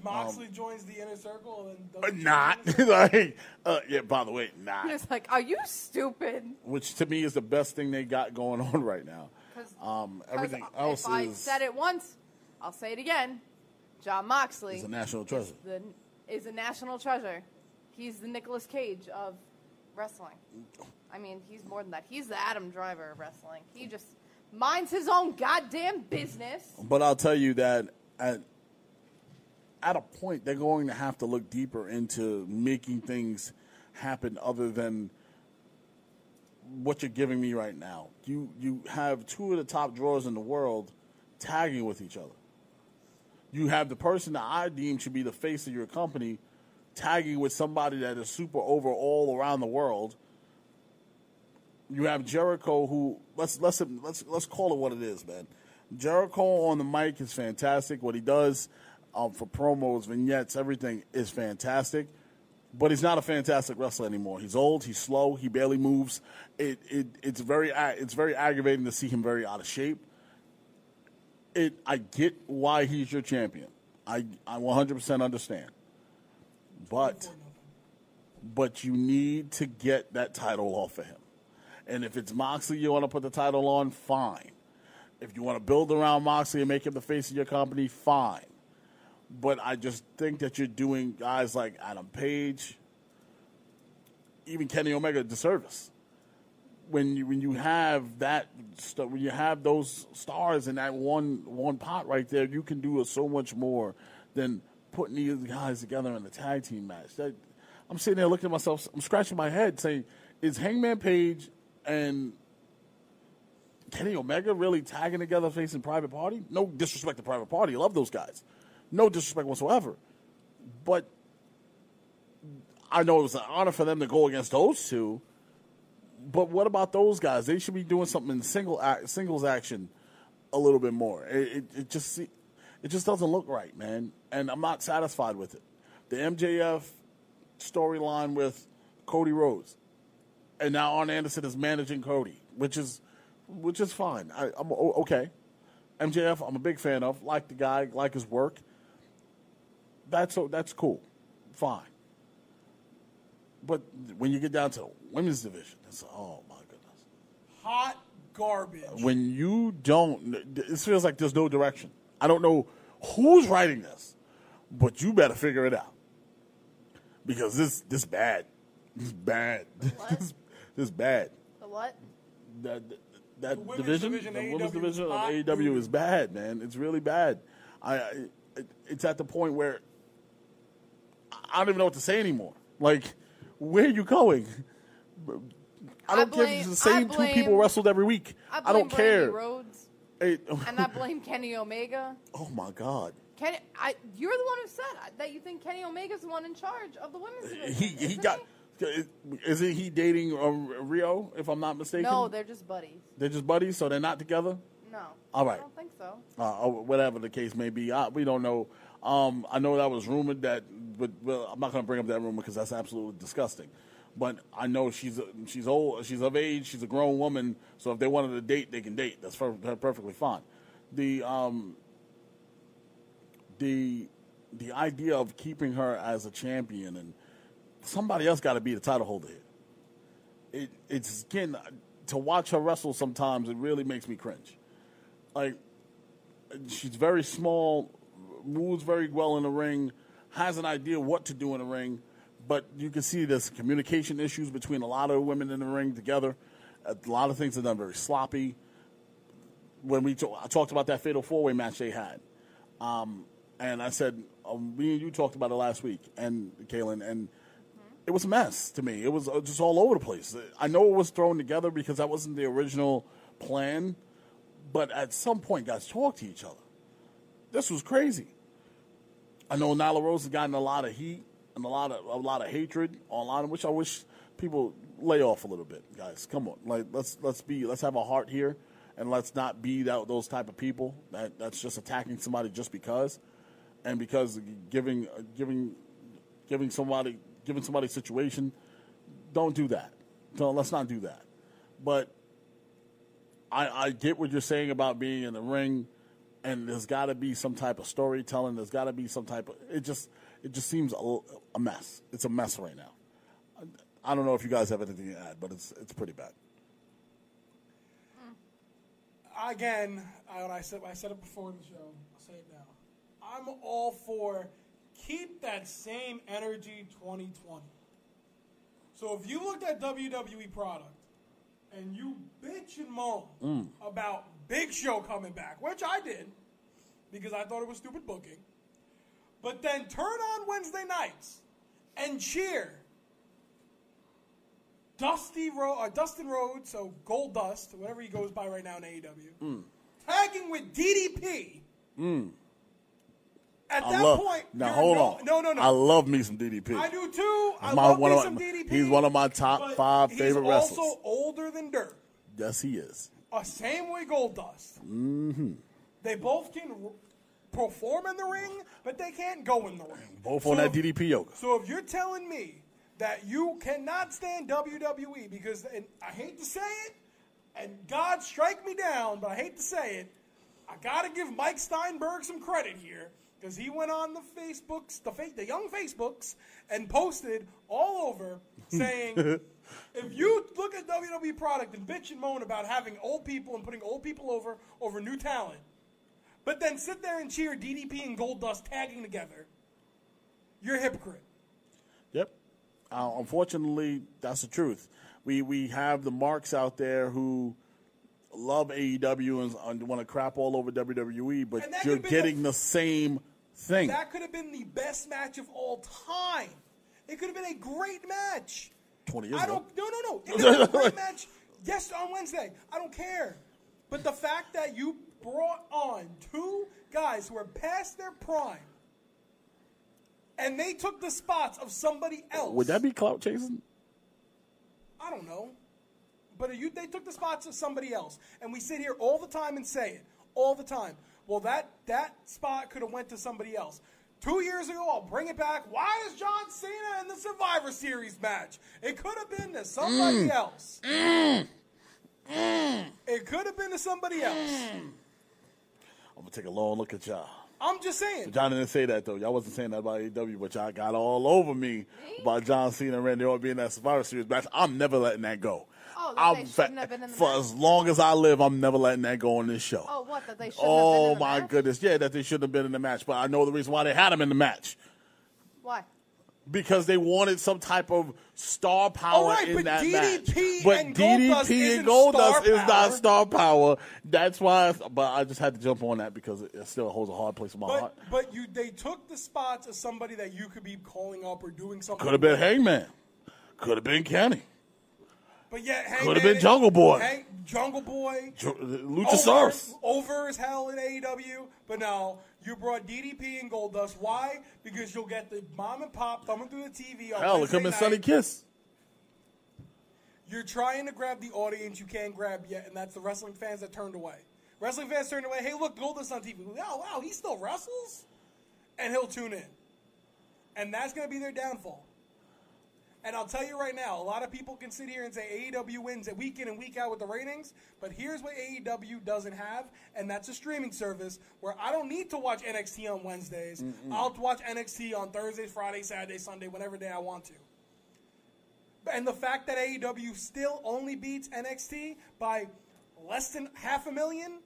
Moxley joins the inner circle and
not like yeah. By the way, not.
He was like, "Are you stupid?"
Which to me is the best thing they got going on right now. Everything else
if I said it once, I'll say it again. John Moxley
is a national treasure.
Is a national treasure. He's the Nicolas Cage of wrestling. I mean, he's more than that. He's the Adam Driver of wrestling. He just minds his own goddamn business.
But I'll tell you that at a point, they're going to have to look deeper into making things happen other than what you're giving me right now. You have two of the top drawers in the world tagging with each other. You have the person that I deem should be the face of your company tagging with somebody that is super over all around the world. You have Jericho, who let's call it what it is, man. Jericho on the mic is fantastic. What he does for promos, vignettes, everything is fantastic. But he's not a fantastic wrestler anymore. He's old. He's slow. He barely moves. It's very aggravating to see him very out of shape. I get why he's your champion. I 100% understand. But you need to get that title off of him. And if it's Moxley you want to put the title on, fine. If you want to build around Moxley and make him the face of your company, fine. But I just think that you're doing guys like Adam Page, even Kenny Omega, a disservice. When you have those stars in that one pot right there, you can do so much more than putting these guys together in a tag team match. I'm sitting there looking at myself, I'm scratching my head saying, is Hangman Page and Kenny Omega really tagging together facing Private Party? No disrespect to Private Party. I love those guys. No disrespect whatsoever. But I know it was an honor for them to go against those two. But what about those guys? They should be doing something in singles action a little bit more. It just doesn't look right, man. And I'm not satisfied with it. The MJF storyline with Cody Rhodes, and now Arn Anderson is managing Cody, which is fine. I'm okay. MJF, I'm a big fan of. Like the guy, like his work. That's cool, fine. But when you get down to the women's division, it's oh my goodness,
hot garbage.
When you don't, it feels like there's no direction. I don't know who's writing this, but you better figure it out because this bad. This bad. This bad.
The what?
That division, the women's division of AEW is bad, man. It's really bad. It's at the point where I don't even know what to say anymore. Like, where are you going? I don't care if it's the same two people wrestled every week. I don't care.
Rhodes, and I blame Kenny Omega.
Oh my God.
You're the one who said that you think Kenny Omega's the one in charge of the women's division.
Isn't he dating Rio, if I'm not mistaken?
No, they're just buddies.
They're just buddies, so they're not together?
No.
All right.
I don't think so.
Whatever the case may be. We don't know. I know that was rumored but I'm not going to bring up that rumor because that's absolutely disgusting. But I know she's old, she's of age, she's a grown woman, so if they wanted to date, they can date. That's perfectly fine. The idea of keeping her as a champion and somebody else got to be the title holder here. It's again, to watch her wrestle sometimes, it really makes me cringe. Like, she's very small, moves very well in the ring, has an idea what to do in the ring, but you can see there's communication issues between a lot of women in the ring together. A lot of things are done very sloppy. When I talked about that Fatal 4-Way match they had, and I said, me and you talked about it last week, and Kaylin, and it was a mess to me. It was just all over the place. I know it was thrown together because that wasn't the original plan, but at some point, guys, talk to each other. This was crazy. I know Nyla Rose has gotten a lot of heat and a lot of hatred online, which I wish people lay off a little bit, guys. Come on, like let's have a heart here, and let's not be those type of people that's just attacking somebody just because, and because giving somebody a situation. Don't do that. Let's not do that. But I get what you're saying about being in the ring. And there's got to be some type of storytelling. There's got to be some type of. It just seems a mess. It's a mess right now. I don't know if you guys have anything to add, but it's pretty bad.
Again, I said it before in the show. I'll say it now. I'm all for keep that same energy 2020. So if you looked at WWE product and you bitch and moan about Big Show coming back, which I did because I thought it was stupid booking, but then turn on Wednesday nights and cheer Dustin Rhodes, so Gold Dust, whatever he goes by right now in AEW, tagging with DDP. At that point,
now hold on.
No.
I love me some DDP.
I do too. I love me some DDP.
He's one of my top 5 favorite wrestlers.
He's also older than Dirt.
Yes, he is.
Same way Gold Dust. Mm-hmm. They both can perform in the ring, but they can't go in the ring.
Both on that DDP yoga.
So if you're telling me that you cannot stand WWE because, and I hate to say it, and God strike me down, but I hate to say it, I got to give Mike Steinberg some credit here because he went on the Facebooks, the young Facebooks, and posted all over saying, if you look at WWE product and bitch and moan about having old people and putting old people over new talent, but then sit there and cheer DDP and Gold Dust tagging together, you're a hypocrite.
Yep. Unfortunately, that's the truth. We have the marks out there who love AEW and want to crap all over WWE, but you're getting the same thing.
That could have been the best match of all time. It could have been a great match.
20 years ago.
No. It could have been a great match. Yes, on Wednesday. I don't care. But the fact that you brought on 2 guys who are past their prime, and they took the spots of somebody else.
Would that be clout chasing?
I don't know. But they took the spots of somebody else. And we sit here all the time and say it. All the time. Well, that spot could have went to somebody else. 2 years ago, I'll bring it back. Why is John Cena in the Survivor Series match? It could have been to somebody else. It could have been to somebody else.
I'm going to take a long look at y'all.
I'm just saying.
John didn't say that, though. Y'all wasn't saying that about AEW, but y'all got all over me about John Cena and Randy Orton being that Survivor Series match. I'm never letting that go.
Oh, they shouldn't have been in the
for
match?
as long as I live, I'm never letting that go on this show.
Oh, what? That they shouldn't have been in
Oh,
the
my
match?
goodness. Yeah, that they shouldn't have been in the match. But I know the reason why they had them in the match.
Why?
Because they wanted some type of star power in that match. But
and
DDP and Goldust is not star power. That's why. But I just had to jump on that because it still holds a hard place in my heart.
But they took the spots of somebody that you could be calling up or doing something.
Could have been Hangman. Could have been Kenny.
But yet, Hangman
could have been Jungle Boy.
Jungle Boy.
Luchasaurus.
Over as hell in AEW. But no, you brought DDP and Goldust. Why? Because you'll get the mom and pop thumbing through the TV on
Hell,
Wednesday
look at
night.
Sunny Kiss.
You're trying to grab the audience you can't grab yet, and that's the wrestling fans that turned away. Wrestling fans turned away. Hey, look, Goldust on TV. Wow, he still wrestles? And he'll tune in. And that's going to be their downfall. And I'll tell you right now, a lot of people can sit here and say AEW wins week in and week out with the ratings, but here's what AEW doesn't have, and that's a streaming service where I don't need to watch NXT on Wednesdays. I'll watch NXT on Thursdays, Fridays, Saturdays, Sunday, whatever day I want to. And the fact that AEW still only beats NXT by less than 500,000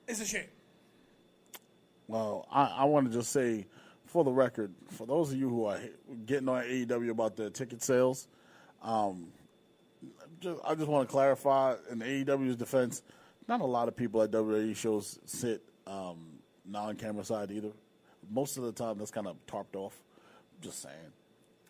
is a shame.
Well, I want to just say, for the record, for those of you who are getting on AEW about their ticket sales, I just want to clarify, in AEW's defense, not a lot of people at WWE shows sit non-camera side either. Most of the time, that's kind of tarped off. Just saying.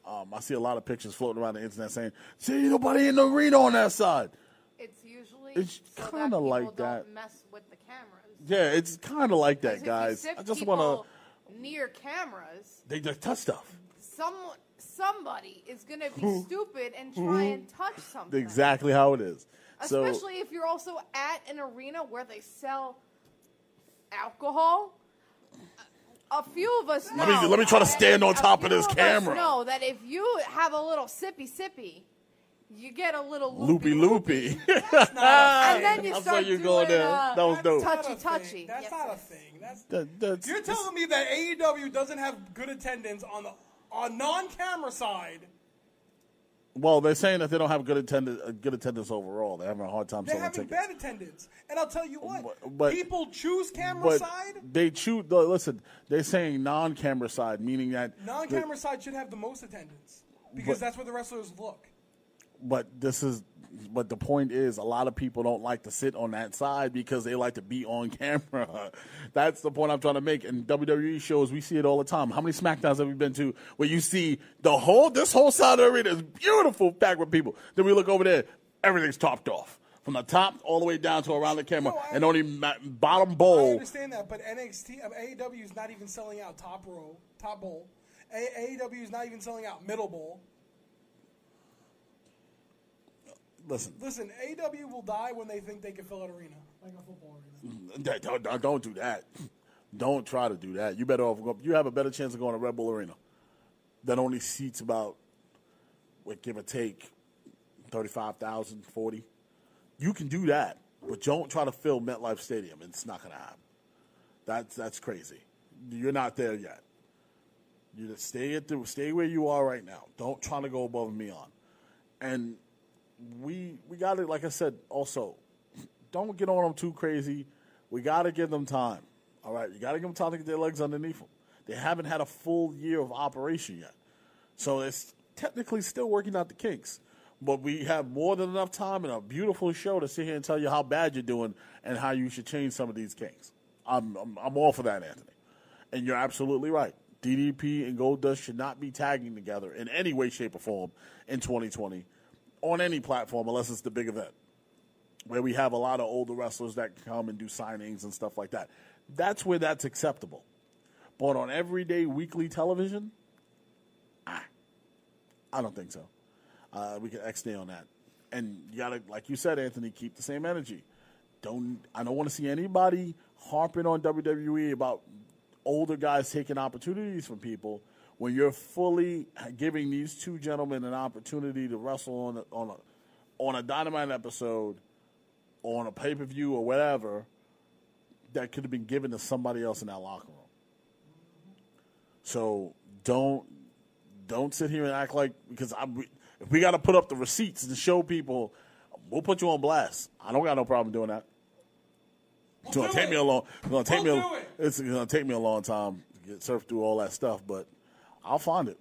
I see a lot of pictures floating around the internet saying, "See, nobody in the arena on that side."
It's usually
so kind of like that.
Don't mess with the cameras.
Yeah, it's kind of like that,
If
guys.
you sit
I just
people
want
near cameras.
They just touch stuff.
Somebody is going to be stupid and try and touch something.
Exactly how it is.
Especially if you're also at an arena where they sell alcohol. A few of us know.
Let me try to stand on top of this camera.
Know that if you have a little sippy, you get a little
loopy.
And then you start
you
doing
going there. That was dope.
touchy.
That's not a thing.
That's
You're telling me that AEW doesn't have good attendance on non-camera side?
Well, they're saying that they don't have good attendance overall. They're having a hard time
They're
selling
having
tickets.
bad attendance. And I'll tell you what,
But-
people choose camera side.
They choose. Listen, they're saying non-camera side, meaning that
Non-camera side should have the most attendance because that's where the wrestlers look.
But this is But the point is, a lot of people don't like to sit on that side because they like to be on camera. That's the point I'm trying to make. And WWE shows, we see it all the time. How many SmackDowns have we been to where you see this whole side of the arena is beautiful, packed with people. Then we look over there, everything's topped off. From the top all the way down to around the camera, and only bottom bowl.
I understand that, but AEW is not even selling out top bowl. AEW is not even selling out middle bowl.
Listen,
AEW will die when they think they can fill an arena, like a football arena.
Don't do that. Don't try to do that. You better off. You have a better chance of going to Red Bull Arena. That only seats about, give or take, 35,000, 40. You can do that, but don't try to fill MetLife Stadium. It's not going to happen. That's crazy. You're not there yet. You just stay where you are right now. Don't try to go above and beyond. And we got to, like I said, also, don't get on them too crazy. We got to give them time. All right, you got to give them time to get their legs underneath them. They haven't had a full year of operation yet, so it's technically still working out the kinks. But we have more than enough time and a beautiful show to sit here and tell you how bad you're doing and how you should change some of these kinks. I'm all for that, Anthony. And you're absolutely right. DDP and Goldust should not be tagging together in any way, shape, or form in 2020 on any platform unless it's the big event where we have a lot of older wrestlers that come and do signings and stuff like that. That's where that's acceptable. But on everyday weekly television, I don't think so. We can X-day on that. And you got to, like you said, Anthony, keep the same energy. I don't want to see anybody harping on WWE about older guys taking opportunities from people when you're fully giving these two gentlemen an opportunity to wrestle on a Dynamite episode, on a pay-per-view or whatever, that could have been given to somebody else in that locker room. So don't sit here and act like, because if we got to put up the receipts and show people, we'll put you on blast. I don't got no problem doing that. It's going to take me a long. It's going to take me a long time to get surf through all that stuff, but I'll find it.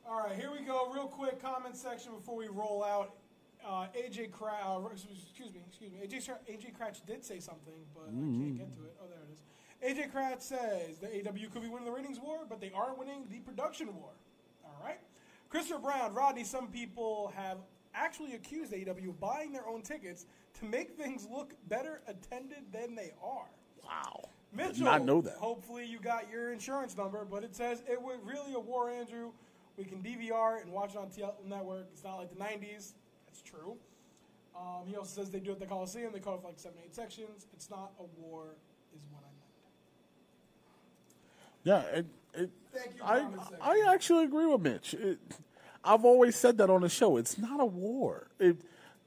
All right, here we go. Real quick comment section before we roll out. AJ Crouch did say something, but I can't get to it. Oh, there it is. AJ Crouch says the AEW could be winning the ratings war, but they aren't winning the production war. All right. Christopher Brown, Rodney, some people have actually accused AEW of buying their own tickets to make things look better attended than they are.
Wow.
Mitchell,
did not know that.
Hopefully you got your insurance number, but it says it was really a war, Andrew. We can DVR and watch it on TL Network. It's not like the 90s. That's true. He also says they do it at the Coliseum. They cut off like 7, 8 sections. It's not a war is what I meant.
Yeah,
Thank you,
I actually agree with Mitch. I've always said that on the show. It's not a war.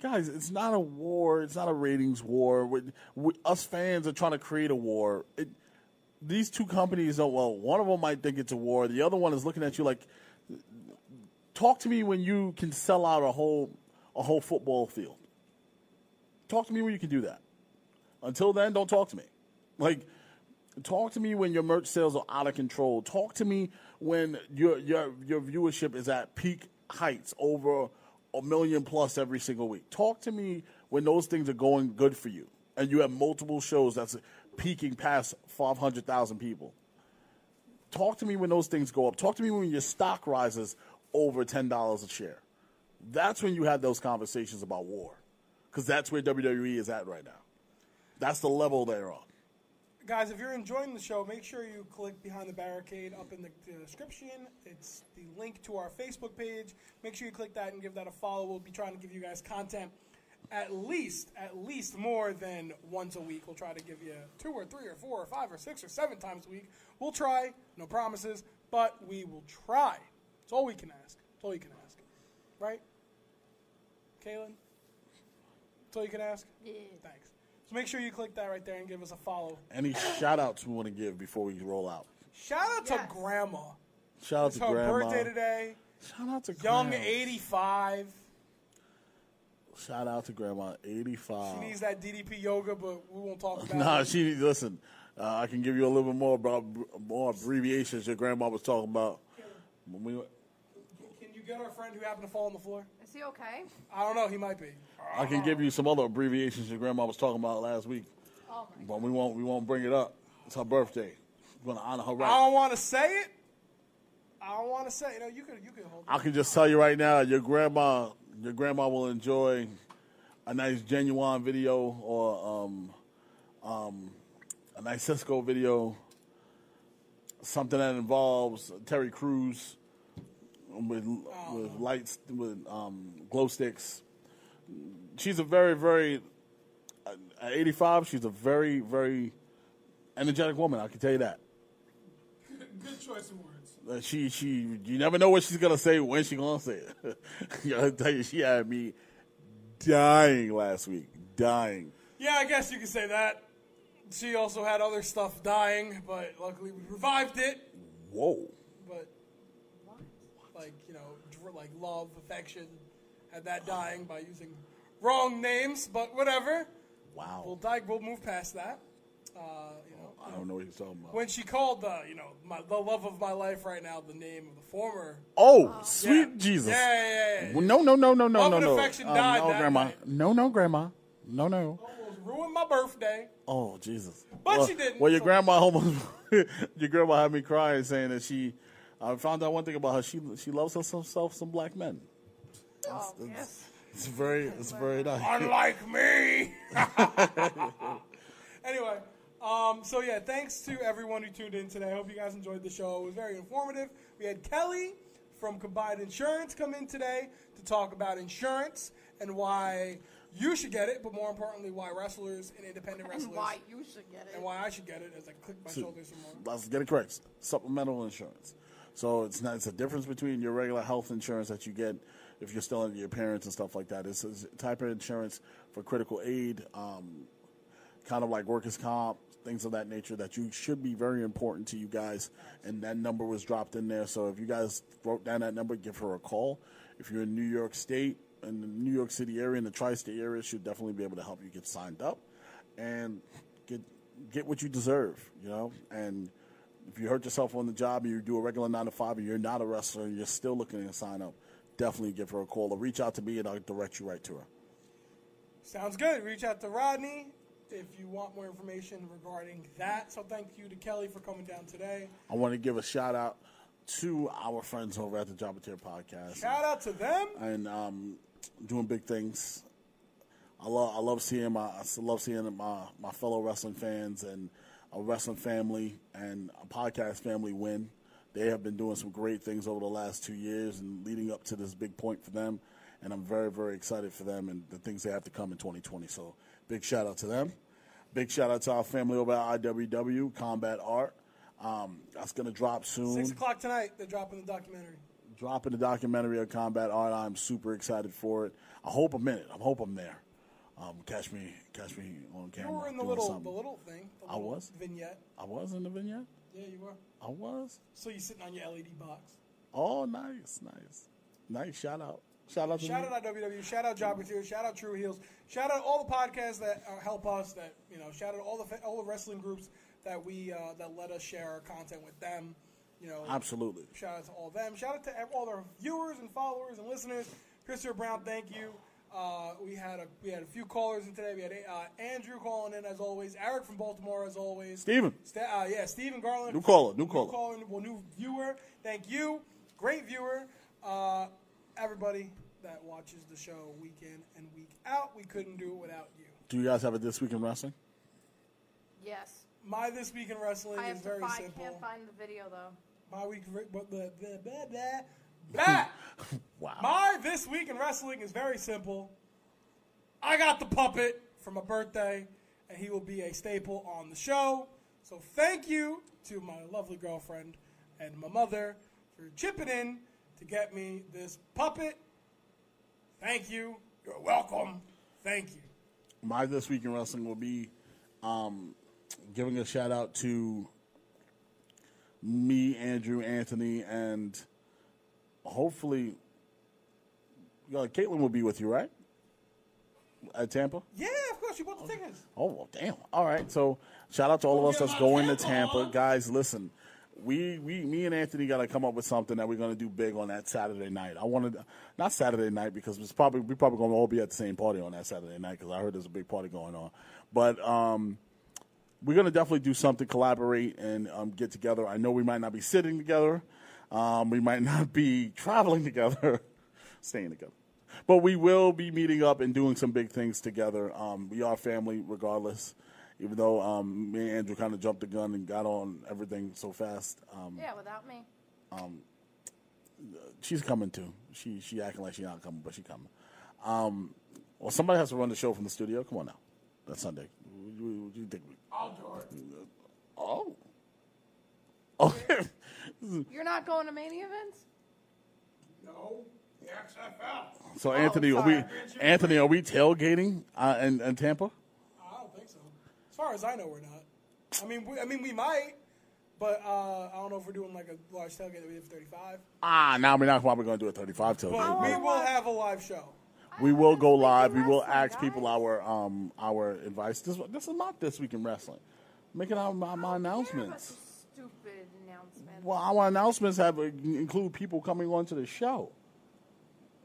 Guys, it's not a war. It's not a ratings war. Us fans are trying to create a war. These two companies one of them might think it's a war. The other one is looking at you like, talk to me when you can sell out a whole football field. Talk to me when you can do that. Until then, don't talk to me. Like, talk to me when your merch sales are out of control. Talk to me when your viewership is at peak heights, over 1 million plus every single week. Talk to me when those things are going good for you and you have multiple shows that's peaking past 500,000 people. Talk to me when those things go up. Talk to me when your stock rises over $10 a share. That's when you have those conversations about war, because that's where WWE is at right now. That's the level they're on.
Guys, if you're enjoying the show, make sure you click Behind the Barricade up in the description. It's the link to our Facebook page. Make sure you click that and give that a follow. We'll be trying to give you guys content at least more than once a week. We'll try to give you 2 or 3 or 4 or 5 or 6 or 7 times a week. We'll try. No promises, but we will try. That's all we can ask. That's all you can ask. Right? Kaylin? That's all you can ask? Yeah. Thanks. So make sure you click that right there and give us a follow.
Any shout-outs we want to give before we roll out?
Shout out to Grandma.
Shout out to Grandma.
It's her birthday today.
Shout out to
Young
Grandma.
85.
Shout out to Grandma, 85.
She needs that DDP yoga, but we won't talk about
Nah,
it.
listen, I can give you a little bit more about more abbreviations your grandma was talking about.
Can you got our friend who happened to fall on the floor?
Is he okay?
I don't know. He might be.
I can give you some other abbreviations your grandma was talking about last week,
Oh my
but we won't bring it up. It's her birthday. We're gonna honor her
I
right.
don't want to say it. I don't want to say it. No, you could hold it.
I can just tell you right now, your grandma will enjoy a nice Genuine video or a nice Cisco video, something that involves Terry Crews with lights, with glow sticks. She's a very, very, at 85, she's a very, very energetic woman, I can tell you that.
Good choice of words.
You never know what she's going to say when she's going to say it. I tell you, she had me dying last week. Dying.
Yeah, I guess you could say that. She also had other stuff dying, but luckily we revived it.
Whoa.
But, like, like love, affection, had that dying by using wrong names, but whatever.
Wow.
We'll move past that.
I don't know what he's talking about.
When she called the love of my life right now, the name of the former.
Oh, sweet Jesus.
Yeah.
Well, no.
Love and affection died
no,
that
Grandma.
night.
No, Grandma. No.
Almost ruined my birthday.
Oh, Jesus.
But she didn't.
Well, your grandma almost, your grandma had me crying saying that I found out one thing about her. She loves herself some black men.
Oh, yes.
It's very nice.
Unlike me. Anyway, so yeah, thanks to everyone who tuned in today. I hope you guys enjoyed the show. It was very informative. We had Kelly from Combined Insurance come in today to talk about insurance and why you should get it, but more importantly, why wrestlers and independent wrestlers.
And why you should get it.
And why I should get it as I click my shoulders some more.
Let's get it correct. Supplemental insurance. So it's a difference between your regular health insurance that you get if you're still under your parents and stuff like that. It's a type of insurance for critical aid, kind of like workers' comp, things of that nature that should be very important to you guys. And that number was dropped in there. So if you guys wrote down that number, give her a call. If you're in New York State, in the New York City area, in the tri-state area, she'll definitely be able to help you get signed up and get what you deserve, And if you hurt yourself on the job and you do a regular 9 to 5 and you're not a wrestler and you're still looking to sign up, definitely give her a call or reach out to me and I'll direct you right to her.
Sounds good. Reach out to Rodney if you want more information regarding that. So thank you to Kelly for coming down today.
I want to give a shout out to our friends over at the Jobber Podcast.
Shout out to them.
And doing big things. I love seeing my fellow wrestling fans and a wrestling family and a podcast family win. They have been doing some great things over the last 2 years and leading up to this big point for them. And I'm very, very excited for them and the things they have to come in 2020. So big shout out to them. Big shout out to our family over at IWW, Combat Art. That's going to drop soon.
6 o'clock tonight, they're dropping the documentary.
Dropping the documentary of Combat Art. I'm super excited for it. I hope I'm in it. I hope I'm there. Catch me on camera.
You were in the
doing
little
something.
thing.
I was?
Vignette.
I was in the vignette?
Yeah, you were.
I was?
So you're sitting on your LED box.
Oh, nice. Nice. Shout out. Shout out to
Shout out IWW. Shout out Job Materials. Shout out True Heels. Shout out all the podcasts that help us. That shout out all the wrestling groups that we that let us share our content with them.
Absolutely.
Shout out to all of them. Shout out to all our viewers and followers and listeners. Christopher Brown, thank you. We had a few callers in today. We had Andrew calling in as always. Eric from Baltimore as always.
Steven.
Stephen Garland.
New caller.
New viewer. Thank you. Great viewer. Everybody that watches the show week in and week out. We couldn't do it without you.
Do you guys have a This Week in Wrestling?
Yes.
My This Week in Wrestling is very simple.
I can't find the video though.
My week, blah.
Wow.
My This Week in Wrestling is very simple. I got the puppet for my birthday, and he will be a staple on the show. So thank you to my lovely girlfriend and my mother for chipping in to get me this puppet. Thank you. You're welcome. Thank you.
My This Week in Wrestling will be giving a shout out to me, Andrew, Anthony, and hopefully Caitlin will be with you, right? At Tampa?
Yeah, of course. You bought the tickets.
Oh, well, damn. All right. So shout out to all of us that's going to Tampa. Guys, listen, me and Anthony got to come up with something that we're going to do big on that Saturday night. I wanted, not Saturday night because we're probably going to all be at the same party on that Saturday night because I heard there's a big party going on. But we're going to definitely do something, collaborate, and get together. I know we might not be sitting together. We might not be traveling together, staying together. But we will be meeting up and doing some big things together. We are family regardless, even though me and Andrew kind of jumped the gun and got on everything so fast.
Yeah, without me.
She's coming too. She acting like she's not coming, but she's coming. Well, somebody has to run the show from the studio. Come on now. That's Sunday. What do you think?
I'll do it.
Oh. Okay.
You're not going to many events?
No. The XFL.
So Anthony, are we tailgating in Tampa?
I don't think so. As far as I know, we're not. I mean, we might, but I don't know if we're doing like a large tailgate that we did for 35.
Now we're not probably going to do a 35 tailgate.
But we will have a live show.
We will go live. We will ask people our advice. This is not This Week in Wrestling. Making my announcements.
Stupid announcement.
Well, our announcements include people coming on to the show.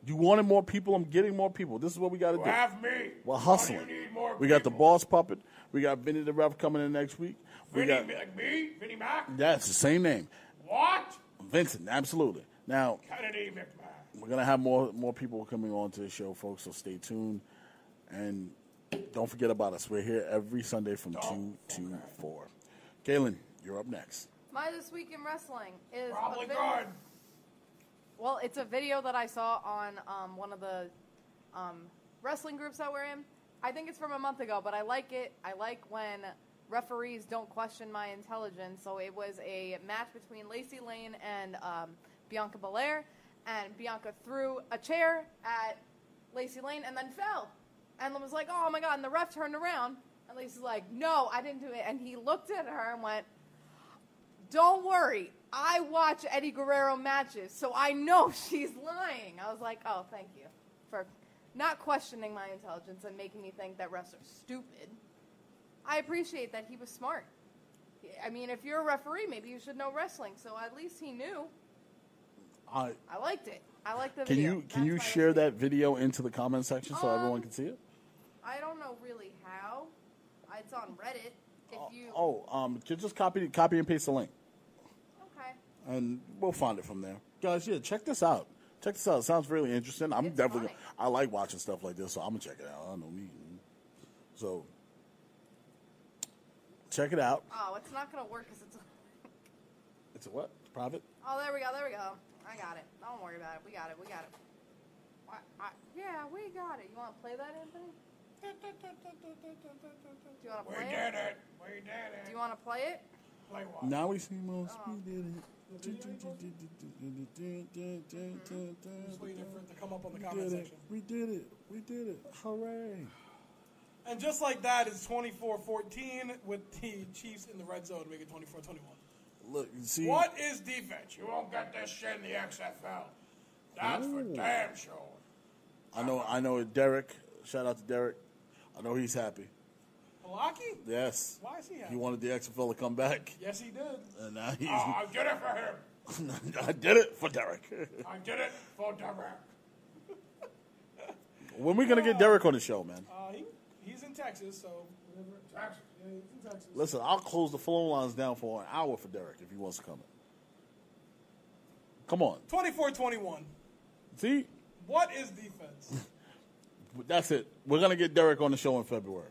You wanted more people. I'm getting more people. This is what we got to do.
Have me.
We're hustling.
Why do you need more
we got the
people?
Boss Puppet. We got Vinny the Ref coming in next week.
Vinny, like me? Vinny Mac?
That's the same name.
What?
Vincent, absolutely. Now,
Kennedy McMahon.
we're going to have more people coming on to the show, folks, so stay tuned. And don't forget about us. We're here every Sunday from 2 to 4. Galen, you're up next.
My This Week in Wrestling is
Probably
a video.
good.
Well, it's a video that I saw on one of the wrestling groups that we're in. I think it's from a month ago, but I like it. I like when referees don't question my intelligence. So it was a match between Lacey Lane and Bianca Belair, and Bianca threw a chair at Lacey Lane and then fell. And was like, oh my God, and the ref turned around, and Lacey's like, no, I didn't do it. And he looked at her and went, don't worry, I watch Eddie Guerrero matches, so I know she's lying. I was like, oh, thank you for not questioning my intelligence and making me think that wrestlers are stupid. I appreciate that he was smart. I mean, if you're a referee, maybe you should know wrestling, so at least he knew. I liked it. I liked the video.
Can you share that video into the comment section so everyone can see it?
I don't know really how. It's on Reddit. If you
Just copy and paste the link.
Okay.
And we'll find it from there. Guys, yeah, check this out. It sounds really interesting. I like watching stuff like this, so I'm going to check it out. I don't know me. So, check it out.
Oh, it's not going to work because it's...
It's a what? Private?
Oh, there we go. I got it. Don't worry about it. We got it. Yeah, we got it. You want to play that, Anthony? Do you want to play it?
We did it.
Do you want to play it?
Play what?
Now we see most. We did it.
Just waiting for it to come up on the comment section.
We did it. Hooray.
And just like that, it's 24-14 with the Chiefs in the red zone, make it 24-21.
Look, you see.
What is defense? You won't get this shit in the XFL. That's for damn sure.
I know Derek. Shout out to Derek. I know he's happy.
Palaki?
Yes.
Why is he happy?
He wanted the XFL to come back.
Yes, he did.
And now he's.
I did it for him.
I did it for Derek.
I did it for Derek.
When we gonna get Derek on the show, man?
He's in Texas, so whenever.
Texas.
Yeah, he's in Texas.
Listen, I'll close the phone lines down for an hour for Derek if he wants to come in. Come on.
24-21.
See?
What is defense?
That's it. We're gonna get Derek on the show in February.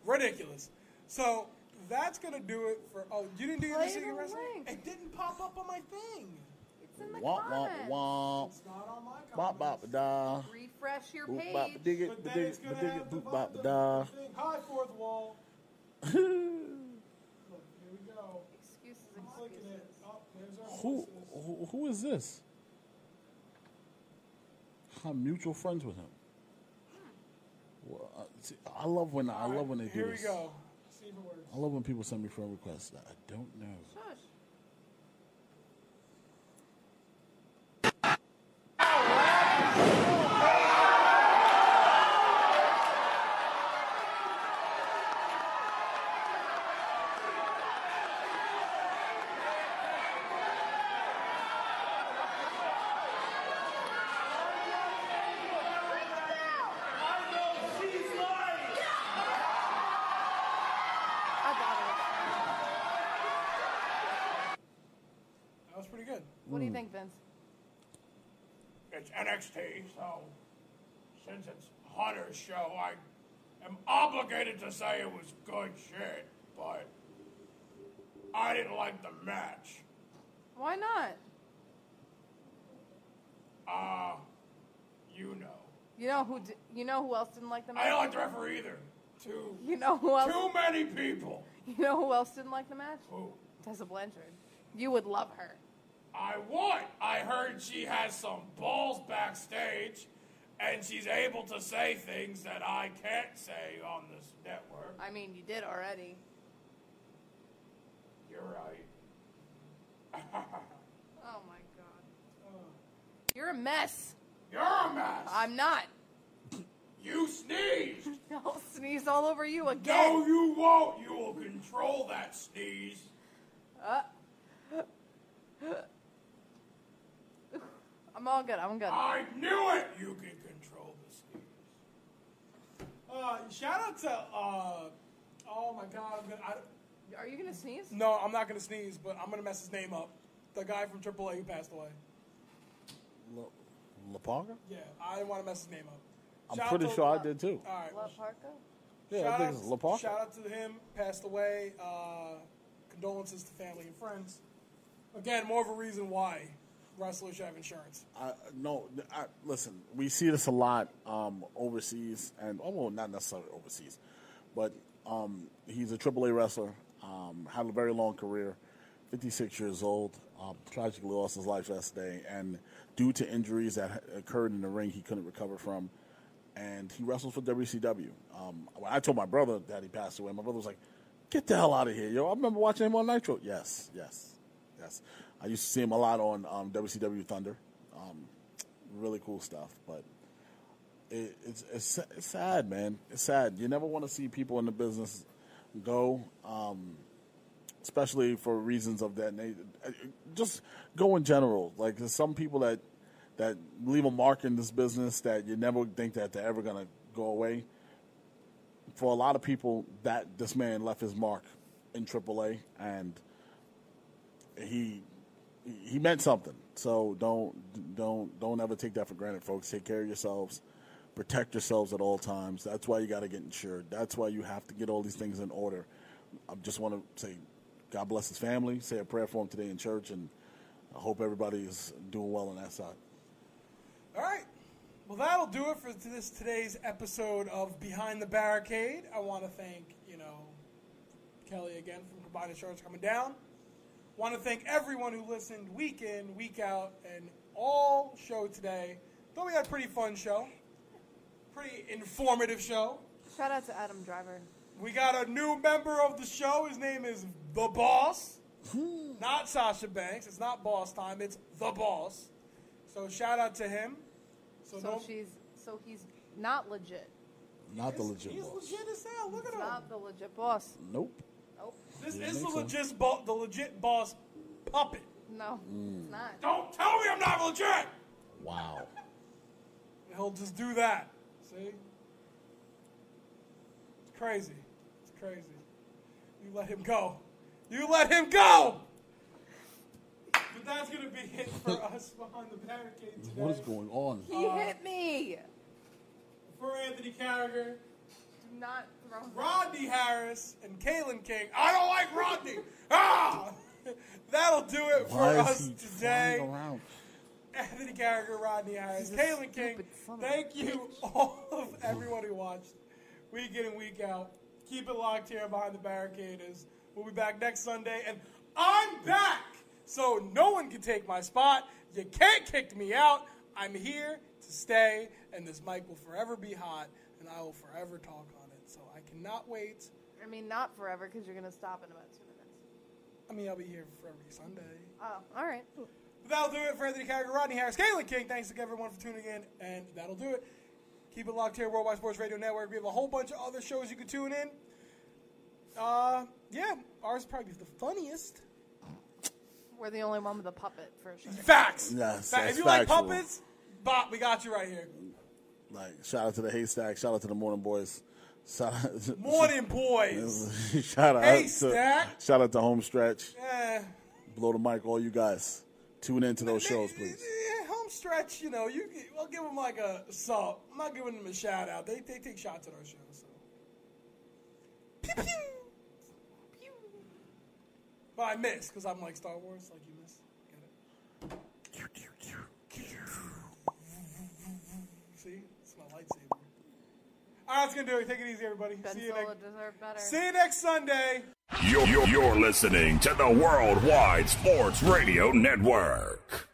Ridiculous. So that's gonna do it for. Oh, you didn't do your
Play
This Week in
the
Wrestling?
link.
It didn't pop up on my thing.
It's in the
Womp
comments.
womp womp.
It's not on my
Bop
comments.
bop da.
Refresh your
Boop bop
page.
dig it.
But
Dig
then it's
it.
gonna
Dig
have
it.
the
Boop bop
thing.
da.
Hi, fourth wall. Look, here we go.
Excuses.
I'm clicking it. Oh, there's our voices.
Who is this? I'm mutual friends with him. Well, see, I love when they do
Here we
this.
go. See if it works.
I love when people send me friend requests that I don't know.
Shush. What do you think, Vince?
It's NXT, so since it's Hunter's show, I am obligated to say it was good shit, but I didn't like the match.
Why not?
You know.
You know who else didn't like the match?
I don't like the referee either.
You know who else?
Too many people.
You know who else didn't like the match?
Who?
Tessa Blanchard. You would love her.
I would. I heard she has some balls backstage, and she's able to say things that I can't say on this network.
I mean, you did already.
You're right.
Oh my god. You're a mess.
You're a mess.
I'm not.
You sneezed.
I'll sneeze all over you again.
No, you won't. You will control that sneeze.
I'm all good. I'm good.
I knew it. You can control the sneeze. Shout out to oh my god,
Are you gonna sneeze?
No, I'm not gonna sneeze, but I'm gonna mess his name up. The guy from AAA who passed away.
LaParca?
Yeah, I didn't want to mess his name up.
I'm pretty sure I did too.
All right.
La Parca?
Yeah, I think it's LaParca.
Shout out to him. Passed away. Condolences to family and friends. Again, more of a reason why wrestlers should have insurance.
Listen, we see this a lot overseas, and well, not necessarily overseas, but he's a AAA wrestler. Had a very long career. 56 years old. Tragically lost his life yesterday, and due to injuries that occurred in the ring, he couldn't recover from. And he wrestles for WCW. When I told my brother that he passed away, my brother was like, "Get the hell out of here, yo!" I remember watching him on Nitro. Yes. I used to see him a lot on WCW Thunder. Really cool stuff, but it's sad, man. It's sad. You never want to see people in the business go, especially for reasons of that nature. Just go in general. Like, there's some people that leave a mark in this business that you never think that they're ever going to go away. For a lot of people, this man left his mark in AAA, and he meant something. So don't ever take that for granted, folks. Take care of yourselves. Protect yourselves at all times. That's why you got to get insured. That's why you have to get all these things in order. I just want to say God bless his family. Say a prayer for him today in church, and I hope everybody is doing well on that side. All right.
Well, that'll do it for today's episode of Behind the Barricade. I want to thank, Kelly again from Combined Insurance coming down. Want to thank everyone who listened week in, week out, and all show today. Thought we had a pretty fun show. Pretty informative show.
Shout out to Adam Driver.
We got a new member of the show. His name is The Boss. Not Sasha Banks. It's not Boss Time. It's The Boss. So shout out to him.
So he's not legit.
Not the legit
he's
boss.
He's legit as hell. Look at him.
Not the legit boss.
Nope.
This is the legit boss puppet.
No, it's not.
Don't tell me I'm not legit.
Wow.
He'll just do that. See? It's crazy. It's crazy. You let him go. You let him go! But that's going to be it for us behind the barricade today.
What is going on?
He hit me.
For Anthony Carragher.
Do not throw him.
Rodney Harris and Kalen King. I don't like Rodney. Ah! That'll do it for us today. Anthony Carragher, Rodney Harris, Kalen King. Thank you all of everyone who watched week in and week out. Keep it locked here behind the barricade. We'll be back next Sunday, and I'm back, so no one can take my spot. You can't kick me out. I'm here to stay, and this mic will forever be hot, and I will forever talk on it. So I cannot wait.
I mean, not forever, because you're going to stop in about 2 minutes.
I mean, I'll be here for every Sunday.
Oh, all right.
But that'll do it for Anthony Carragher, Rodney Harris, Kalen King. Thanks to everyone for tuning in, and that'll do it. Keep it locked here, Worldwide Sports Radio Network. We have a whole bunch of other shows you can tune in. Yeah, ours is probably the funniest.
We're the only one with a puppet, for sure.
Facts.
Yes,
If you like puppets, Bob, we got you right here.
Like, shout out to the Haystack. Shout out to the Morning Boys.
Morning Boys.
Shout out
Haystack.
Shout out to Homestretch.
Yeah.
Blow the mic, all you guys. tune into those shows, please.
Home stretch, you know, I'll give them like a salt. I'm not giving them a shout out. They take shots at our show. So. Pew pew. Pew. But I miss because I'm like Star Wars, like you miss. Get it? See, it's my lightsaber. All right, that's gonna do it. Take it easy, everybody. See you next Sunday.
You're listening to the Worldwide Sports Radio Network.